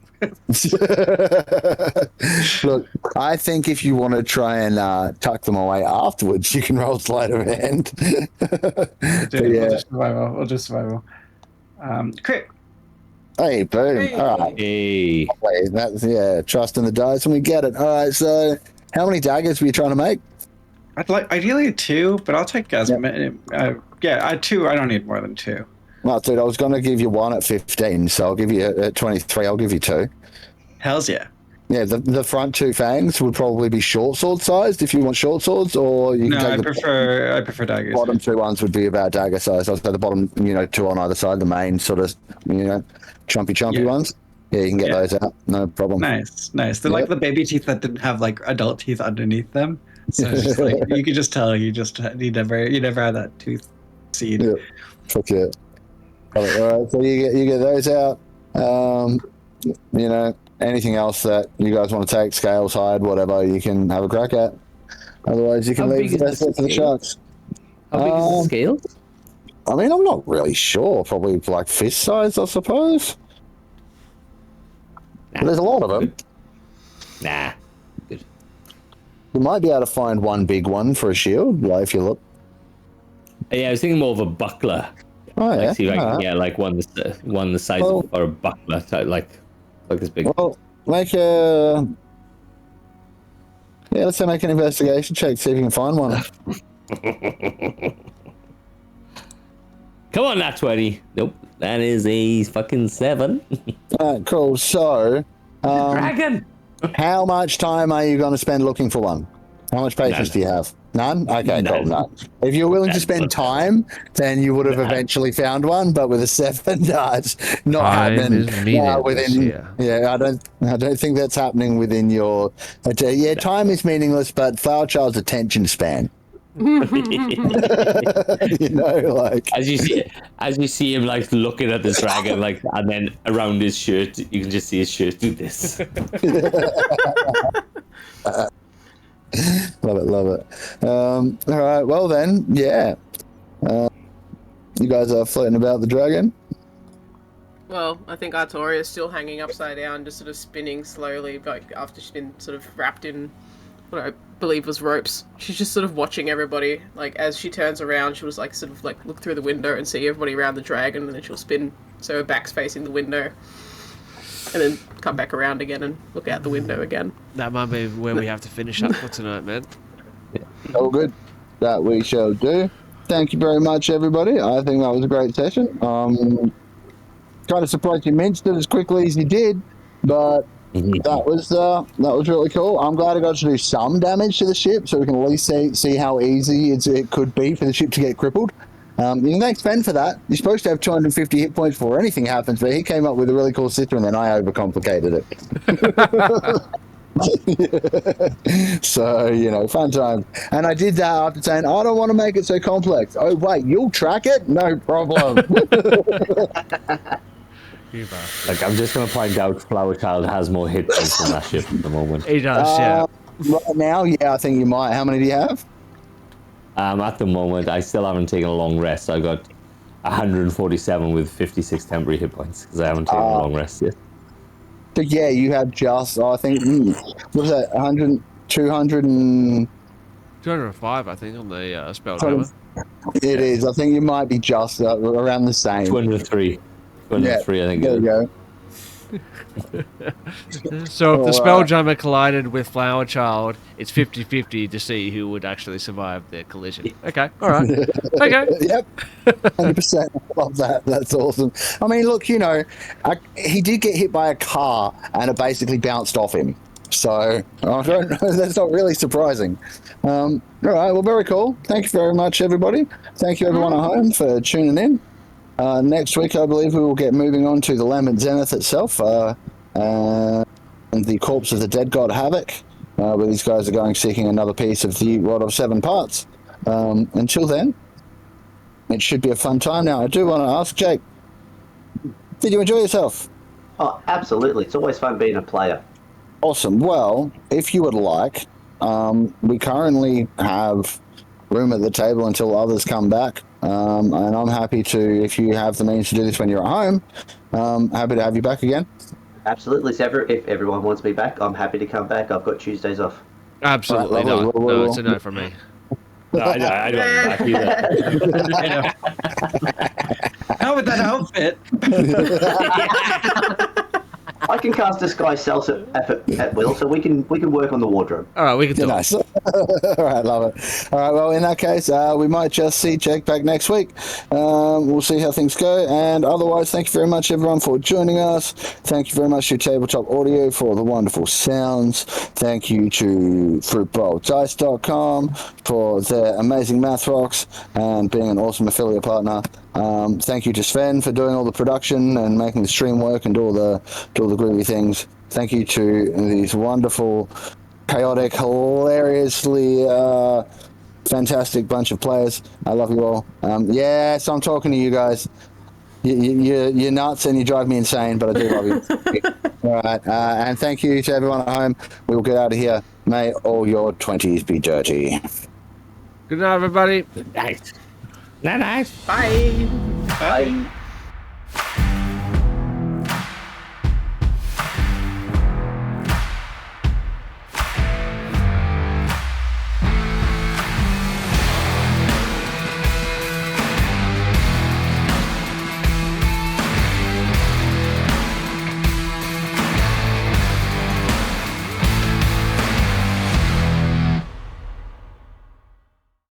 Look, I think if you want to try and tuck them away afterwards, you can roll sleight of hand. We'll just survival. Crit. Hey, boom. Hey. All right. Hey. That's trust in the dice and we get it. All right, so how many daggers were you trying to make? I'd like ideally 2, but I'll take as Yep. many. Yeah, 2. I don't need more than 2. Well, dude, I was going to give you 1 at 15, so I'll give you at 23. I'll give you 2. Hells yeah. Yeah, the front 2 fangs would probably be short sword sized if you want short swords, or you can No, take I the prefer daggers. bottom 2 ones would be about dagger size. I'd say the bottom, 2 on either side, the main sort of, chumpy Yeah. ones. Yeah, you can get Yeah. those out, no problem. Nice. They're Yep. like the baby teeth that didn't have like adult teeth underneath them. So it's just like you could just tell you never had that tooth seed. Yeah, fuck yeah. All right, so you get those out. Anything else that you guys want to take, scales, hide, whatever, you can have a crack at. Otherwise, you can How leave big the is rest the of it for the scale? sharks. How big is the scale? I mean, I'm not really sure. Probably like fist size, I suppose. But there's a lot of them. Nah. Good. You might be able to find one big one for a shield, like if you look. Yeah, I was thinking more of a buckler. Oh yeah. Like, see if I can Alright. get like one the size Well- of or a buckler, like this big. Well, make a. Yeah, let's say make an investigation check, see if you can find one. Come on, nat 20. Nope, that is a fucking 7. Alright, cool. So, Dragon. how much time are you going to spend looking for one? How much patience do you have? None? Okay, cool. None. None. If you're willing to spend time, then you would have eventually found one. But with a 7, it's not Time happening is meaningless within. here. Yeah, I don't think that's happening within your. Yeah, time is meaningless, but Flower Child's attention span. Like As you see him like looking at this dragon, like, and then around his shirt, you can just see his shirt do this. Love it. All right, well then, yeah. You guys are floating about the dragon. Well, I think Artoria is still hanging upside down, just sort of spinning slowly, like after she's been sort of wrapped in what I believe was ropes. She's just sort of watching everybody. Like as she turns around, she'll just like sort of like look through the window and see everybody around the dragon, and then she'll spin so her back's facing the window, and then come back around again and look out the window again. That might be where we have to finish up for tonight, man. All good. That we shall do. Thank you very much, everybody. I think that was a great session. Kind of surprised you minced it as quickly as you did, but that was really cool. I'm glad I got to do some damage to the ship, so we can at least see how easy it could be for the ship to get crippled. Thanks, Sven, for that. You're supposed to have 250 hit points before anything happens, but he came up with a really cool system, and then I overcomplicated it. So, fun time. And I did that after saying, I don't want to make it so complex. Oh, wait, you'll track it? No problem. Like, I'm just gonna point out, Flower Child has more hit points than that ship at the moment. He does, yeah. Right now, yeah, I think you might. How many do you have? At the moment, I still haven't taken a long rest. I got 147 with 56 temporary hit points because I haven't taken a long rest yet. So yeah, you have just, I think, what was that, 100, 200 and... 205, I think, on the spell Sort hammer. of- It is. I think you might be just around the same. 203. 203, I think. There you go. So if the Spelljammer collided with Flower Child, it's 50-50 to see who would actually survive the collision. Okay, all right. Okay. Yep, 100%. Love that. That's awesome. I mean, look, he did get hit by a car, and it basically bounced off him. So I don't know. That's not really surprising. All right. Well, very cool. Thank you very much, everybody. Thank you, everyone at home, for tuning in. Next week, I believe we will get moving on to the Lambent Zenith itself, and the corpse of the dead god Havoc, where these guys are going seeking another piece of the Rod of Seven Parts. Until then, it should be a fun time. Now, I do want to ask Jake, did you enjoy yourself? Oh, absolutely. It's always fun being a player. Awesome. Well, if you would like, we currently have room at the table until others come back. And I'm happy to, if you have the means to do this when you're at home, happy to have you back again. Absolutely. So if everyone wants me back, I'm happy to come back. I've got Tuesdays off. Absolutely Right, not. lovely. No, it's a no from me. No, I don't want to back either. Not with that outfit. I can cast Disguise Self at will, so we can work on the wardrobe. All right, we can do Nice. All right, love it. All right, well, in that case, we might just see Jake back next week. We'll see how things go. And otherwise, thank you very much, everyone, for joining us. Thank you very much to Tabletop Audio for the wonderful sounds. Thank you to fruitbowldice.com for their amazing math rocks and being an awesome affiliate partner. Thank you to Sven for doing all the production and making the stream work and do all the groovy things. Thank you to these wonderful, chaotic, hilariously fantastic bunch of players. I love you all. Yes, I'm talking to you guys. You're nuts and you drive me insane, but I do love you. All right, and thank you to everyone at home. We will get out of here. May all your 20s be dirty. Good night, everybody. Nice. Nice. Bye. Bye.